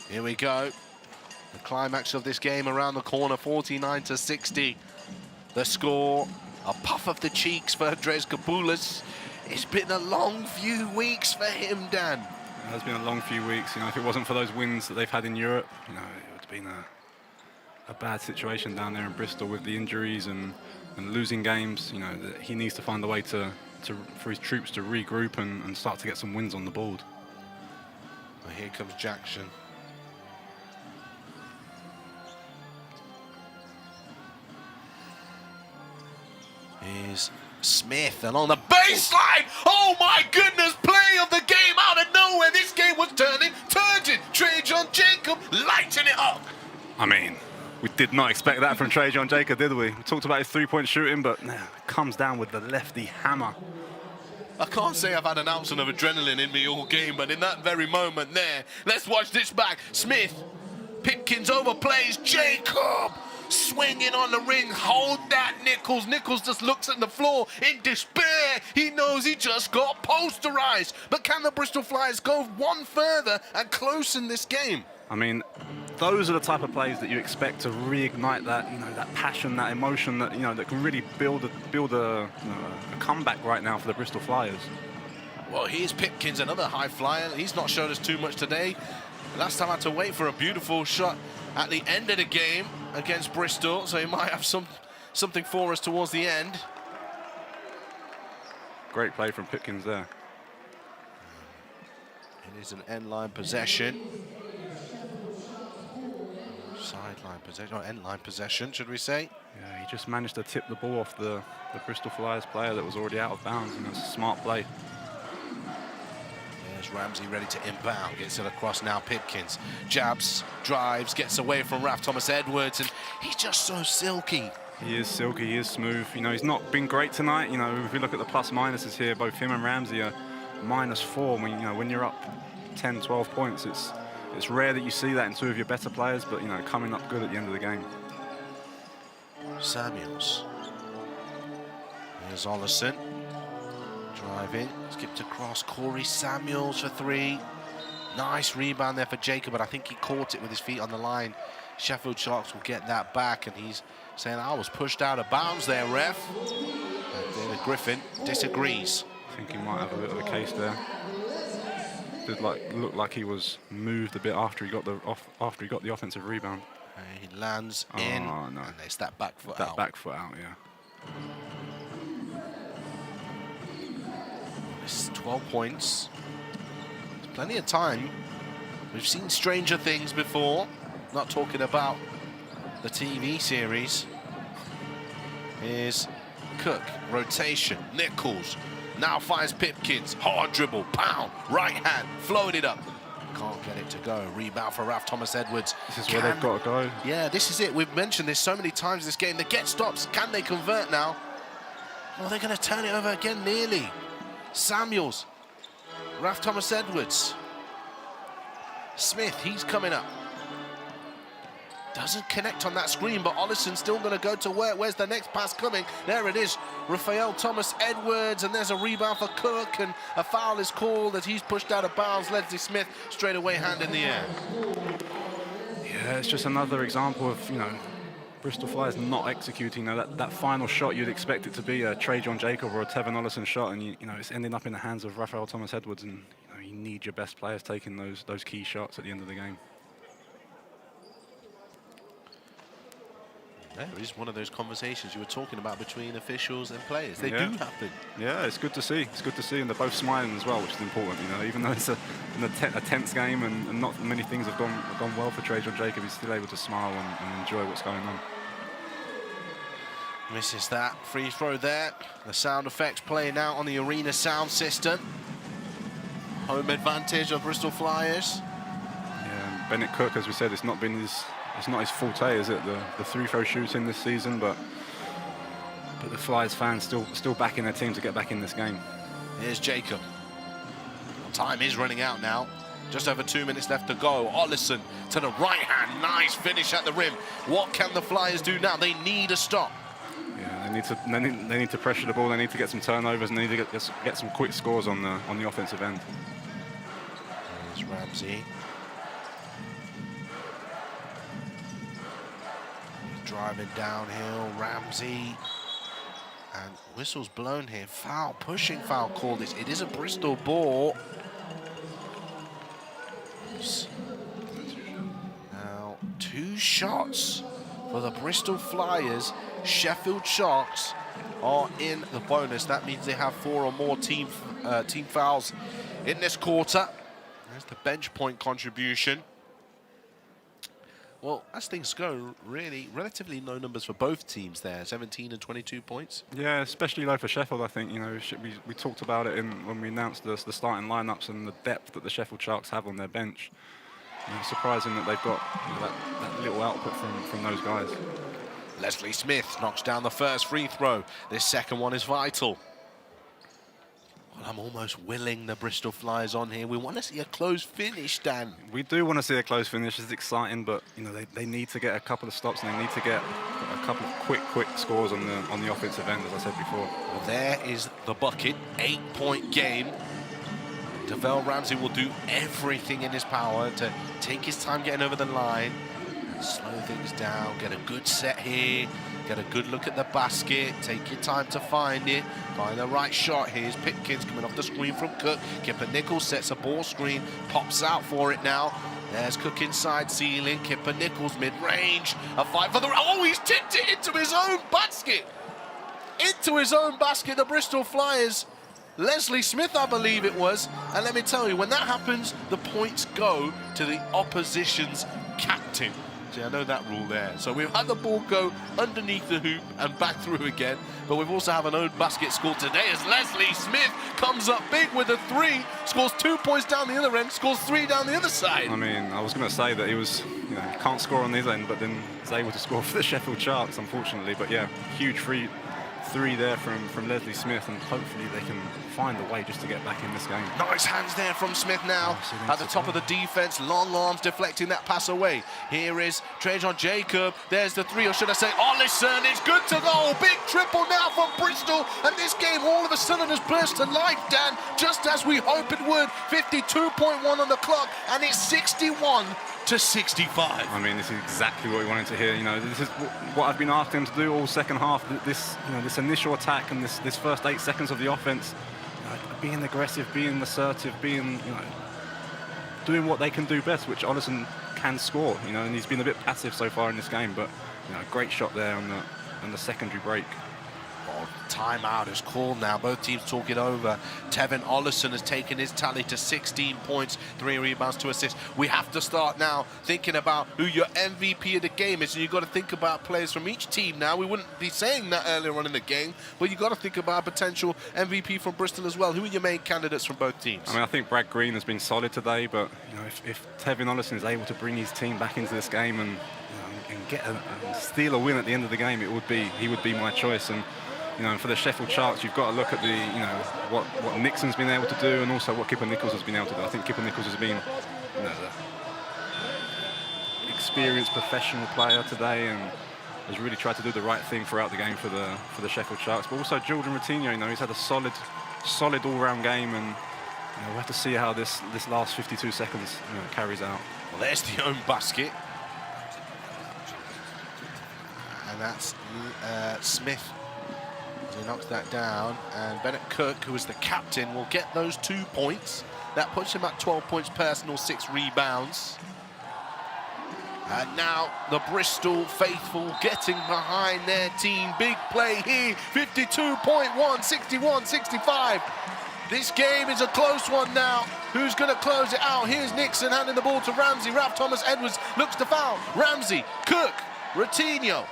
Here we go. The climax of this game around the corner, 49-60. The score, a puff of the cheeks for Andres Kapoulas. It's been a long few weeks for him, Dan. It has been a long few weeks. If it wasn't for those wins that they've had in Europe, it would have been a bad situation down there in Bristol with the injuries and losing games. He needs to find a way for his troops to regroup and start to get some wins on the board. Well, here comes Jackson. Here's Smith along the baseline. Oh my goodness, play of the game out of nowhere. This game was turning. Trajan Jacob lighting it up. I mean, we did not expect that from Trajan Jacob, did we? We talked about his three-point shooting, but it comes down with the lefty hammer. I can't say I've had an ounce of adrenaline in me all game, but in that very moment there, let's watch this back. Smith, Pipkins overplays Jacob. swinging on the ring. Hold that, Nichols. Nichols just looks at the floor in despair. He knows he just got posterized. But can the Bristol Flyers go one further and close in this game? I mean, those are the type of plays that you expect to reignite that, that passion, that emotion that, that can really build a comeback right now for the Bristol Flyers. Well, here's Pipkins, another high flyer. He's not shown us too much today. Last time I had to wait for a beautiful shot at the end of the game against Bristol, so he might have something for us towards the end. Great play from Pipkins there. It is an end-line possession. Sideline possession, or end-line possession, should we say? Yeah, he just managed to tip the ball off the Bristol Flyers player that was already out of bounds, and it's a smart play. There's Ramsey ready to inbound, gets it across now. Pipkins jabs, drives, gets away from Raf Thomas-Edwards, and he's just so silky. He is silky, he is smooth. He's not been great tonight. If we look at the plus minuses here, both him and Ramsey are -4. When you're up 10, 12 points, it's rare that you see that in two of your better players, but coming up good at the end of the game. Samuels. Here's Ollison. Driving, skipped across. Corey Samuels for 3. Nice rebound there for Jacob, but I think he caught it with his feet on the line. Sheffield Sharks will get that back, and he's saying, I was pushed out of bounds there, ref. And David Griffin disagrees. I think he might have a bit of a case there. Did look like he was moved a bit after he got the offensive rebound. He lands in, no. and it's that back foot out. That back foot out, yeah. It's 12 points. There's plenty of time. We've seen stranger things before. Not talking about the TV series. Here's Cook, rotation, Nichols. Now finds Pipkins, hard dribble, pound, right hand, floated it up. Can't get it to go. Rebound for Raf Thomas-Edwards. This is where they've got to go. Yeah, this is it. We've mentioned this so many times this game. They get stops. Can they convert now? Well, they're going to turn it over again nearly. Samuels, Raf Thomas-Edwards. Smith, he's coming up. Doesn't connect on that screen, but Ollison's still going to go to work. Where's the next pass coming? There it is. Rafael Thomas-Edwards, and there's a rebound for Cook, and a foul is called as he's pushed out of bounds. Leslie Smith straight away, hand in the air. Yeah, it's just another example of, Bristol Flyers not executing. That final shot, you'd expect it to be a Trajan Jacob or a Tevin Ollison shot, and it's ending up in the hands of Rafael Thomas-Edwards, and you need your best players taking those key shots at the end of the game. There is one of those conversations you were talking about between officials and players. They do happen. Yeah, it's good to see. It's good to see, and they're both smiling as well, which is important. Even though it's a tense game and not many things have gone well for Trajan Jacob, he's still able to smile and enjoy what's going on. Misses that free throw there. The sound effects playing out on the arena sound system. Home advantage of Bristol Flyers. Yeah, and Bennett Cook, as we said, it's not his forte, is it? The free throw shooting this season, but the Flyers fans still backing their team to get back in this game. Here's Jacob. Time is running out now. Just over 2 minutes left to go. Ollison to the right hand. Nice finish at the rim. What can the Flyers do now? They need a stop. Yeah, they need to pressure the ball. They need to get some turnovers, and they need to get some quick scores on the offensive end. There's Ramsey. Driving downhill, Ramsey, and whistle's blown here. Foul, pushing foul called. It is a Bristol ball. Now 2 shots for the Bristol Flyers. Sheffield Sharks are in the bonus. That means they have 4 or more team fouls in this quarter. There's the bench point contribution. Well, as things go, really, relatively low numbers for both teams there, 17 and 22 points. Yeah, especially low for Sheffield, I think. We talked about it when we announced the starting lineups and the depth that the Sheffield Sharks have on their bench. It's surprising that they've got that little output from those guys. Leslie Smith knocks down the first free throw. This second one is vital. Well, I'm almost willing the Bristol Flyers on here. We want to see a close finish, Dan. We do want to see a close finish. It's exciting, but you know they need to get a couple of stops and they need to get a couple of quick scores on the offensive end, as I said before. Well, there is the bucket, 8-point game. Devell Ramsey will do everything in his power to take his time getting over the line and slow things down, get a good set here, get a good look at the basket, take your time to find it, find the right shot. Here's Pipkins coming off the screen from Cook. Kipper Nichols sets a ball screen, pops out for it now. There's Cook inside ceiling, Kipper Nichols mid-range, a fight for the... Oh, he's tipped it into his own basket! Into his own basket, the Bristol Flyers. Leslie Smith, I believe it was. And let me tell you, when that happens, the points go to the opposition's captain. See, I know that rule there. So we've had the ball go underneath the hoop and back through again. But we've also have an own basket scored today as Leslie Smith comes up big with a 3, scores 2 points down the other end, scores 3 down the other side. I mean, I was going to say that he was, you know, he can't score on his end, but then he's able to score for the Sheffield Sharks, unfortunately. But yeah, huge 3 there from Leslie Smith, and hopefully they can find a way just to get back in this game. Nice hands there from Smith now at the top of the defense. Long arms deflecting that pass away. Here is Trajan Jacob. There's the 3, or should I say Ollison. It's good to go. Big triple now from Bristol, and this game all of a sudden has burst to life, Dan, just as we hope it would. 52.1 on the clock, and it's 61 to 65. I mean, this is exactly what we wanted to hear. You know, this is what I've been asking them to do all second half. This, you know, this initial attack and this first 8 seconds of the offense, being aggressive, being assertive, being, you know, doing what they can do best, which Ollison can score. You know, and he's been a bit passive so far in this game, but you know, great shot there on the secondary break. Oh, timeout is called now. Both teams talk it over. Tevin Ollison has taken his tally to 16 points, 3 rebounds, 2 assists. We have to start now thinking about who your MVP of the game is, and you've got to think about players from each team now. We wouldn't be saying that earlier on in the game, but you've got to think about a potential MVP from Bristol as well. Who are your main candidates from both teams? I mean, I think Brad Green has been solid today, but you know, if Tevin Ollison is able to bring his team back into this game and, you know, and get and steal a win at the end of the game, he would be my choice. And you know, and for the Sheffield Sharks, you've got to look at the, you know, what Nixon's been able to do, and also what Kipper Nichols has been able to do. I think Kipper Nichols has been, you know, the experienced professional player today, and has really tried to do the right thing throughout the game for the Sheffield Sharks. But also Jordan Routinho, you know, he's had a solid all-round game, and you know, we'll have to see how this last 52 seconds, you know, carries out. Well, there's the own basket, and that's Smith. He knocks that down, and Bennett Cook, who is the captain, will get those 2 points. That puts him at 12 points personal, 6 rebounds. And now the Bristol faithful getting behind their team. Big play here, 52.1, 61-65. This game is a close one now. Who's going to close it out? Here's Nixon handing the ball to Ramsey. Ralph Thomas Edwards looks to foul. Ramsey, Cook, Routinho.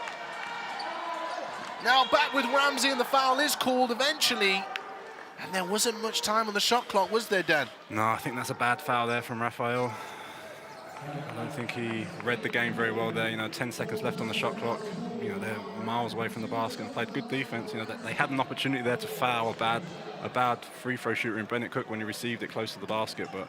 Now back with Ramsey, and the foul is called eventually. And there wasn't much time on the shot clock, was there, Dan? No, I think that's a bad foul there from Raphael. I don't think he read the game very well there. You know, 10 seconds left on the shot clock. You know, they're miles away from the basket and played good defense. You know, they had an opportunity there to foul a bad free throw shooter in Bennett Cook when he received it close to the basket, but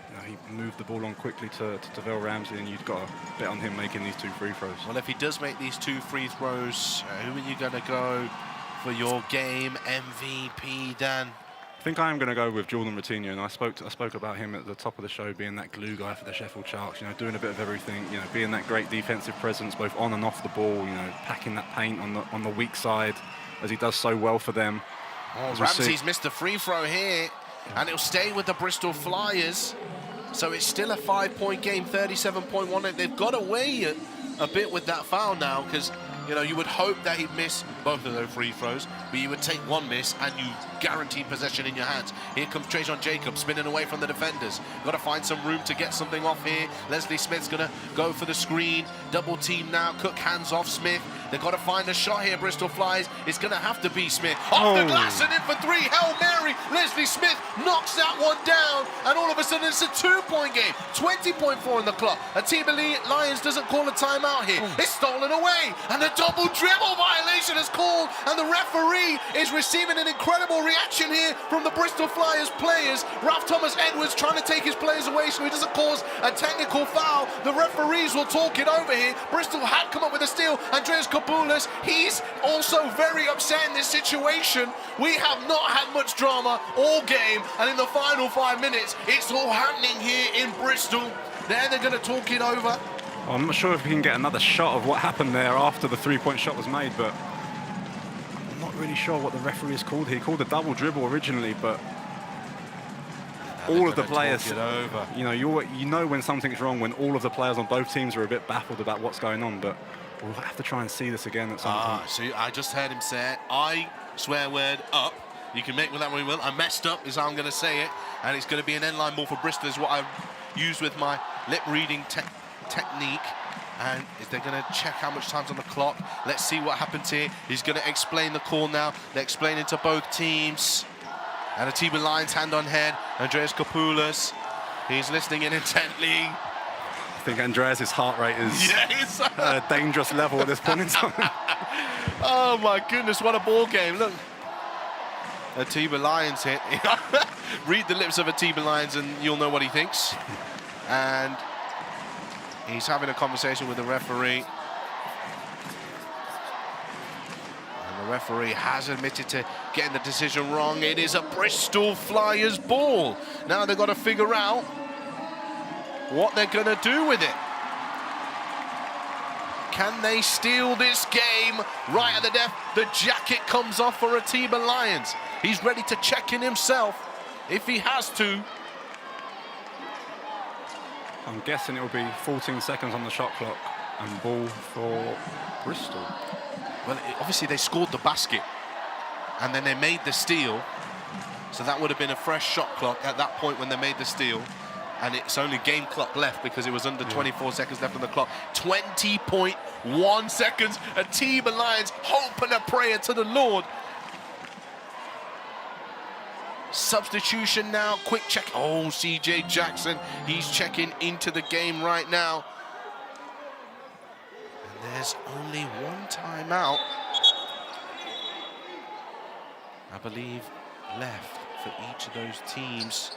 you know, he moved the ball on quickly to Devell Ramsey, and you've got to bet on him making these 2 free throws. Well, if he does make these 2 free throws, who are you going to go for your game MVP, Dan? I think I am going to go with Jordan Routinho, and I spoke about him at the top of the show, being that glue guy for the Sheffield Sharks. You know, doing a bit of everything. You know, being that great defensive presence, both on and off the ball. You know, packing that paint on the weak side, as he does so well for them. Oh, Ramsey's missed a free throw here, and it'll stay with the Bristol Flyers. So it's still a 5-point game, 37.1. They've got away a bit with that foul now, because you know, you would hope that he'd miss both of those free throws, but you would take one miss and you guarantee possession in your hands. Here comes Trajan Jacob spinning away from the defenders. Got to find some room to get something off here. Leslie Smith's going to go for the screen. Double team now. Cook hands off Smith. They've got to find a shot here, Bristol Flyers. It's going to have to be Smith. Off the glass and in for 3. Hail Mary. Leslie Smith knocks that one down. And all of a sudden, it's a 2-point game. 20.4 in the clock. Atiba Lions doesn't call a timeout here. It's stolen away. And a double dribble violation is called. And the referee is receiving an incredible reaction here from the Bristol Flyers players. Ralph Thomas Edwards trying to take his players away so he doesn't cause a technical foul. The referees will talk it over here. Bristol had come up with a steal. Andreas Kopoulas, he's also very upset in this situation. We have not had much drama all game, and in the final 5 minutes, it's all happening here in Bristol. They're going to talk it over. Well, I'm not sure if we can get another shot of what happened there after the 3-point shot was made, but I'm not really sure what the referee has called here. He called a double dribble originally, but all of the players, you know when something's wrong, when all of the players on both teams are a bit baffled about what's going on, but we'll have to try and see this again at some point. See, I just heard him say, I swear word up. You can make with that what you will. I messed up is how I'm going to say it, and it's going to be an end line ball for Bristol is what I use with my lip reading technique. And is they're going to check how much time's on the clock. Let's see what happens here. He's going to explain the call now. They're explaining to both teams. And Atiba Lions hand on head. Andreas Kopoulas, he's listening in intently. I think Andreas' heart rate is at a dangerous level at this point in time. Oh my goodness, what a ball game. Look. Atiba Lions hit. Read the lips of Atiba Lions and you'll know what he thinks. And he's having a conversation with the referee. And the referee has admitted to getting the decision wrong. It is a Bristol Flyers ball. Now they've got to figure out what they're going to do with it. Can they steal this game right at the death? The jacket comes off for Atiba Lions. He's ready to check in himself if he has to. I'm guessing it will be 14 seconds on the shot clock and ball for Bristol. Well, obviously they scored the basket and then they made the steal. So that would have been a fresh shot clock at that point when they made the steal. And it's only game clock left because it was under 24 seconds left on the clock. 20.1 seconds. Atiba Lions hope and a prayer to the Lord. Substitution now, quick check. Oh, CJ Jackson, he's checking into the game right now. And there's only one timeout, I believe, left for each of those teams.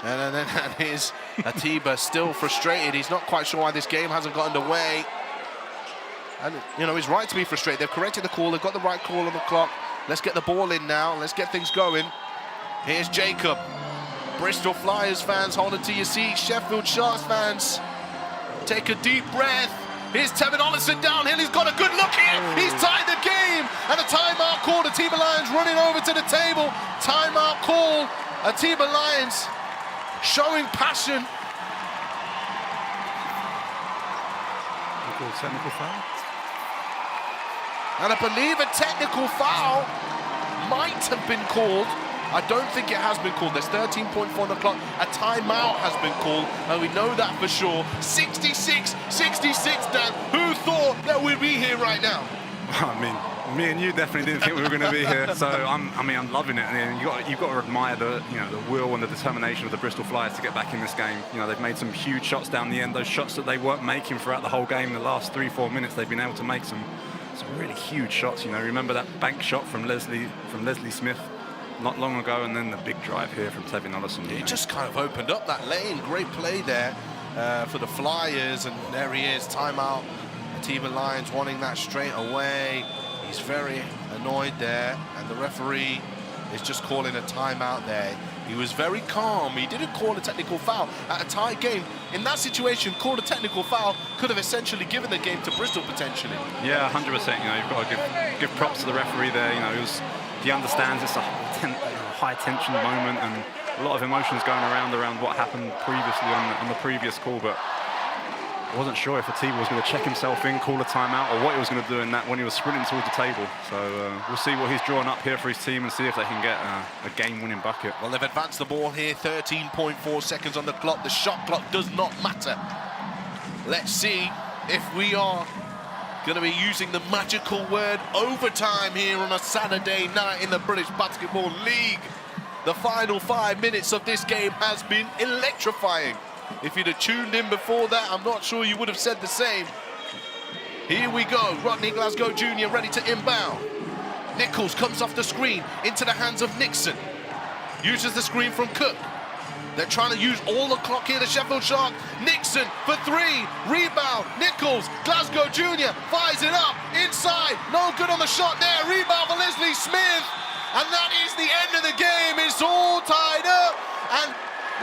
And then here's Atiba still frustrated. He's not quite sure why this game hasn't got underway. And, you know, he's right to be frustrated. They've corrected the call. They've got the right call on the clock. Let's get the ball in now. Let's get things going. Here's Jacob. Bristol Flyers fans, hold it to your seats. Sheffield Sharks fans, take a deep breath. Here's Tevin Ollison downhill. He's got a good look here. He's tied the game. And a timeout called. Atiba Lions running over to the table. Timeout call. Atiba Lions showing passion. Technical foul? And I believe a technical foul might have been called. I don't think it has been called. There's 13.4 on the clock. A timeout has been called, and we know that for sure. 66, Dan. Who thought that we'd be here right now? I mean, me and you definitely didn't think we were going to be here. So I'm loving it. And you've got to admire the will and the determination of the Bristol Flyers to get back in this game. You know, they've made some huge shots down the end. Those shots that they weren't making throughout the whole game, the last 3-4 minutes, they've been able to make some really huge shots. You know, remember that bank shot from Leslie Smith not long ago, and then the big drive here from Tevin Ollison. He just kind of opened up that lane. Great play there for the Flyers, and there he is. Timeout. Atiba Lions wanting that straight away. He's very annoyed there, and the referee is just calling a timeout there. He was very calm. He didn't call a technical foul at a tie game. In that situation, called a technical foul, could have essentially given the game to Bristol potentially. Yeah, 100%. You know, you've got to give props to the referee there. You know, he understands it's a high tension moment and a lot of emotions going around what happened previously on the previous call, but I wasn't sure if Atiba was going to check himself in, call a timeout, or what he was going to do in that when he was sprinting towards the table. So we'll see what he's drawn up here for his team and see if they can get a game-winning bucket. Well, they've advanced the ball here, 13.4 seconds on the clock. The shot clock does not matter. Let's see if we are going to be using the magical word overtime here on a Saturday night in the British Basketball League. The final 5 minutes of this game has been electrifying. If you'd have tuned in before that, I'm not sure you would have said the same. Here we go, Rodney Glasgow Jr. ready to inbound. Nichols comes off the screen into the hands of Nixon. Uses the screen from Cook. They're trying to use all the clock here, the Sheffield Sharks. Nixon for three, rebound, Nichols, Glasgow Jr. fires it up, inside, no good on the shot there, rebound for Leslie Smith. And that is the end of the game, it's all tied up. And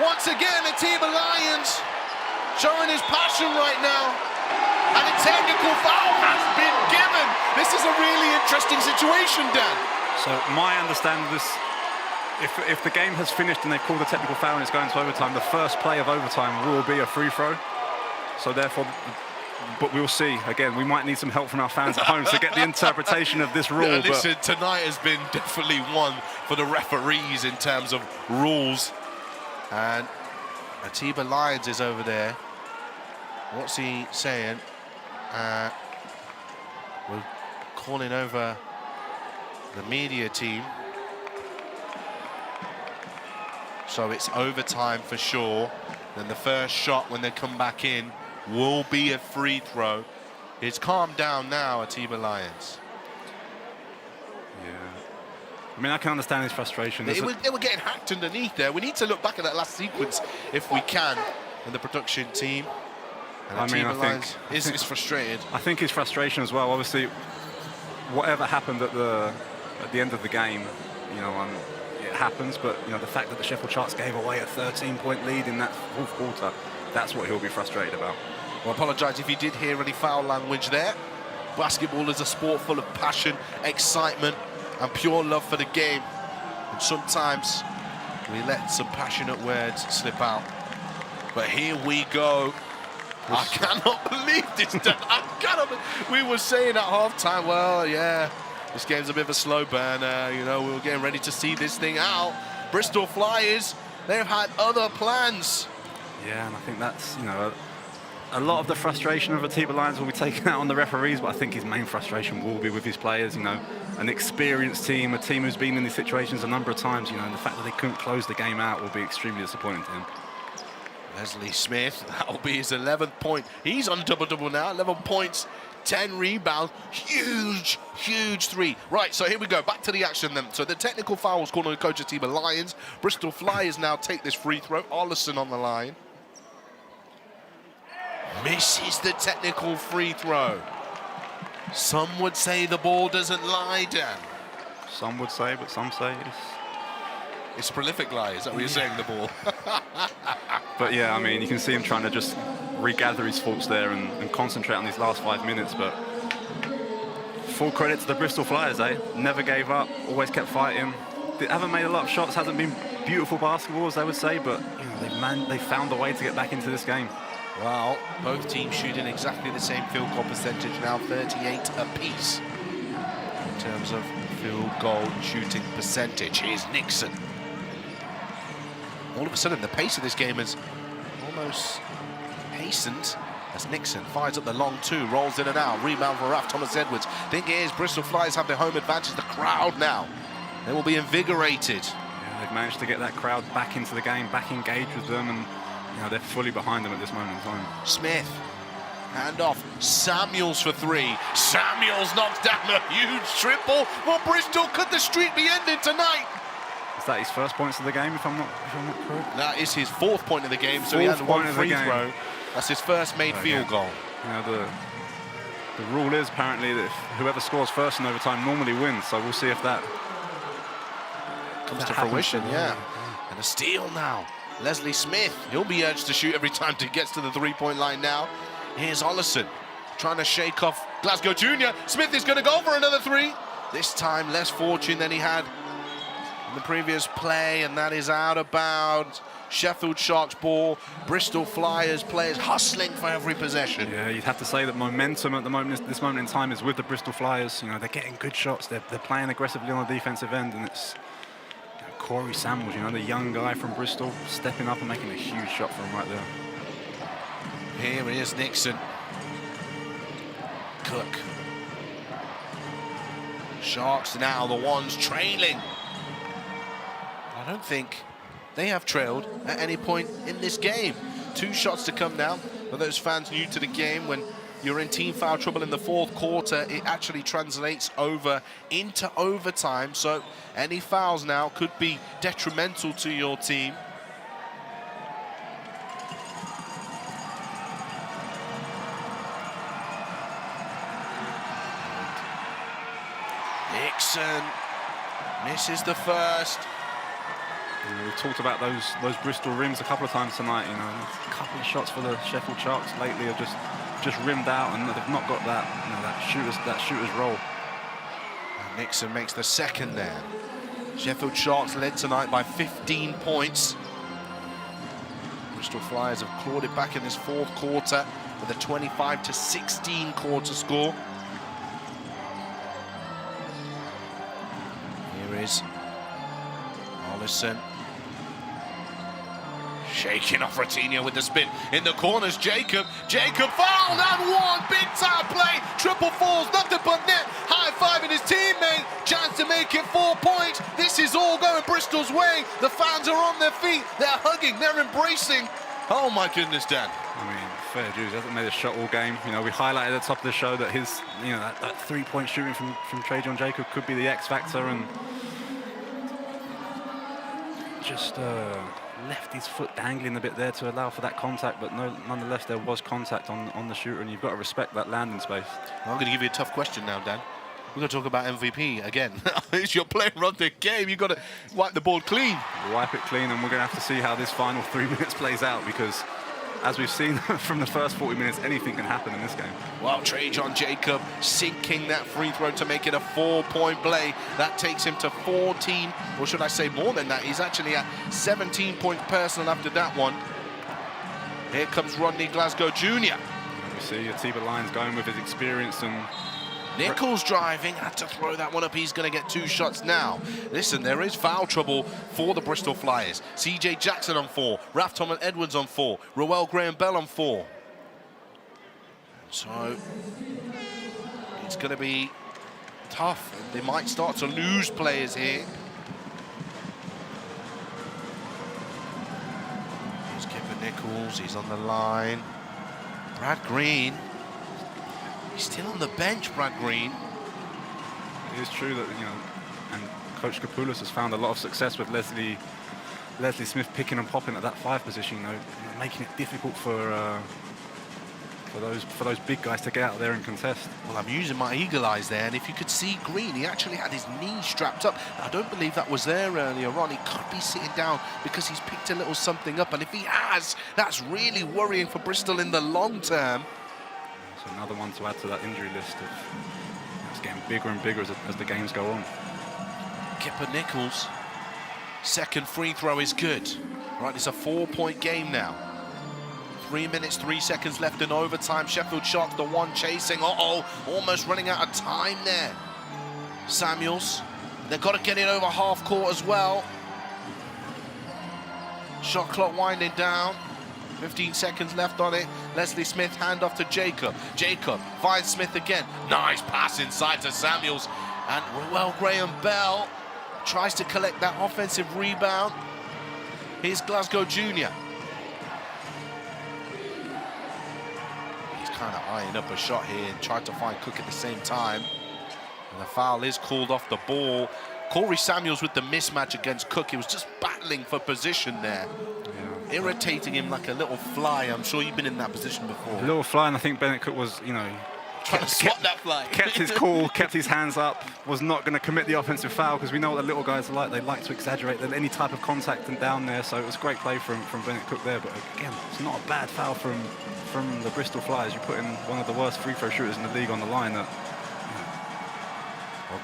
once again, the team of Lions showing his passion right now. And a technical foul has been given. This is a really interesting situation, Dan. So my understanding of this, if the game has finished and they've called a technical foul and it's going to overtime, the first play of overtime will be a free throw. So therefore, but we'll see. Again, we might need some help from our fans at home to get the interpretation of this rule. Yeah, listen, tonight has been definitely one for the referees in terms of rules. And Atiba Lyons is over there. What's he saying? We're calling over the media team. So it's overtime for sure. Then the first shot when they come back in will be a free throw. It's calmed down now, Atiba Lyons. Yeah. I mean, I can understand his frustration. They were getting hacked underneath there. We need to look back at that last sequence if we can, and the production team. And I mean, I think is frustrated. I think his frustration as well. Obviously, whatever happened at the end of the game, you know, it happens. But you know, the fact that the Sheffield Sharks gave away a 13-point lead in that fourth quarter, that's what he'll be frustrated about. Well, I apologise if you did hear any foul language there. Basketball is a sport full of passion, excitement, and pure love for the game. And sometimes we let some passionate words slip out. But here we go. I cannot believe this. We were saying at halftime, well, yeah, this game's a bit of a slow burner. You know, we were getting ready to see this thing out. Bristol Flyers, they've had other plans. Yeah, and I think that's, you know, a lot of the frustration of Atiba Lyons will be taken out on the referees, but I think his main frustration will be with his players. You know, an experienced team, a team who's been in these situations a number of times, you know, and the fact that they couldn't close the game out will be extremely disappointing to him. Leslie Smith, that'll be his 11th point. He's on double-double now, 11 points, 10 rebounds. Huge, huge three. Right, so here we go, back to the action then. So the technical foul was called on the coach of Atiba Lyons. Bristol Flyers now take this free throw. Arlison on the line. Misses the technical free throw. Some would say the ball doesn't lie, Dan. Some would say, but some say it's prolific lie, is that what you're saying, the ball? But yeah, I mean, you can see him trying to just regather his thoughts there and concentrate on these last 5 minutes, but full credit to the Bristol Flyers, eh? Never gave up, always kept fighting. They haven't made a lot of shots, hasn't been beautiful basketball, as they would say, but you know, they found a way to get back into this game. Well, both teams shooting exactly the same field goal percentage now, 38 apiece in terms of field goal shooting percentage. Here's Nixon. All of a sudden, the pace of this game has almost hastened as Nixon fires up the long two, rolls in and out, rebound for Raf Thomas Edwards. Thing is, Bristol Flyers have the home advantage. The crowd now, they will be invigorated. Yeah, they've managed to get that crowd back into the game, back engaged with them, and you know, they're fully behind them at this moment in time. Smith, hand off, Samuels for three. Samuels knocks down a huge triple. Well, Bristol, could the streak be ended tonight? Is that his first points of the game, if I'm not correct? That is his fourth point of the game, so he had one free throw. That's his first made field goal. You know, the rule is apparently that whoever scores first in overtime normally wins, so we'll see if that comes to fruition. Yeah. And a steal now. Leslie Smith, he'll be urged to shoot every time he gets to the three-point line now. Here's Ollison trying to shake off Glasgow Jr. Smith is going to go for another three. This time less fortune than he had in the previous play, and that is out of bounds. Sheffield Sharks ball, Bristol Flyers players hustling for every possession. Yeah, you'd have to say that momentum at the moment, this moment in time, is with the Bristol Flyers. You know, they're getting good shots, they're playing aggressively on the defensive end, and it's Corey Samuels, you know, the young guy from Bristol, stepping up and making a huge shot for him right there. Here is Nixon. Cook. Sharks now the ones trailing. I don't think they have trailed at any point in this game. 2 shots to come now. For those fans new to the game, when you're in team foul trouble in the 4th quarter, it actually translates over into overtime. So any fouls now could be detrimental to your team. Nixon misses the first. We've talked about those Bristol rims a couple of times tonight. A couple of shots for the Sheffield Sharks lately have just rimmed out, and they've not got that that shooter's roll. And Nixon makes the second there. Sheffield Sharks led tonight by 15 points. Bristol Flyers have clawed it back in this 4th quarter with a 25-16 quarter score. Here is Ollison. Shaking off Ratinho with the spin. In the corners, Jacob fouled and one. Big time play. Triple falls, nothing but net. High-fiving his teammate. Chance to make it 4 points. This is all going Bristol's way. The fans are on their feet. They're hugging, they're embracing. Oh my goodness, Dan. I mean, fair dues. He hasn't made a shot all game. We highlighted at the top of the show that his, that 3-point shooting from Trajan Jacob could be the X factor, and just left his foot dangling a bit there to allow for that contact, but nonetheless there was contact on the shooter, and you've got to respect that landing space. I'm going to give you a tough question now, Dan. We're going to talk about MVP again. It's your player of the game. You've got to wipe the board clean. Wipe it clean, and we're going to have to see how this final 3 minutes plays out, because as we've seen from the first 40 minutes, anything can happen in this game. Well, Trajan Jacob sinking that free throw to make it a 4-point play. That takes him to 14, or should I say more than that. He's actually at 17-point personal after that one. Here comes Rodney Glasgow Jr. We see Atiba Lyons going with his experience, and Nichols driving, had to throw that one up. He's going to get 2 shots now. Listen, there is foul trouble for the Bristol Flyers. CJ Jackson on 4, Raf Thomas Edwards on 4, Roel Graham-Bell on 4. So it's going to be tough. They might start to lose players here. Here's Kipper Nichols, he's on the line. Brad Green. He's still on the bench, Brad Green. It is true that, and Coach Kapoulis has found a lot of success with Leslie Smith picking and popping at that 5 position, making it difficult for those big guys to get out there and contest. Well, I'm using my eagle eyes there, and if you could see Green, he actually had his knee strapped up. I don't believe that was there earlier on. He could be sitting down because he's picked a little something up, and if he has, that's really worrying for Bristol in the long term. Another one to add to that injury list. It's getting bigger and bigger as the games go on. Kipper Nichols, second free throw is good. Right, it's a 4-point game now. 3 minutes, 3 seconds left in overtime. Sheffield Sharks, the one chasing. Almost running out of time there. Samuels, they've got to get it over half court as well. Shot clock winding down. 15 seconds left on it. Leslie Smith, handoff to Jacob. Jacob finds Smith again. Nice pass inside to Samuels. And Roel Graham-Bell tries to collect that offensive rebound. Here's Glasgow Jr. He's kind of eyeing up a shot here and tried to find Cook at the same time. And the foul is called off the ball. Corey Samuels with the mismatch against Cook. He was just battling for position there. Irritating him like a little fly. I'm sure you've been in that position before. A little fly, and I think Bennett Cook was, trying to swat that fly. Kept his cool, kept his hands up, was not going to commit the offensive foul, because we know what the little guys are like. They like to exaggerate any type of contact and down there, so it was great play from Bennett Cook there. But again, it's not a bad foul from the Bristol Flyers. You put in one of the worst free throw shooters in the league on the line. Well,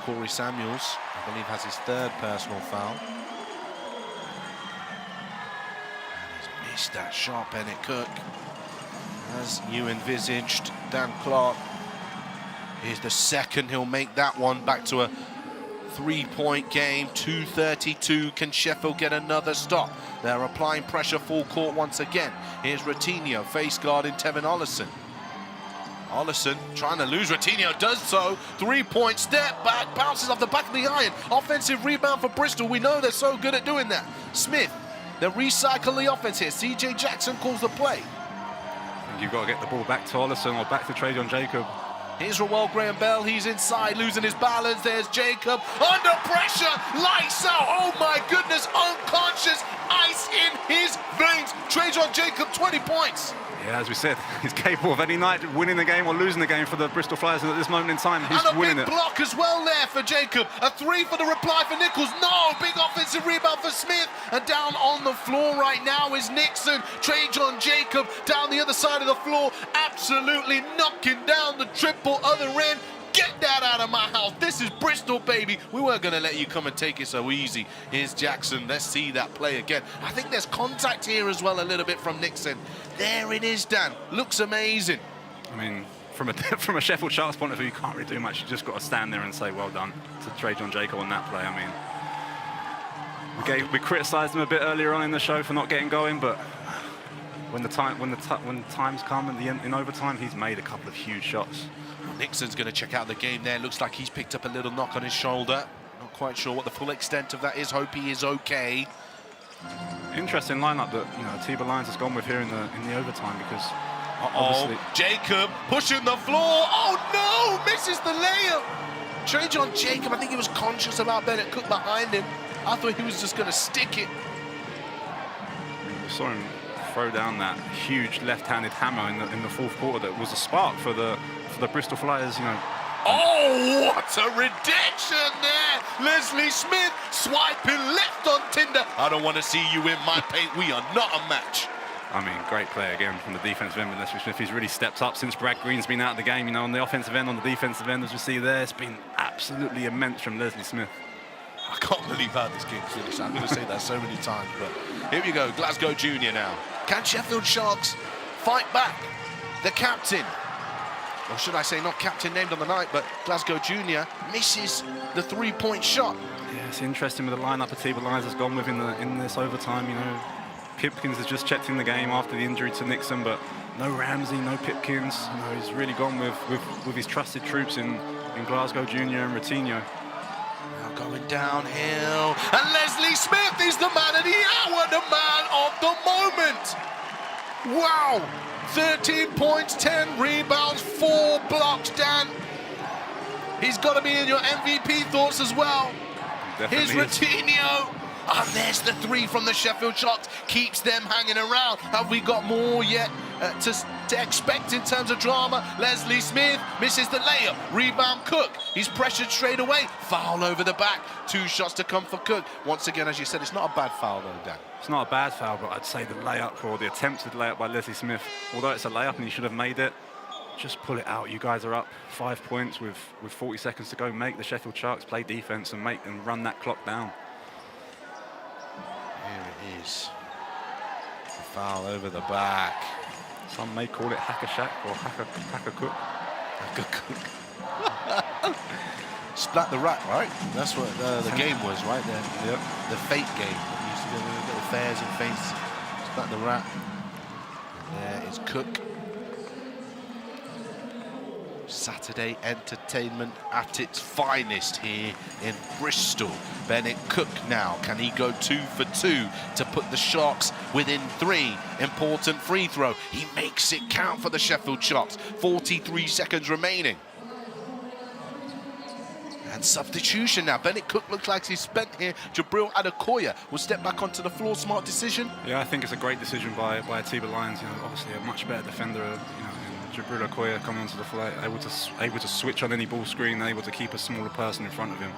Corey Samuels, I believe, has his 3rd personal foul. Missed that shot, Bennett Cook. As you envisaged, Dan Clark. Here's the second, he'll make that one back to a 3-point game, 2:32. Can Sheffield get another stop? They're applying pressure full court once again. Here's Ratinho, face guarding Tevin Ollison. Ollison trying to lose. Ratinho does so. 3-point step back, bounces off the back of the iron. Offensive rebound for Bristol. We know they're so good at doing that. Smith, they recycle the offense here. CJ Jackson calls the play. I think you've got to get the ball back to Ollison or back to Trajan Jacob. Here's Roel Graham-Bell. He's inside, losing his balance. There's Jacob under pressure. Lights out. Oh my goodness. Unconscious. Ice in his veins. Trajan Jacob, 20 points. Yeah, as we said, he's capable of any night winning the game or losing the game for the Bristol Flyers, and at this moment in time, he's winning it. And a big block as well there for Jacob. A 3 for the reply for Nichols. No, big offensive rebound for Smith. And down on the floor right now is Nixon. Trajan Jacob down the other side of the floor, absolutely knocking down the triple other end. Get that out of my house. This is Bristol, baby. We weren't going to let you come and take it so easy. Here's Jackson. Let's see that play again. I think there's contact here as well a little bit from Nixon. There it is, Dan. Looks amazing. I mean, from a Sheffield Sharks point of view, you can't really do much. You just got to stand there and say, well done to Trajan Jacob on that play. I mean, we criticised him a bit earlier on in the show for not getting going, but when times come in overtime, he's made a couple of huge shots. Nixon's going to check out the game there. Looks like he's picked up a little knock on his shoulder. Not quite sure what the full extent of that is. Hope he is okay. Interesting lineup that Tiba Lyons has gone with here in the overtime, because obviously Jacob pushing the floor. Oh no, misses the layup. Trajan Jacob, I think he was conscious about Bennett Cook behind him. I thought he was just going to stick it. We saw him throw down that huge left-handed hammer in the fourth quarter that was a spark for the Bristol Flyers, Oh, what a redemption there! Leslie Smith swiping left on Tinder. I don't want to see you in my paint. We are not a match. I mean, great play again from the defensive end with Leslie Smith. He's really stepped up since Brad Green's been out of the game. On the offensive end, on the defensive end, as we see there, it's been absolutely immense from Leslie Smith. I can't believe how this game finished. I'm going to say that so many times, but here we go. Glasgow Junior now. Can Sheffield Sharks fight back? The captain, or should I say not captain named on the night, but Glasgow Junior misses the 3-point shot. Yeah, it's interesting with the lineup Tiba Lyons has gone with in this overtime. Pipkins has just checked in the game after the injury to Nixon, but no Ramsey, no Pipkins. He's really gone with his trusted troops in Glasgow Junior and Ratinho. Now going downhill, and Leslie Smith is the man of the hour, the man of the moment. Wow, 13 points, 10 rebounds, 4 blocks, Dan. He's got to be in your MVP thoughts as well. Here's Ratinho. And there's the 3 from the Sheffield Sharks. Keeps them hanging around. Have we got more yet to expect in terms of drama? Leslie Smith misses the layup. Rebound Cook. He's pressured straight away. Foul over the back. 2 shots to come for Cook. Once again, as you said, it's not a bad foul though, Dan. It's not a bad foul, but I'd say the layup, or the attempted layup by Leslie Smith, although it's a layup and he should have made it, just pull it out. You guys are up 5 points with 40 seconds to go. Make the Sheffield Sharks play defense and run that clock down. Here it is. The foul over the back. Some may call it Hacker Shack or Hacker Cook. Hacker Cook. Splat the rat, right? That's what the game was, right? The fate game. We used to do little fairs and fates. Splat the rat. There is Cook. Saturday entertainment at its finest here in Bristol. Bennett Cook now, can he go 2 for 2 to put the Sharks within 3? Important free throw. He makes it count for the Sheffield Sharks. 43 seconds remaining. And substitution now. Bennett Cook looks like he's spent here. Jabril Adekoya will step back onto the floor. Smart decision. Yeah, I think it's a great decision by Tiba Lyons. Obviously a much better defender. Jabril Adekoya coming onto the floor, able to switch on any ball screen, able to keep a smaller person in front of him.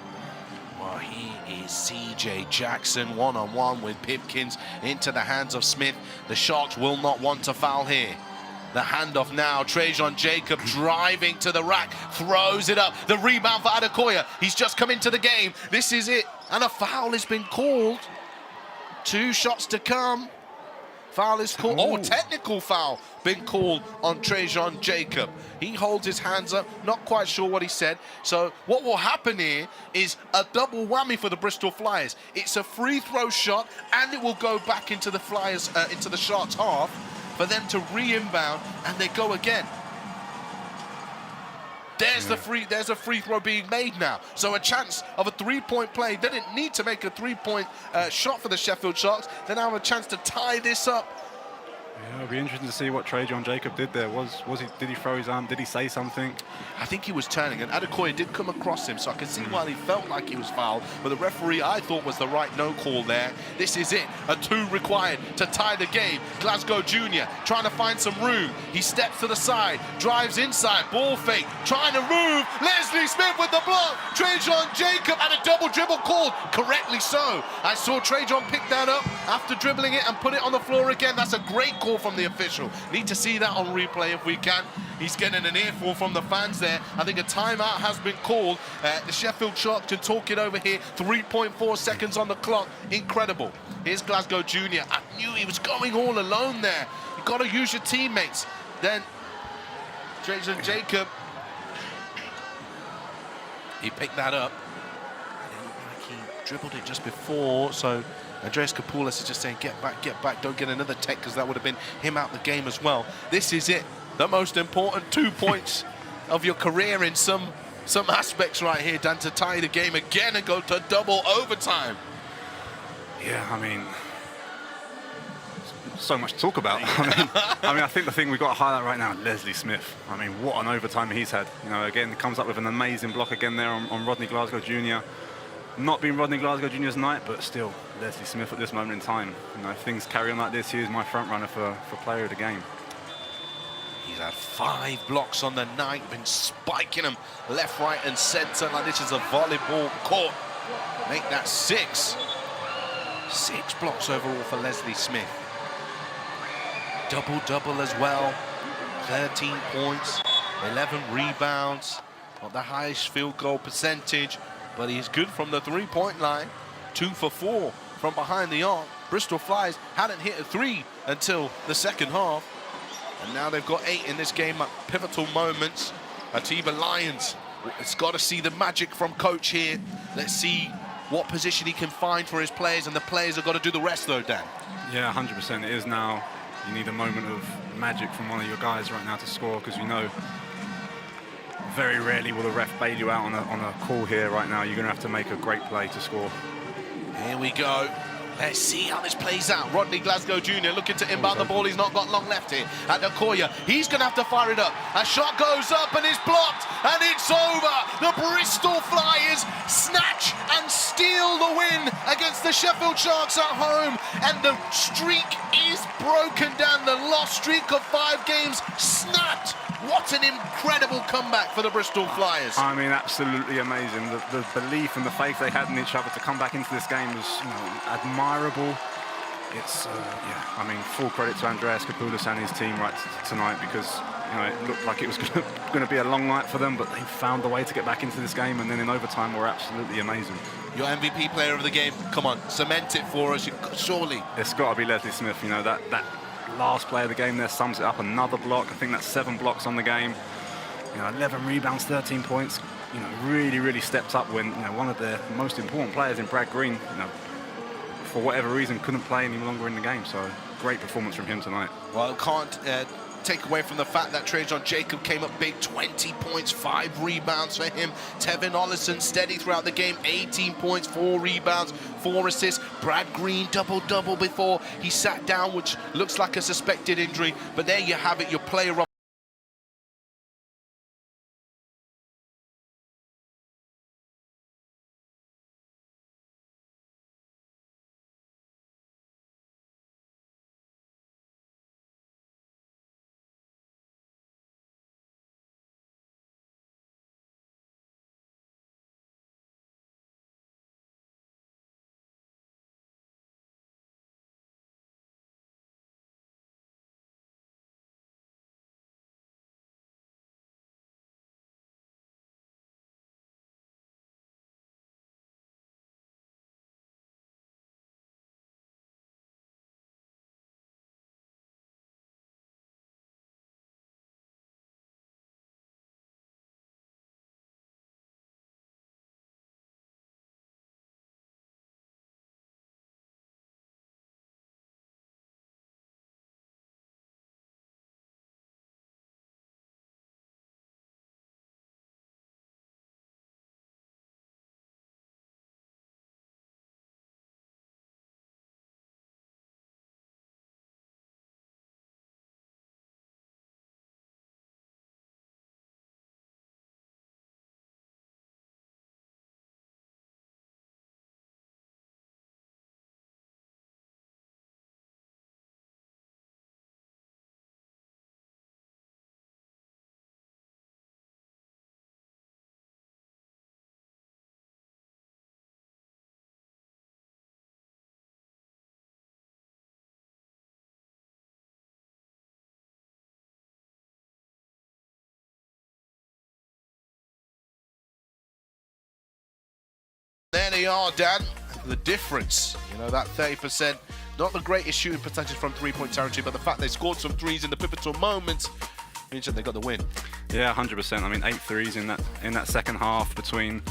Well, he is CJ Jackson one-on-one with Pipkins into the hands of Smith. The Sharks will not want to foul here. The handoff now, Trajan Jacob driving to the rack, throws it up. The rebound for Adekoya. He's just come into the game. This is it. And a foul has been called. 2 shots to come. Foul is called. Oh, technical foul been called on Trajan Jacob. He holds his hands up, not quite sure what he said. So what will happen here is a double whammy for the Bristol Flyers. It's a free throw shot, and it will go back into the Flyers, into the Sharks' half, for them to re-inbound, and they go again. There's a free throw being made now. So a chance of a 3-point play. They didn't need to make a 3-point shot for the Sheffield Sharks. They now have a chance to tie this up. Yeah, it'll be interesting to see what Trajan Jacob did there. Did he throw his arm? Did he say something? I think he was turning, and Adekoya did come across him, so I can see why he felt like he was fouled. But the referee, I thought, was the right no call there. This is it, a 2 required to tie the game. Glasgow Junior trying to find some room. He steps to the side, drives inside, ball fake, trying to move. Leslie Smith with the block. Trajan Jacob and a double dribble called, correctly so. I saw Trajan pick that up after dribbling it and put it on the floor again. That's a great call from the official. Need to see that on replay if we can. He's getting an earful from the fans there. I think a timeout has been called. The Sheffield Sharks can talk it over here. 3.4 seconds on the clock. Incredible. Here's Glasgow Junior. I knew he was going all alone there. You've got to use your teammates. Then Trajan Jacob, he picked that up. It looked like he dribbled it just before, so Andreas Kapoulas is just saying, get back, don't get another tech, because that would have been him out the game as well. This is it, the most important 2 points of your career in some aspects right here, Dan, to tie the game again and go to double overtime. Yeah, I mean, so much to talk about. I think the thing we've got to highlight right now, Leslie Smith. I mean, what an overtime he's had. You know, again, he comes up with an amazing block again there on Rodney Glasgow Jr. Not been Rodney Glasgow Jr.'s night, but still, Leslie Smith at this moment in time. You know, if things carry on like this, he is my front runner for player of the game. He's had 5 blocks on the night, been spiking them left, right, and centre like this is a volleyball court. Make that 6. 6 blocks overall for Leslie Smith. Double-double as well. 13 points, 11 rebounds. Not the highest field goal percentage, but he's good from the 3-point line. 2 for 4 from behind the arc. Bristol Flyers hadn't hit a 3 until the second half. And now they've got 8 in this game at pivotal moments. Atiba Lions, it's got to see the magic from coach here. Let's see what position he can find for his players, and the players have got to do the rest though, Dan. Yeah, 100%. It is now. You need a moment of magic from one of your guys right now to score, because you know very rarely will the ref bail you out on a call here right now. You're going to have to make a great play to score. Here we go. Let's see how this plays out. Rodney Glasgow Jr. looking to inbound the ball. He's not got long left here. Adekoya, he's going to have to fire it up. A shot goes up and is blocked, and it's over. The Bristol Flyers snatch and steal the win against the Sheffield Sharks at home, and the streak is broken down. The lost streak of 5 games snapped. What an incredible comeback for the Bristol Flyers. I mean, absolutely amazing. The belief and the faith they had in each other to come back into this game was, you know, admirable. It's, yeah, I mean, full credit to Andreas Kapoulas and his team right tonight, because, you know, it looked like it was going to be a long night for them, but they found a way to get back into this game, and then in overtime were absolutely amazing. Your MVP player of the game, come on, cement it for us, surely. It's got to be Leslie Smith, you know, that last play of the game there sums it up. Another block. I think that's 7 blocks on the game. You know, 11 rebounds, 13 points. You know, really stepped up when, you know, one of the most important players in Brad Green, you know, for whatever reason couldn't play any longer in the game. So great performance from him tonight. Well, can't take away from the fact that Trajan Jacob came up big. 20 points, 5 rebounds for him. Tevin Ollison steady throughout the game. 18 points, 4 rebounds, 4 assists. Brad Green double-double before he sat down, which looks like a suspected injury. But there you have it, your player of they are, Dan. The difference, you know, that 30%, not the greatest shooting percentage from three-point territory, but the fact they scored some threes in the pivotal moments means that they got the win. Yeah, 100%. I mean, 8 threes in that second half between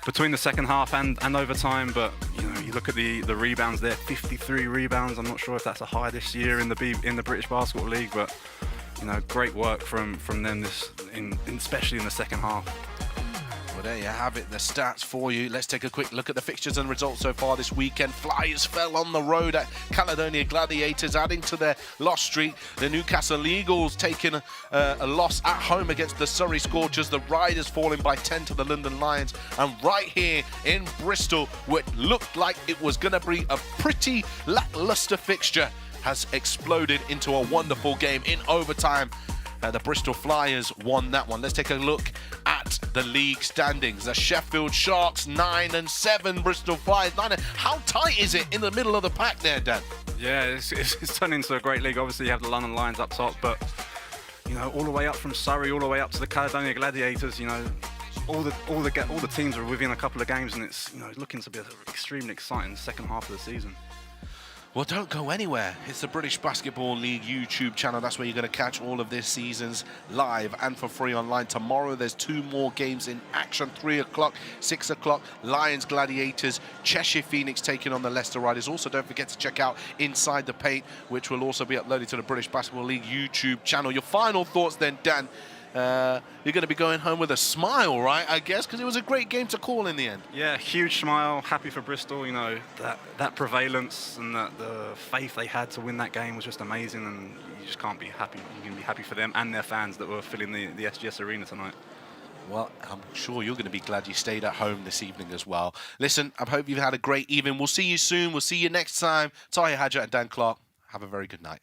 the second half and overtime. But you know, you look at the rebounds there, 53 rebounds. I'm not sure if that's a high this year in the British Basketball League, but you know, great work from them especially in the second half. Well, there you have it, the stats for you. Let's take a quick look at the fixtures and results so far this weekend. Flyers fell on the road at Caledonia Gladiators, adding to their loss streak. The Newcastle Eagles taking a loss at home against the Surrey Scorchers. The Riders falling by 10 to the London Lions. And right here in Bristol, what looked like it was going to be a pretty lackluster fixture has exploded into a wonderful game in overtime. The Bristol Flyers won that one. Let's take a look at the league standings. The Sheffield Sharks 9-7, Bristol Flyers 9. How tight is it in the middle of the pack there, Dan? Yeah, it's turned into a great league. Obviously, you have the London Lions up top, but you know, all the way up from Surrey, all the way up to the Caledonia Gladiators. You know, all the teams are within a couple of games, and it's, you know, looking to be an extremely exciting second half of the season. Well, don't go anywhere. It's the British Basketball League YouTube channel. That's where you're going to catch all of this season's live and for free online. Tomorrow, there's 2 more games in action. 3 o'clock, 6 o'clock, Lions Gladiators, Cheshire Phoenix taking on the Leicester Riders. Also, don't forget to check out Inside the Paint, which will also be uploaded to the British Basketball League YouTube channel. Your final thoughts then, Dan? You're going to be going home with a smile, right, I guess, because it was a great game to call in the end. Yeah, huge smile, happy for Bristol. You know, that prevalence and the faith they had to win that game was just amazing, and you just can't be happy. You can be happy for them and their fans that were filling the SGS Arena tonight. Well, I'm sure you're going to be glad you stayed at home this evening as well. Listen, I hope you've had a great evening. We'll see you soon. We'll see you next time. Tahir Hajat and Dan Clark, have a very good night.